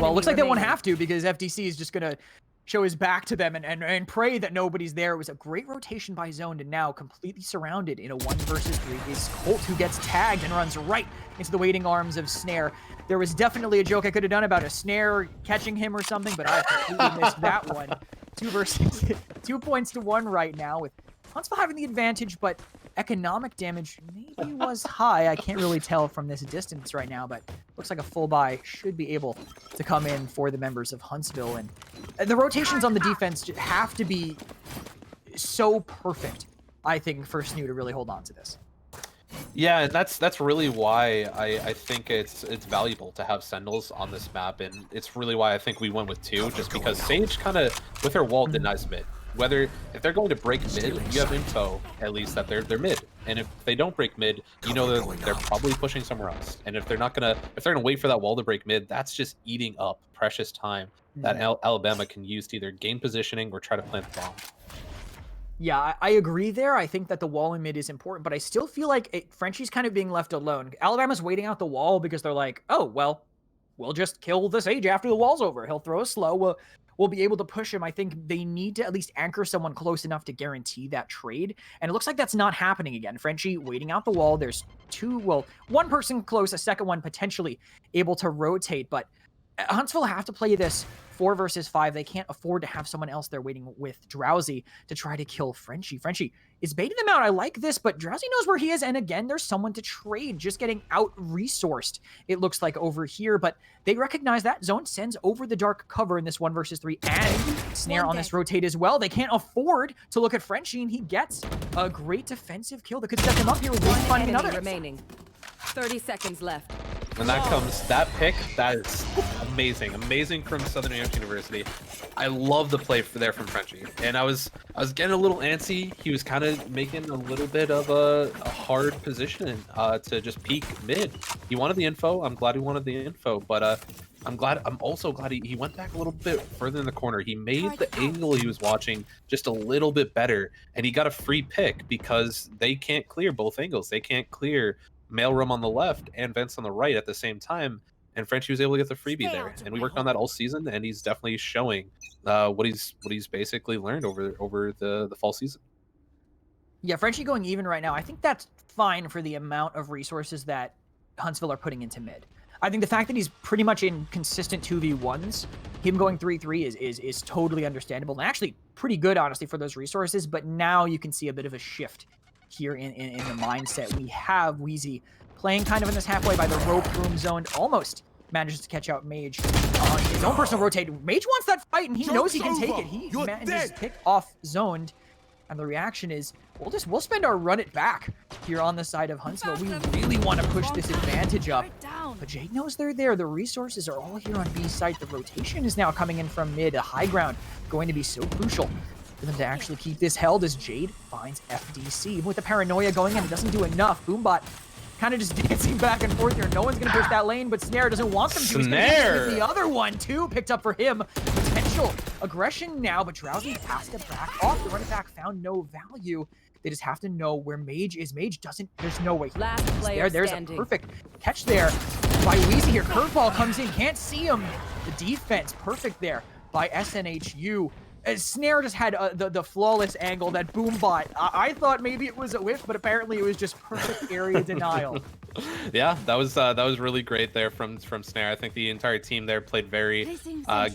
Well, it looks like they won't have to, because FDC is just gonna show his back to them and pray that nobody's there. It was a great rotation by Zone, and now completely surrounded in a 1 versus 3 is Colt, who gets tagged and runs right into the waiting arms of Snare. There was definitely a joke I could have done about a Snare catching him or something, but I completely missed that one. 2 points to 1 right now, with Huntsville having the advantage, but economic damage maybe was high. I can't really tell from this distance right now, but looks like a full buy should be able to come in for the members of Huntsville. And the rotations on the defense have to be so perfect, I think, for SNHU to really hold on to this. Yeah, and that's really why I think it's valuable to have Sentinels on this map, and it's really why I think we went with 2, just because Sage kind of, with her wall, denies mid. If they're going to break mid, you have info at least that they're mid, and if they don't break mid, you know they're probably pushing somewhere else. And if they're gonna wait for that wall to break mid, that's just eating up precious time that Alabama can use to either gain positioning or try to plant the bomb. Yeah, I agree there. I think that the wall in mid is important, but I still feel like Frenchie's kind of being left alone. Alabama's waiting out the wall because they're like, oh, well, we'll just kill the Sage after the wall's over. He'll throw a slow. We'll be able to push him. I think they need to at least anchor someone close enough to guarantee that trade. And it looks like that's not happening again. Frenchie waiting out the wall. There's 1 person close, a second one potentially able to rotate, but Huntsville have to play this 4 versus 5. They can't afford to have someone else there waiting with Drowsy to try to kill Frenchie. Frenchie is baiting them out. I like this, but Drowsy knows where he is. And again, there's someone to trade, just getting out-resourced, it looks like, over here. But they recognize that. Zone sends over the dark cover in this 1 versus 3. And Snare on this rotate as well. They can't afford to look at Frenchie, and he gets a great defensive kill that could set them up here with finding another. Remaining. 30 seconds left. And that pick, that is amazing from Southern New York University. I love the play there from Frenchie, and I was getting a little antsy. He was kind of making a little bit of a hard position to just peek mid. He wanted the info. I'm glad he wanted the info, but I'm also glad he went back a little bit further in the corner. He made the angle he was watching just a little bit better, and he got a free pick because they can't clear both angles. They can't clear mailroom on the left and vents on the right at the same time, and Frenchie was able to get the freebie there. And we worked on that all season, and he's definitely showing what he's basically learned over the fall season. Yeah, Frenchie going even right now, I think that's fine for the amount of resources that Huntsville are putting into mid. I think the fact that he's pretty much in consistent 2v1s, him going 3-3 is totally understandable, and actually pretty good, honestly, for those resources. But now you can see a bit of a shift here in the mindset. We have Wheezy playing kind of in this halfway by the rope room zone, almost manages to catch out Mage on his own personal rotate. Mage wants that fight, and he knows he can take it. He manages to pick off zoned, and the reaction is, we'll spend our run it back here on the side of Huntsville. We really want to push this advantage up, but Jade knows they're there. The resources are all here on B site. The rotation is now coming in from mid. A high ground going to be so crucial for them to actually keep this held as Jade finds FDC. Even with the paranoia going in, it doesn't do enough. Boombot kind of just dancing back and forth here. No one's going to push that lane, but Snare doesn't want them to. Snare! The other one, too, picked up for him. Potential aggression now, but Drowsy has to back off. The run back found no value. They just have to know where Mage is. Mage doesn't, there's no way. Last player there's standing. a perfect catch there by Wheezy here. Curveball comes in, can't see him. The defense, perfect there by SNHU. Snare just had the flawless angle, that boom bot. I thought maybe it was a whiff, but apparently it was just perfect area denial. Yeah, that was really great there from Snare. I think the entire team there played very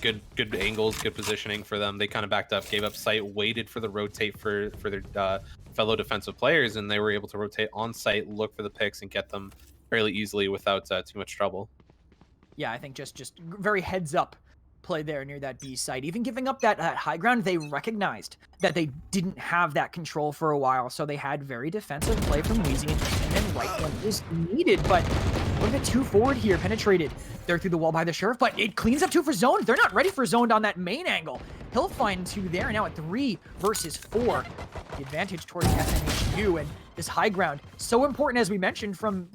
good angles, good positioning for them. They kind of backed up, gave up sight, waited for the rotate for their fellow defensive players, and they were able to rotate on site, look for the picks, and get them fairly easily without too much trouble. Yeah, I think just very heads up play there near that B site. Even giving up that high ground, they recognized that they didn't have that control for a while, so they had very defensive play from Wheezy, and then right when it was needed. But look at 2 forward here, penetrated there through the wall by the Sheriff, but it cleans up 2 for Zone. They're not ready for Zoned on that main angle. He'll find 2 there, now at 3 versus 4. The advantage towards SNHU, and this high ground, so important as we mentioned from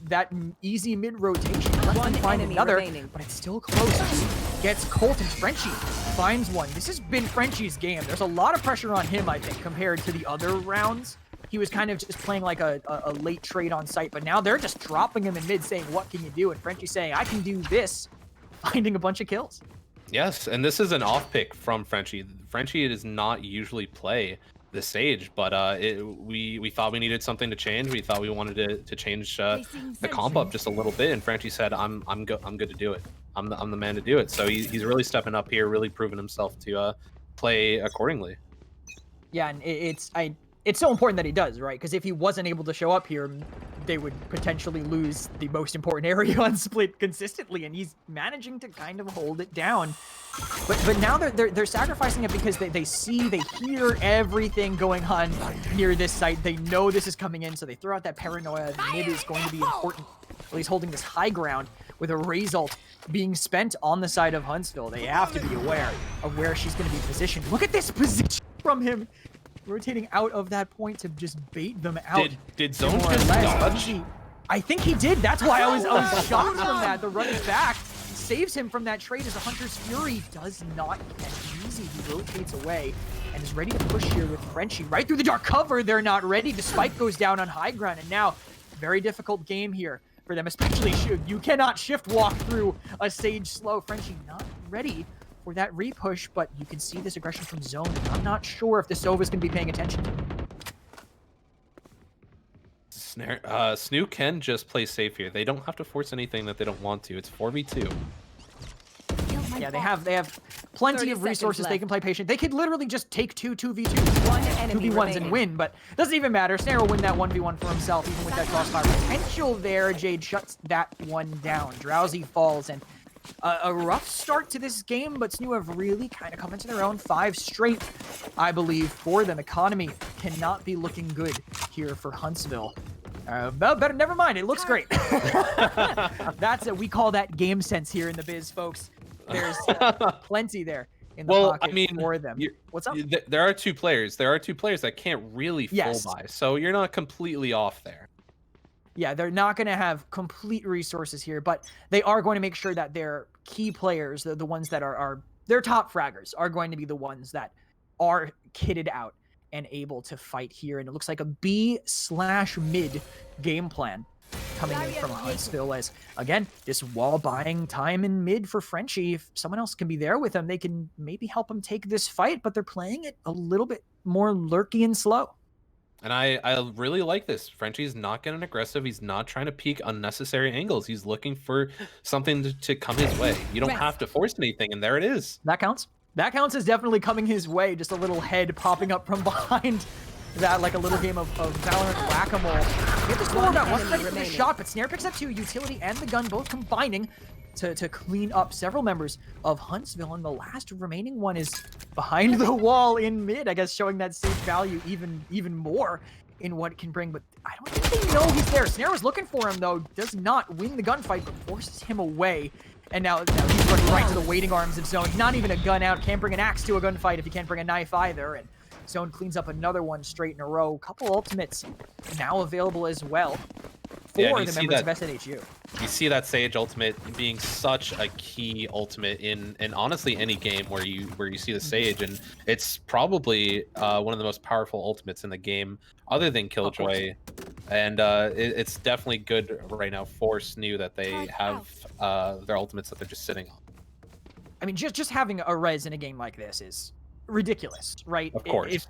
that easy mid rotation. One find another, remaining, but it's still close. Gets Colt, and Frenchie finds one. This has been Frenchie's game. There's a lot of pressure on him, I think, compared to the other rounds. He was kind of just playing like a late trade on site, but now they're just dropping him in mid saying, what can you do? And Frenchie saying, I can do this, finding a bunch of kills. Yes, and this is an off pick from Frenchie. Frenchie does not usually play the stage, but we thought we needed something to change. We thought we wanted to change the comp up just a little bit, and Frenchie said, I'm good to do it. I'm the man to do it. So he's really stepping up here, really proving himself to play accordingly. Yeah, and it's so important that he does, right? Because if he wasn't able to show up here, they would potentially lose the most important area on Split consistently, and he's managing to kind of hold it down. But now they're sacrificing it because they see, they hear everything going on near this site. They know this is coming in, so they throw out that paranoia. Mid is going to be important. Well, he's holding this high ground with a result being spent on the side of Huntsville. They have to be aware of where she's going to be positioned. Look at this position from him, rotating out of that point to just bait them out. Did Zone just dodge? I think he did. That's why I was shocked from that. The running back saves him from that trade as a Hunter's Fury does not catch easy. He rotates away and is ready to push here with Frenchie. Right through the dark cover, they're not ready. The spike goes down on high ground, and now very difficult game here for them, especially you cannot shift walk through a Sage slow. Frenchie not ready for that repush, but you can see this aggression from Zone. I'm not sure if the Sova's going to be paying attention to it. SNHU can just play safe here. They don't have to force anything that they don't want to. It's 4v2. Yeah, they have plenty of resources. They can play patient. They could literally just take 2v2s, 2v1s and win, but doesn't even matter. Snare will win that 1v1 for himself, even with that crossfire potential there. Jade shuts that one down. Drowsy falls, and a rough start to this game, but SNHU have really kind of come into their own. 5 straight, I believe, for them. Economy cannot be looking good here for Huntsville. Better never mind. It looks great. That's it. We call that game sense here in the biz, folks. There's plenty there in the pocket for them. What's up? There are 2 players. There are 2 players that can't really full buy, so you're not completely off there. Yeah, they're not going to have complete resources here, but they are going to make sure that their key players, the ones that are their top fraggers, are going to be the ones that are kitted out and able to fight here. And it looks like a B/mid game plan coming in from Huntsville, as again, this wall buying time in mid for Frenchie. If someone else can be there with him, they can maybe help him take this fight, but they're playing it a little bit more lurky and slow. And I really like this. Frenchie's not getting aggressive. He's not trying to peek unnecessary angles. He's looking for something to come his way. You don't have to force anything, and there it is. That counts. That counts as definitely coming his way. Just a little head popping up from behind that, like a little game of Valorant whack-a-mole. We have to score about one ready for the shot, but Snare picks up 2. Utility and the gun both combining to clean up several members of Huntsville, and the last remaining one is behind the wall in mid, I guess, showing that Sage value even more in what it can bring, but I don't think they know he's there. Snare was looking for him, though, does not win the gunfight, but forces him away, and now he's running right to the waiting arms of Zone. Not even a gun out, can't bring an axe to a gunfight if you can't bring a knife either, and Zone cleans up another one straight in a row. Couple ultimates now available as well for the members of SNHU. You see that Sage ultimate being such a key ultimate in honestly any game where you see the Sage, and it's probably one of the most powerful ultimates in the game other than Killjoy, and it's definitely good right now for SNHU that they have their ultimates that they're just sitting on. I mean, just having a res in a game like this is ridiculous, right? Of course. If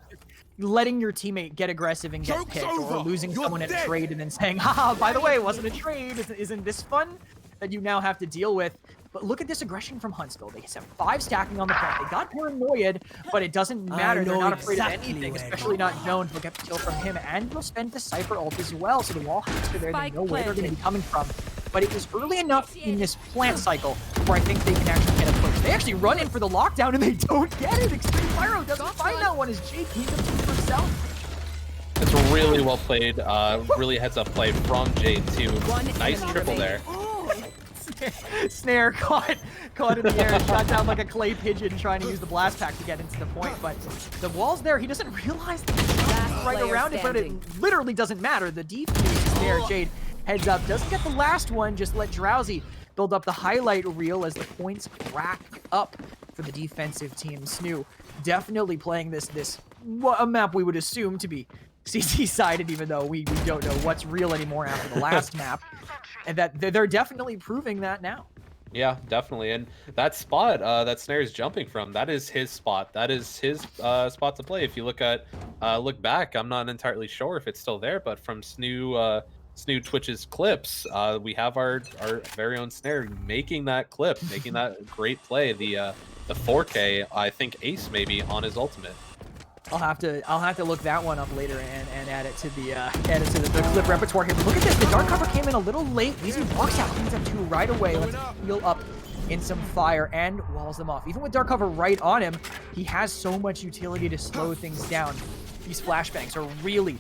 letting your teammate get aggressive and get Joke's picked, or over. losing You're someone in a dead. trade and then saying, haha, by the way, it wasn't a trade, isn't this fun? That you now have to deal with. But look at this aggression from Huntsville. They have 5 stacking on the point. They got paranoid, but it doesn't matter. They're not afraid of anything, especially not Jones. They'll get the kill from him, and they'll spend the Cypher ult as well, so the wall hacks are there. They know where they're going to be coming from. But it was early enough in this plant cycle where I think they can actually get a push. They actually run in for the lockdown, and they don't get it. Extreme Pyro doesn't find that one as Jake needs to for himself. It's really well played. Really heads up play from Jade too. Nice triple there. Snare caught in the air and shot down like a clay pigeon trying to use the blast pack to get into the point, but the wall's there. He doesn't realize the shot right around it, but it literally doesn't matter. The defense is there. Jade heads up, doesn't get the last one, just let Drowsy build up the highlight reel as the points rack up for the defensive team. SNHU definitely playing this a map we would assume to be CC-sided, even though we don't know what's real anymore after the last map. And that they're definitely proving that now. Yeah, definitely. And that spot that Snare is jumping from, that is his spot. That is his spot to play. If you look back, I'm not entirely sure if it's still there, but from SNHU Twitch's clips, we have our very own Snare making that clip, making that great play. The 4K, I think Ace maybe on his ultimate. I'll have to look that one up later and add it to the clip repertoire here. But look at this, the dark cover came in a little late. Weezy walks out, cleans up 2 right away. Let's heal up in some fire and walls them off. Even with dark cover right on him, he has so much utility to slow things down. These flashbangs are really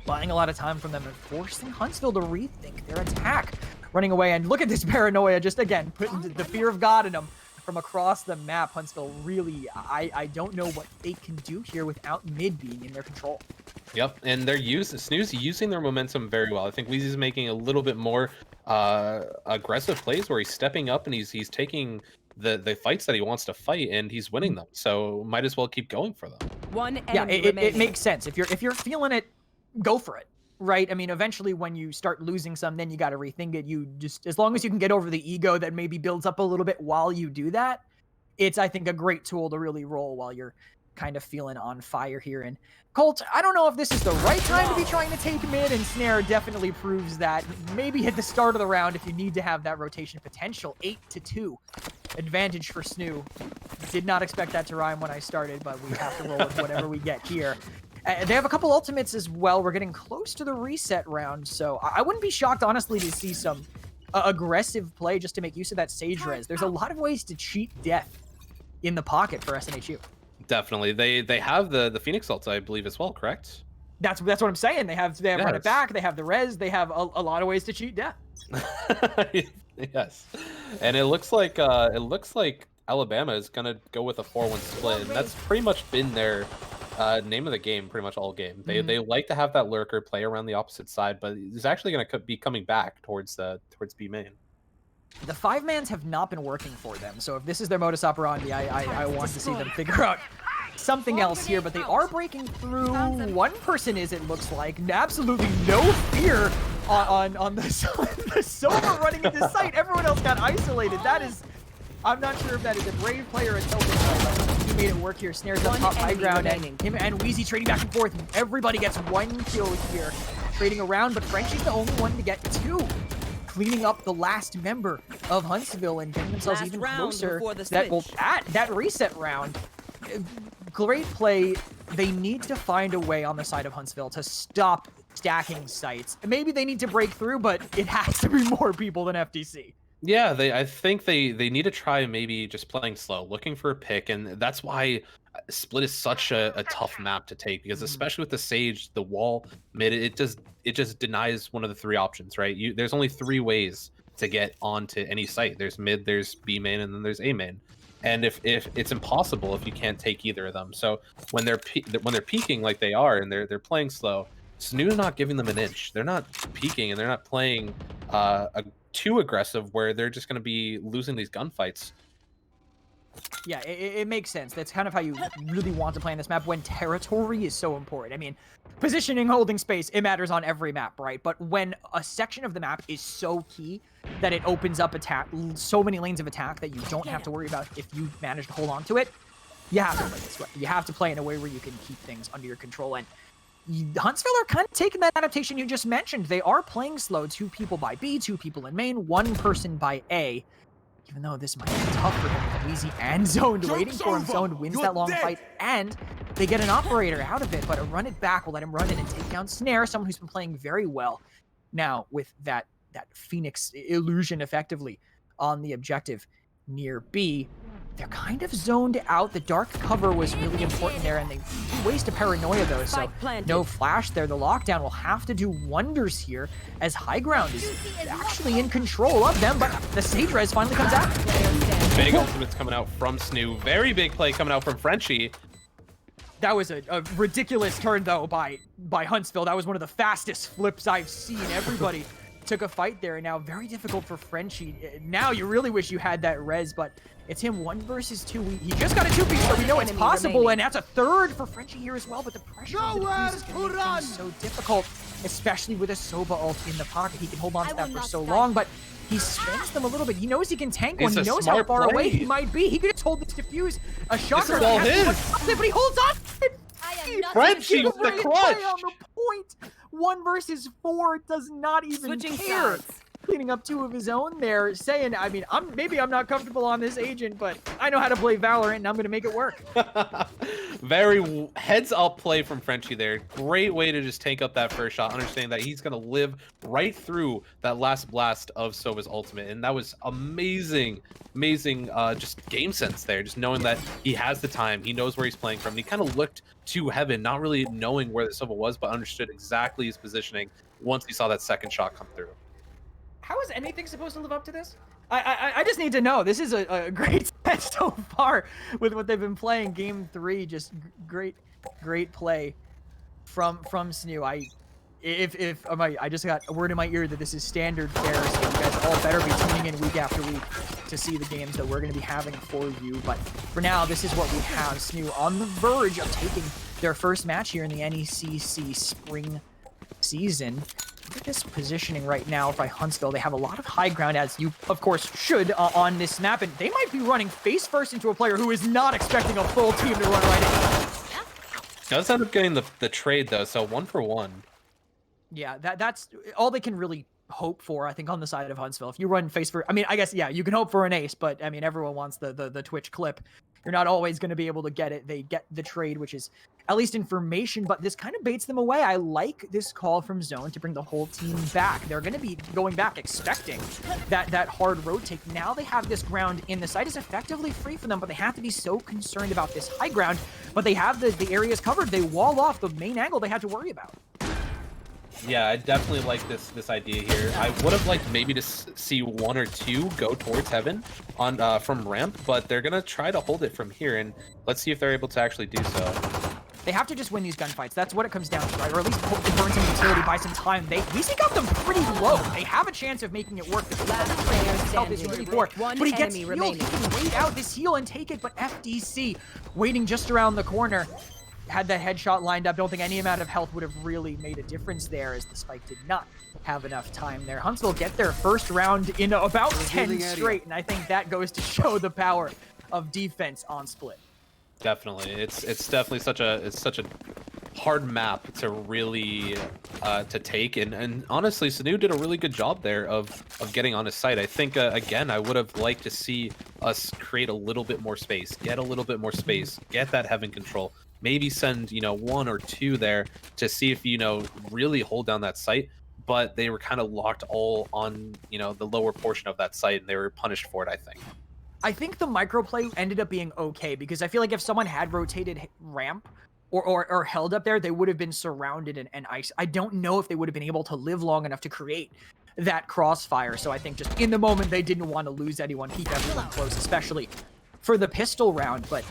buying a lot of time from them and forcing Huntsville to rethink their attack. Running away, and look at this paranoia, just again putting the fear of God in him. From across the map, Huntsville really, I don't know what they can do here without mid being in their control. Yep, and SNHU's using their momentum very well. I think Weezy's making a little bit more aggressive plays where he's stepping up and he's taking the fights that he wants to fight and he's winning them. So might as well keep going for them. It makes sense. If you're feeling it, go for it. Right? I mean, eventually when you start losing some, then you got to rethink it. You just, as long as you can get over the ego that maybe builds up a little bit while you do that, it's, I think, a great tool to really roll while you're kind of feeling on fire here. And Colt, I don't know if this is the right time to be trying to take mid, and Snare definitely proves that. Maybe at the start of the round if you need to have that rotation potential. 8-2 advantage for SNHU. Did not expect that to rhyme when I started, but we have to roll with whatever we get here. They have a couple ultimates as well. We're getting close to the reset round, so I wouldn't be shocked, honestly, to see some aggressive play just to make use of that Sage res. There's a lot of ways to cheat death in the pocket for SNHU. Definitely. They have the Phoenix ults, I believe, as well, correct? That's what I'm saying. They have run it back, they have the res, they have a lot of ways to cheat death. Yes. And it looks like Alabama is gonna go with a 4-1 split, and that's pretty much been their name of the game pretty much all game. They like to have that lurker play around the opposite side, but he's actually going to be coming back towards B main. The 5-mans have not been working for them, so if this is their modus operandi, I want to see them figure out something else here, but they are breaking through. One person is, it looks like, absolutely no fear on the Sova running into sight. Everyone else got isolated. That is, I'm not sure if that is a brave player or a tilted player. He made it work here. Snares up top high ground, and him and Weezy trading back and forth. Everybody gets 1 kill here, trading around, but Frenchie's the only one to get 2. Cleaning up the last member of Huntsville and getting themselves even closer. That reset round. Great play. They need to find a way on the side of Huntsville to stop stacking sites. Maybe they need to break through, but it has to be more people than FTC. Yeah, I think they need to try maybe just playing slow, looking for a pick, and that's why Split is such a tough map to take, because especially with the Sage, the wall mid, it just denies one of the 3 options, right? There's only 3 ways to get onto any site. There's mid, there's B main, and then there's A main. And if it's impossible if you can't take either of them. So when they're peaking like they are and they're playing slow, SNHU's not giving them an inch. They're not peaking and they're not playing too aggressive where they're just going to be losing these gunfights. Yeah, it makes sense. That's kind of how you really want to play in this map when territory is so important. I mean, positioning, holding space, it matters on every map, right? But when a section of the map is so key that it opens up so many lanes of attack that you don't have to worry about if you manage to hold on to it, You have to play this way. You have to play in a way where you can keep things under your control. And Huntsville are kind of taking that adaptation you just mentioned. They are playing slow. 2 people by B, 2 people in main, 1 person by A. Even though this might be tough for him with Wheezy and Zoned, waiting for him. Zoned wins that long fight, and they get an operator out of it, but a run it back will let him run in and take down Snare, someone who's been playing very well. Now, with that Phoenix illusion effectively on the objective near B, they're kind of zoned out. The dark cover was really important there, and they waste a paranoia though, so no flash there. The lockdown will have to do wonders here, as high ground is actually in control of them, but the Sage Res finally comes out. Big ultimates coming out from SNHU. Very big play coming out from Frenchie. That was a ridiculous turn though by Huntsville. That was one of the fastest flips I've seen. Everybody took a fight there, and now very difficult for Frenchie. Now you really wish you had that res, but it's him 1 versus 2. He just got a 2-piece, so we know it's possible, and that's a 3rd for Frenchie here as well, but the pressure on the defuse is going to make things so difficult, especially with a Soba ult in the pocket. He can hold on to that for so long, but he spins them a little bit. He knows he can tank one. He knows how far away he might be. He could just hold this defuse. A shocker, all his. But he holds on. Frenchie with the clutch. On the point. 1 versus 4 does not even care. Sides. Cleaning up 2 of his own there, saying, I mean, maybe I'm not comfortable on this agent, but I know how to play Valorant, and I'm going to make it work. Very heads-up play from Frenchie there. Great way to just take up that first shot, understanding that he's going to live right through that last blast of Soba's ultimate. And that was amazing, just game sense there. Just knowing that he has the time, he knows where he's playing from. And he kind of looked to heaven, not really knowing where the Soba was, but understood exactly his positioning once he saw that second shot come through. How is anything supposed to live up to this? I just need to know. This is a great set so far with what they've been playing. Game 3, just great play from SNHU. I just got a word in my ear that this is standard fare, so you guys all better be tuning in week after week to see the games that we're going to be having for you. But for now, this is what we have. SNHU on the verge of taking their first match here in the NECC spring season. Look at this positioning right now by Huntsville. They have a lot of high ground, as you, of course, should on this map, and they might be running face first into a player who is not expecting a full team to run right in. Does end up getting the trade, though, so 1 for 1. Yeah, that's all they can really hope for, I think, on the side of Huntsville. If you run face first, I mean, I guess, yeah, you can hope for an ace, but, I mean, everyone wants the Twitch clip. You're not always going to be able to get it. They get the trade, which is at least information, but this kind of baits them away. I like this call from Zone to bring the whole team back. They're going to be going back expecting that hard rotate. Now they have this ground in. The site is effectively free for them, but they have to be so concerned about this high ground. But they have the areas covered. They wall off the main angle they have to worry about. Yeah, I definitely like this idea here. I would have liked maybe to see 1 or 2 go towards heaven on from ramp, but they're gonna try to hold it from here, and let's see if they're able to actually do so. They have to just win these gunfights. That's what it comes down to, right? Or at least burn some utility, buy some time. VC got them pretty low. They have a chance of making it work. Health is really poor, but he gets healed. He can wait out this heal and take it, but FDC waiting just around the corner. Had that headshot lined up. Don't think any amount of health would have really made a difference there, as the spike did not have enough time there. Huntsville get their first round in about 10 straight, and I think that goes to show the power of defense on Split. Definitely, it's definitely such a hard map to really to take, and honestly, SNHU did a really good job there of getting on his site. I think again, I would have liked to see us create a little bit more space, get a little bit more space, get that heaven control. Maybe send 1 or 2 there to see if really hold down that site, but they were kind of locked all on the lower portion of that site, and they were punished for it. I think the microplay ended up being okay, because I feel like if someone had rotated ramp or held up there, they would have been surrounded and ice. I don't know if they would have been able to live long enough to create that crossfire. So I think just in the moment they didn't want to lose anyone, keep everyone close, especially for the pistol round. But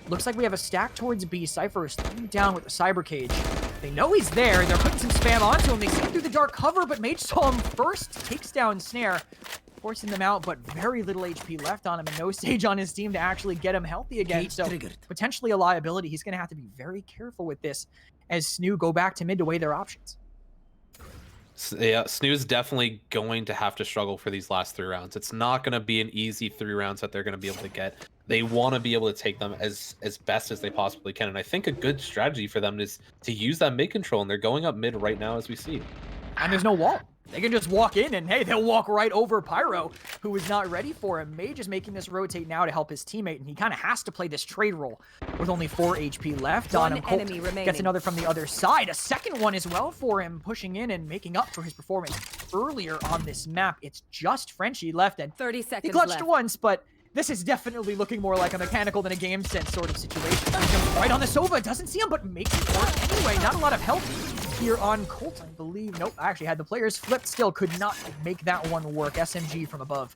looks like we have a stack towards B. Cypher is down with the Cyber Cage. They know he's there. They're putting some spam onto him. They see him through the dark cover, but Mage saw him first. Takes down Snare, forcing them out, but very little HP left on him, and no Sage on his team to actually get him healthy again. So potentially a liability. He's going to have to be very careful with this as SNHU go back to mid to weigh their options. Yeah, SNHU is definitely going to have to struggle for these last 3 rounds. It's not going to be an easy 3 rounds that they're going to be able to get. they want to be able to take them as best as they possibly can. And I think a good strategy for them is to use that mid control, and they're going up mid right now as we see. And there's no wall. They can just walk in and, hey, they'll walk right over Pyro, who is not ready for him. Mage is making this rotate now to help his teammate, and he kind of has to play this trade role with only 4 HP left on him. Colt gets another from the other side. A second one as well for him, pushing in and making up for his performance earlier on this map. It's just Frenchie left, and 30 seconds he clutched left. once, but this is definitely looking more like a mechanical than a game sense sort of situation. Right on the Sova, doesn't see him, but makes it work anyway. Not a lot of help here on Colt, I believe. Nope, I actually had the players flipped, still could not make that one work. SMG from above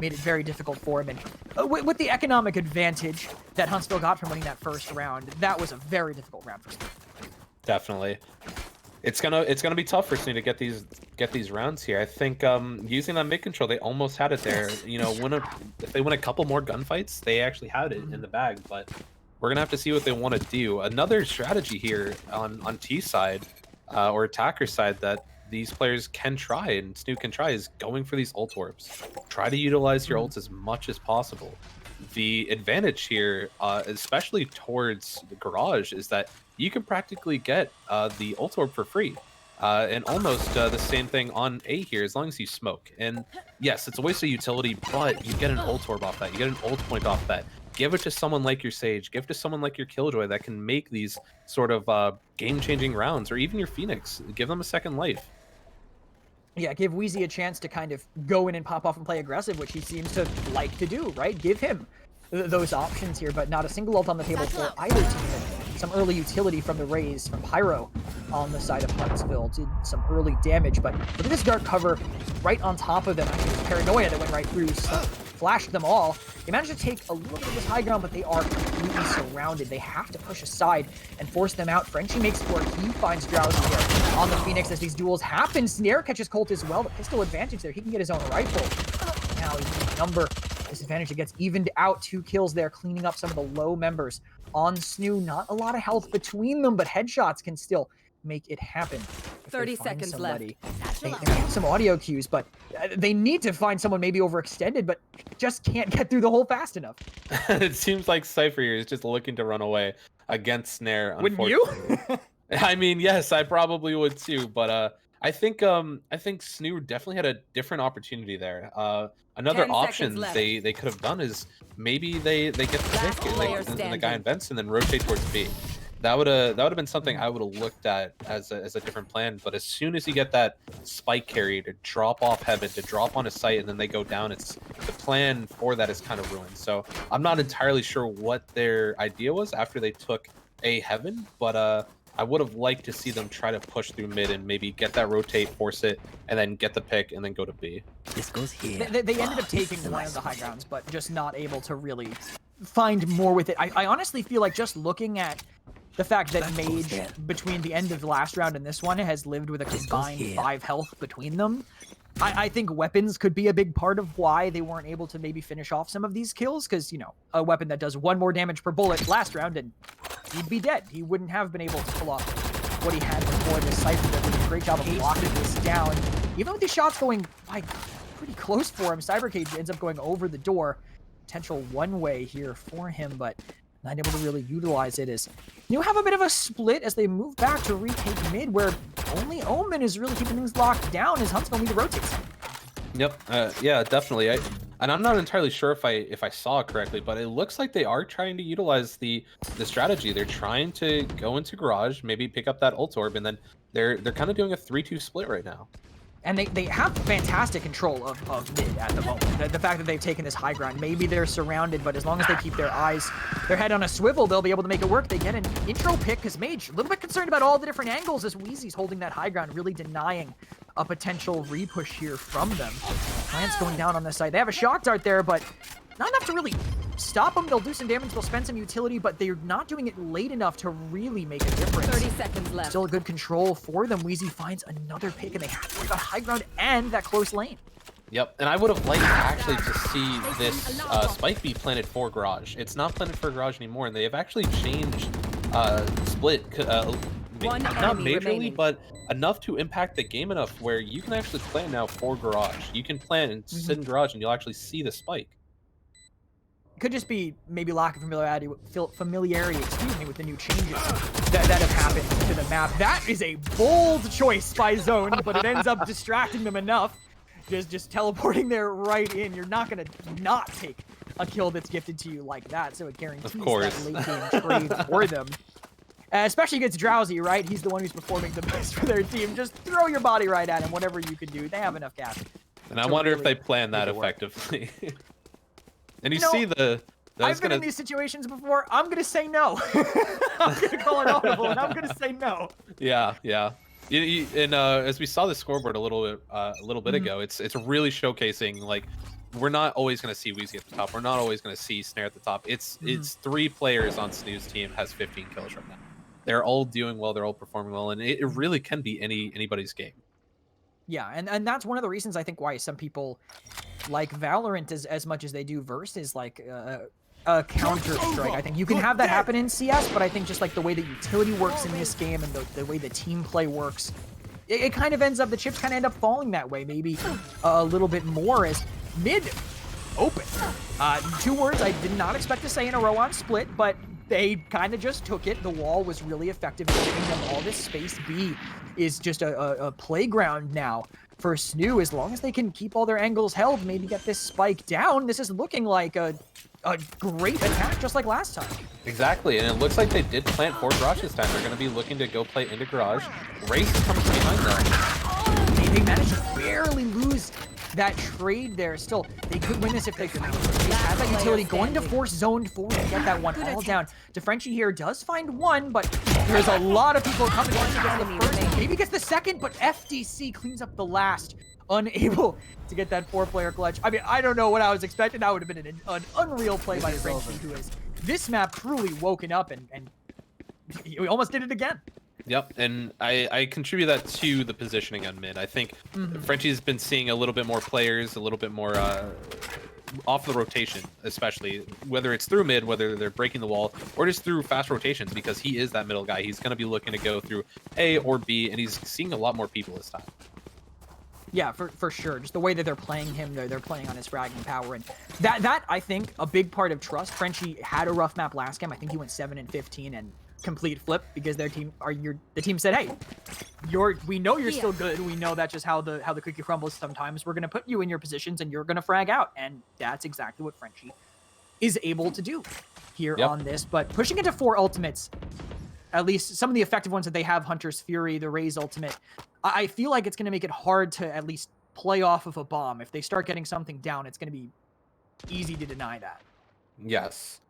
made it very difficult for him, and with the economic advantage that Huntsville got from winning that first round, that was a very difficult round for Steve. Definitely. It's gonna be tough for Snew to get these rounds here. I think using that mid control, they almost had it there. You know, if they win a couple more gunfights, they actually had it in the bag. But we're gonna have to see what they want to do. Another strategy here on T side or attacker side that these players can try and Snew can try is going for these ult orbs. Try to utilize your ults as much as possible. The advantage here, especially towards the Garage, is that you can practically get the ult orb for free. And almost the same thing on A here, as long as you smoke. And yes, it's a waste of utility, but you get an ult orb off that. You get an ult point off that. Give it to someone like your Sage. Give it to someone like your Killjoy that can make these sort of game-changing rounds, or even your Phoenix. Give them a second life. Yeah, give Wheezy a chance to kind of go in and pop off and play aggressive, which he seems to like to do, right? Give him those options here, but not a single ult on the table for either team. Some early utility from the Raze, from Pyro on the side of Huntsville. Did some early damage, but look at this dark cover right on top of them. Actually, it was Paranoia that went right through, flashed them all. They managed to take a little bit of this high ground, but they are completely surrounded. They have to push aside and force them out. Frenchie makes it work. He finds Drowsy here on the Phoenix as these duels happen. Snare catches Colt as well. The pistol advantage there. He can get his own rifle. Now he's number disadvantage. It gets evened out. 2 kills there, cleaning up some of the low members on Snoo. Not a lot of health between them, but headshots can still make it happen. 30 seconds left. They have some audio cues, but they need to find someone maybe overextended, but just can't get through the hole fast enough. It seems like Cypher here is just looking to run away against Snare. Wouldn't you? I mean, yes, I probably would too, but I think Snoo definitely had a different opportunity there. Another option they could have done is maybe they get the pick and the guy invents and then rotate towards B. That would have been something I would have looked at as a different plan. But as soon as you get that spike carry to drop off Heaven, to drop on a site, and then they go down, it's the plan for that is kind of ruined. So I'm not entirely sure what their idea was after they took A Heaven, but I would have liked to see them try to push through mid and maybe get that rotate, force it, and then get the pick and then go to B. This goes here. They ended up taking one of the high grounds, but just not able to really find more with it. I honestly feel like just looking at the fact that Mage, between the end of the last round and this one, has lived with a combined 5 health between them. I think weapons could be a big part of why they weren't able to maybe finish off some of these kills, because, you know, a weapon that does 1 more damage per bullet last round, and he'd be dead. He wouldn't have been able to pull off what he had before. This Cypher that did a great job of blocking this down. Even with these shots going like pretty close for him, Cybercage ends up going over the door. Potential one-way here for him, but not able to really utilize it. As you have a bit of a split as they move back to retake mid, where only Omen is really keeping things locked down as Huntsville need to rotate some. Yep. Yeah, definitely. And I'm not entirely sure if I saw it correctly, but it looks like they are trying to utilize the strategy. They're trying to go into Garage, maybe pick up that ult orb, and then they're kind of doing a 3-2 split right now. And they have fantastic control of mid at the moment. The fact that they've taken this high ground, maybe they're surrounded, but as long as they keep their head on a swivel, they'll be able to make it work. They get an intro pick, because Mage, a little bit concerned about all the different angles as Wheezy's holding that high ground, really denying a potential repush here from them. Plants going down on this side. They have a shock dart there, but not enough to really stop them. They'll do some damage, they'll spend some utility, but they're not doing it late enough to really make a difference. 30 seconds left. Still a good control for them. Wheezy finds another pick, and they have to worry about high ground and that close lane. Yep, and I would have liked actually to see this spike be planted for Garage. It's not planted for Garage anymore, and they have actually changed split, not majorly, but enough to impact the game enough where you can actually plan now for Garage. You can plan and sit in Garage, and you'll actually see the spike. could just be maybe lack of familiarity, excuse me, with the new changes that have happened to the map. That is a bold choice by Zone, but it ends up distracting them enough. Just teleporting there right in. You're not gonna not take a kill that's gifted to you like that, so it guarantees that late game trade for them. Especially against Drowsy, right? He's the one who's performing the best for their team. Just throw your body right at him, whatever you can do. They have enough gas. And I wonder if they plan that effectively. And you see I've been in these situations before. I'm gonna say no. I'm gonna call it audible, and I'm gonna say no. Yeah. And as we saw the scoreboard a little bit ago, it's really showcasing, like, we're not always going to see Weezy at the top. We're not always going to see Snare at the top. It's 3 players on SNHU's team has 15 kills right now. They're all doing well. They're all performing well, and it really can be anybody's game. Yeah, and that's one of the reasons I think why some people like Valorant as much as they do versus like a Counter-Strike. I think you can have that happen in CS, but I think just like the way the utility works in this game and the way the team play works, it kind of ends up, the chips kind of end up falling that way, maybe a little bit more as mid open. 2 words I did not expect to say in a row on split, but they kind of just took it. The wall was really effective in giving them all this space. B is just a playground now for SNHU. As long as they can keep all their angles held, maybe get this spike down, this is looking like a great attack just like last time. Exactly, and it looks like they did plant for garage this time. They're going to be looking to go play into garage. Race is coming from behind them. They managed to barely lose that trade there. Still, they could win this if they found it. They have that utility going to force zoned forward to get that one all down. DeFrenchie here does find one, but there's a lot of people coming once he gets the first. Maybe gets the second, but FDC cleans up the last. Unable to get that 4-player clutch. I mean, I don't know what I was expecting. That would have been an unreal play by DeFrenchie, who has this map truly woken up and he almost did it again. Yep, and I contribute that to the positioning on mid. I think Frenchie's been seeing a little bit more players, a little bit more off the rotation, especially whether it's through mid, whether they're breaking the wall, or just through fast rotations, because he is that middle guy. He's going to be looking to go through A or B, and he's seeing a lot more people this time. Yeah, for sure. Just the way that they're playing him, they're playing on his fragging power, and that I think a big part of trust. Frenchie had a rough map last game. I think he went 7-15 and complete flip because their team the team said, hey, we know you're still good. We know that's just how the cookie crumbles sometimes. We're gonna put you in your positions and you're gonna frag out, and that's exactly what Frenchie is able to do here on this. But pushing into 4 ultimates, at least some of the effective ones that they have, Hunter's Fury, the Raze ultimate, I feel like it's going to make it hard to at least play off of a bomb. If they start getting something down, it's going to be easy to deny that. Yes.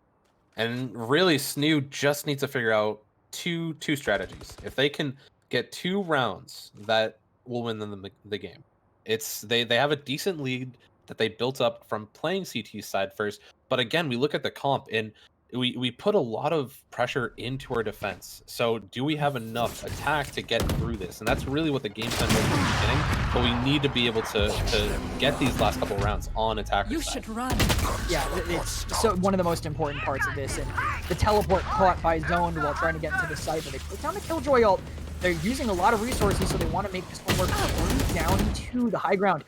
And really, SNHU just needs to figure out two strategies. If they can get 2 rounds, that will win them the game. They have a decent lead that they built up from playing CT side first. But again, we look at the comp, and we put a lot of pressure into our defense. So do we have enough attack to get through this? And that's really what the game plan was from the beginning. But we need to be able to get these last couple rounds on attacker You side. should run. Yeah, it's so one of the most important parts of this. And the teleport caught by Zoned while trying to get into the site, but they put down the Killjoy ult. They're using a lot of resources, so they want to make this one work. Down to the high ground,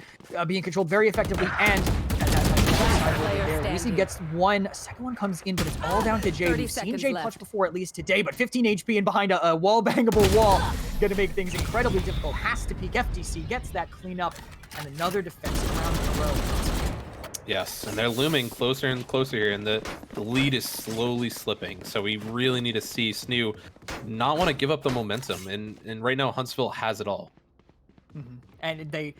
being controlled very effectively, and at that time, Weezy gets one. Second one comes in, but it's all down to Jay. We've seen Jay clutch before, at least today, but 15 HP and behind a wall-bangable wall. Going to make things incredibly difficult. Has to peek. FDC gets that cleanup, and another defensive round in a row. Yes, and they're looming closer and closer here, and the lead is slowly slipping. So we really need to see SNHU not want to give up the momentum, and right now Huntsville has it all. And they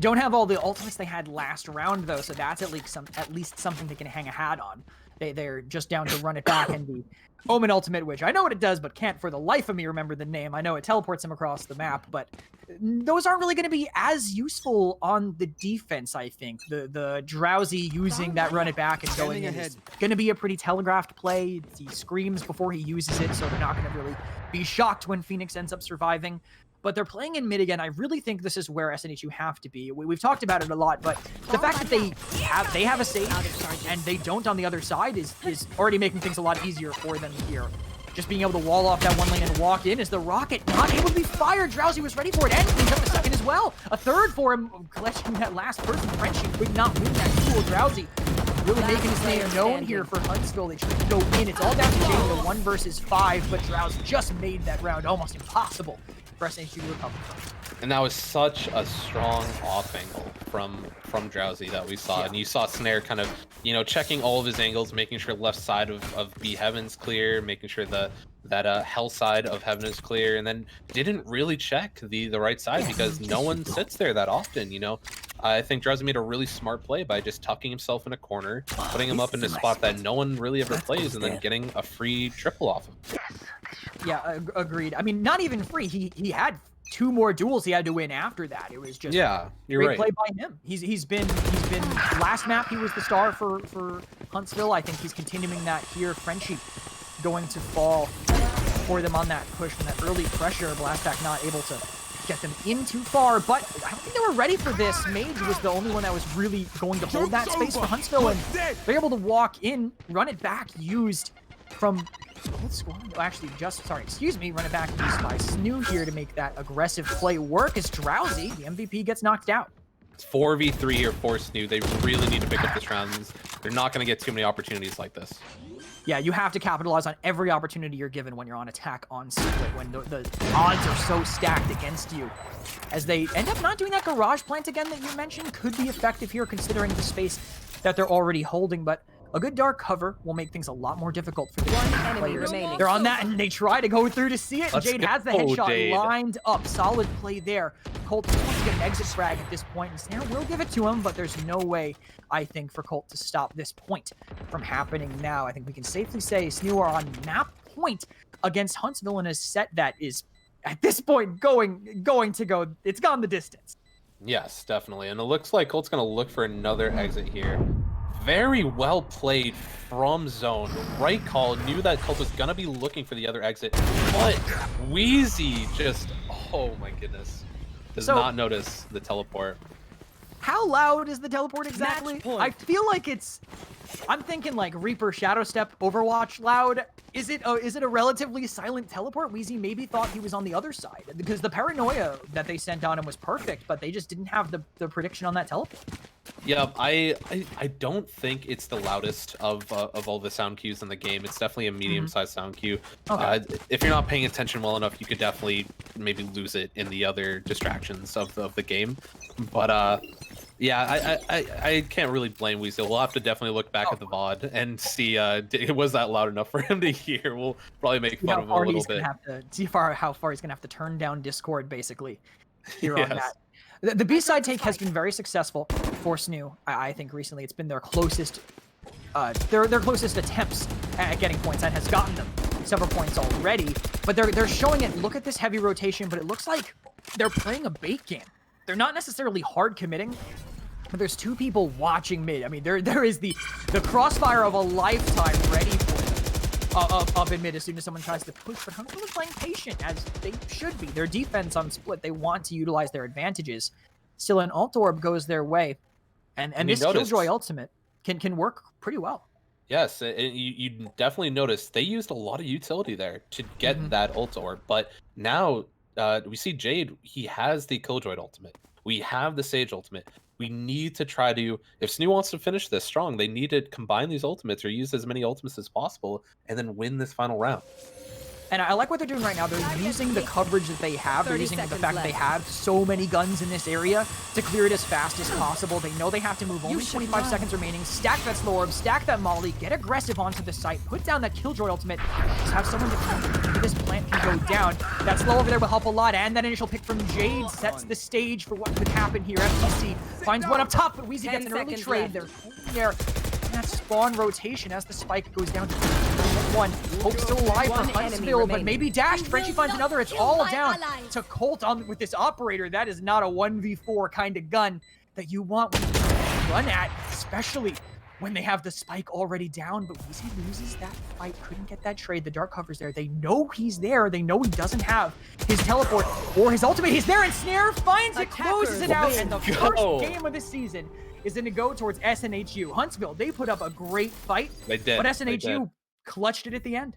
don't have all the ultimates they had last round, though, so that's at least something they can hang a hat on. They're just down to run it back and the Omen ultimate, which I know what it does, but can't for the life of me remember the name. I know it teleports them across the map, but those aren't really going to be as useful on the defense, I think. The Drowsy using that run it back and going in is going to be a pretty telegraphed play. He screams before he uses it, so they're not going to really be shocked when Phoenix ends up surviving. But they're playing in mid again. I really think this is where SNHU have to be. We've talked about it a lot, but the fact that they have a save and they don't on the other side is already making things a lot easier for them here. Just being able to wall off that one lane and walk in is the rocket not able to be fired. Drowsy was ready for it and cleans up the second as well. A third for him, collecting that last person. Frenchie could not win that duel. Drowsy really Last making his name player known standing. here for Huntsville. They try to go in. It's all down to Jade in the 1 versus 5, but Drowsy just made that round almost impossible for SNHU to recover from. And that was such a strong off angle from Drowsy that we saw. Yeah. And you saw Snare kind of, you know, checking all of his angles, making sure left side of B Heaven's clear, making sure that hell side of Heaven is clear, and then didn't really check the right side because no one sits there that often, you know. I think Drowsy made a really smart play by just tucking himself in a corner, putting him up in a spot that no one really ever plays, and then getting a free triple off of him. Yeah, agreed. I mean, not even free. He had 2 more duels he had to win after that. It was just you're great right. play by him. He's been last map he was the star for Huntsville. I think he's continuing that here. Frenchie going to fall for them on that push from that early pressure. Blastback not able to get them in too far, but I don't think they were ready for this. Mage was the only one that was really going to hold that space for Huntsville, and they're able to walk in, run it back, used from both squad. Actually, run it back used by SNHU here to make that aggressive play work as Drowsy, the MVP, gets knocked out. It's 4v3 here for SNHU. They really need to pick up this round. They're not going to get too many opportunities like this. Yeah, you have to capitalize on every opportunity you're given when you're on attack on split, when the odds are so stacked against you. As they end up not doing that garage plant again that you mentioned, could be effective here considering the space that they're already holding, but a good dark cover will make things a lot more difficult for the enemy players. remaining. They're on that, and they try to go through to see it. Let's Jade has the go, headshot Jade. lined up. Solid play there. Colt just wants to get an exit frag at this point, and Snare will give it to him, but there's no way, I think, for Colt to stop this point from happening now. I think we can safely say SNHU are on map point against Huntsville in a set that is, at this point, going to go. It's gone the distance. Yes, definitely. And it looks like Colt's going to look for another exit here. Very well played from zone. Right call. Knew that Colt was going to be looking for the other exit. But Wheezy just, oh my goodness, does not notice the teleport. How loud is the teleport exactly? Match point. I feel like I'm thinking like Reaper Shadow Step Overwatch loud. Is it a relatively silent teleport? Wheezy maybe thought he was on the other side because the paranoia that they sent on him was perfect, but they just didn't have the prediction on that teleport. Yeah, I don't think it's the loudest of all the sound cues in the game. It's definitely a medium-sized sound cue. Okay. If you're not paying attention well enough, you could definitely maybe lose it in the other distractions of the game. But yeah, I can't really blame Weasel. We'll have to definitely look back at the VOD and see was that loud enough for him to hear. We'll probably make fun of him a little bit. See how far he's gonna have to turn down Discord basically here on that. The B-side take has been very successful for SNHU. I think recently it's been their closest closest attempts at getting points and has gotten them several points already. But they're showing it. Look at this heavy rotation, but it looks like they're playing a bait game. They're not necessarily hard committing, but there's 2 people watching mid. I mean, there is the crossfire of a lifetime ready for them up in mid as soon as someone tries to push. But Huntsville is playing patient as they should be. Their defense on split, they want to utilize their advantages. Still, an ult orb goes their way, and this Killjoy ultimate can work pretty well. Yes, you definitely noticed they used a lot of utility there to get that ult orb, but now we see Jade, he has the Killjoy ultimate. We have the Sage ultimate. We need to try to, if SNHU wants to finish this strong, they need to combine these ultimates or use as many ultimates as possible and then win this final round. And I like what they're doing right now. They're using the coverage that they have. They're using the fact that they have so many guns in this area to clear it as fast as possible. They know they have to move. Only 25 seconds remaining. Stack that slow orb, stack that molly, get aggressive onto the site, put down that Killjoy ultimate, just have someone defend. Maybe this plant can go down. That slow over there will help a lot, and that initial pick from Jade sets the stage for what could happen here. FTC finds one up top, but Wheezy gets an early trade. They're holding there. And that spawn rotation as the spike goes down to 1. Hope still alive for Huntsville, but maybe dashed. Frenchie finds another. It's all down to Colt with this operator. That is not a 1v4 kind of gun that you want when you run at, especially when they have the spike already down. But Weezy loses that fight. Couldn't get that trade. The dark cover's there. They know he's there. They know he doesn't have his teleport or his ultimate. He's there, and Snare finds it, closes it out, and the first game of the season is going to go towards SNHU. Huntsville, they put up a great fight. They did. But SNHU clutched it at the end.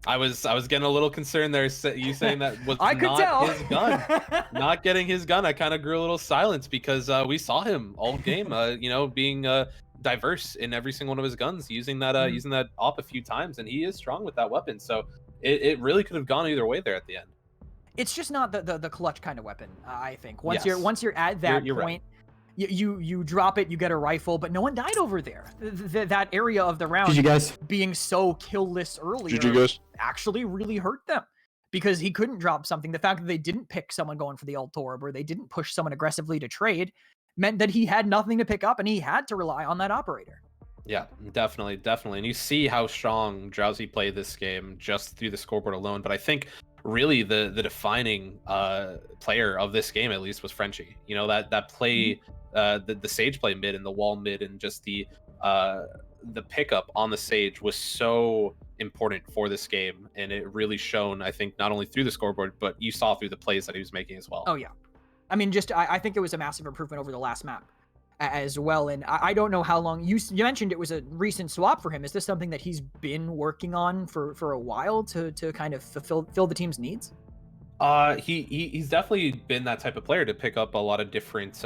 I was getting a little concerned there. You saying that was I could not tell. his gun, not getting his gun. I kind of grew a little silence because we saw him all game. You know, being diverse in every single one of his guns, using that op a few times, and he is strong with that weapon. So it really could have gone either way there at the end. It's just not the clutch kind of weapon. I think once Yes. you're at that You're point, right. you drop it, you get a rifle, but no one died over there. That area of the round GG guys. being so killless earlier GG guys. actually really hurt them because he couldn't drop something. The fact that they didn't pick someone going for the ult orb or they didn't push someone aggressively to trade meant that he had nothing to pick up and he had to rely on that operator. Yeah, definitely. And you see how strong Drowsy played this game just through the scoreboard alone. But I think really the defining player of this game, at least, was Frenchie. You know, that play, the Sage play mid and the wall mid and just the pickup on the Sage was so important for this game. And it really shone, I think, not only through the scoreboard, but you saw through the plays that he was making as well. Oh, yeah. I mean, I think it was a massive improvement over the last map as well. And I don't know how long you mentioned it was a recent swap for him. Is this something that he's been working on for a while to kind of fill the team's needs? He's definitely been that type of player to pick up a lot of different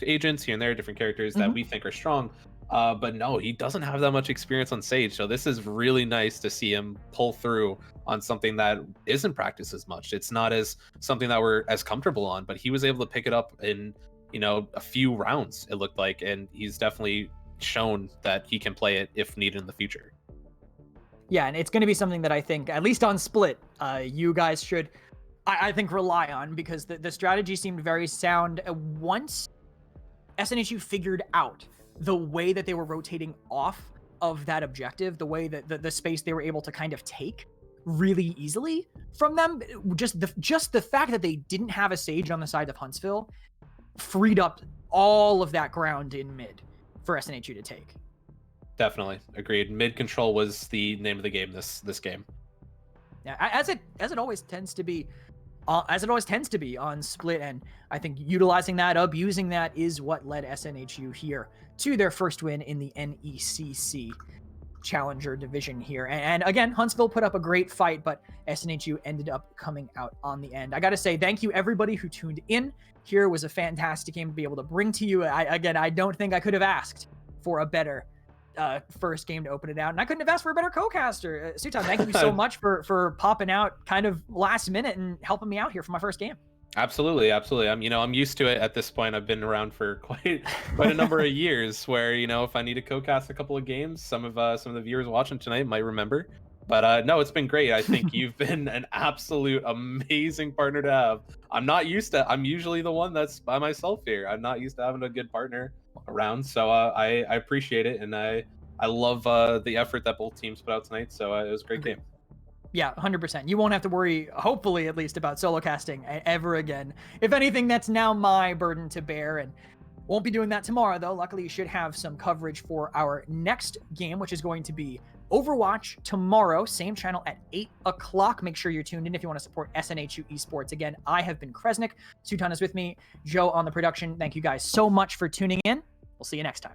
agents here and there, different characters that we think are strong. But no, he doesn't have that much experience on Sage. So this is really nice to see him pull through on something that isn't practiced as much. It's not as something that we're as comfortable on, but he was able to pick it up in, you know, a few rounds, it looked like, and he's definitely shown that he can play it if needed in the future. Yeah, and it's going to be something that I think, at least on Split, you guys should, I think, rely on, because the strategy seemed very sound. Once SNHU figured out the way that they were rotating off of that objective, the way that the space they were able to kind of take really easily from them, just the fact that they didn't have a Sage on the side of Huntsville freed up all of that ground in mid for SNHU to take. Definitely agreed. Mid control was the name of the game this game. Yeah, as it always tends to be, on Split, and I think utilizing that, abusing that, is what led SNHU here to their first win in the NECC Challenger division here. And again, Huntsville put up a great fight, but SNHU ended up coming out on the end. I got to say thank you everybody who tuned in. Here was a fantastic game to be able to bring to you. I don't think I could have asked for a better first game to open it out, and I couldn't have asked for a better co-caster. Sutan, thank you so much for popping out kind of last minute and helping me out here for my first game. Absolutely. I'm used to it at this point. I've been around for quite a number of years where, you know, if I need to co-cast a couple of games, some of the viewers watching tonight might remember. But no, it's been great. I think you've been an absolute amazing partner to have. I'm usually the one that's by myself here. I'm not used to having a good partner around. So I appreciate it. And I love the effort that both teams put out tonight. So it was a great game. Yeah, 100%. You won't have to worry, hopefully at least, about solo casting ever again. If anything, that's now my burden to bear, and won't be doing that tomorrow, though. Luckily, you should have some coverage for our next game, which is going to be Overwatch tomorrow, same channel at 8 o'clock. Make sure you're tuned in if you want to support SNHU Esports. Again, I have been Kresnik. Sutan is with me. Joe on the production. Thank you guys so much for tuning in. We'll see you next time.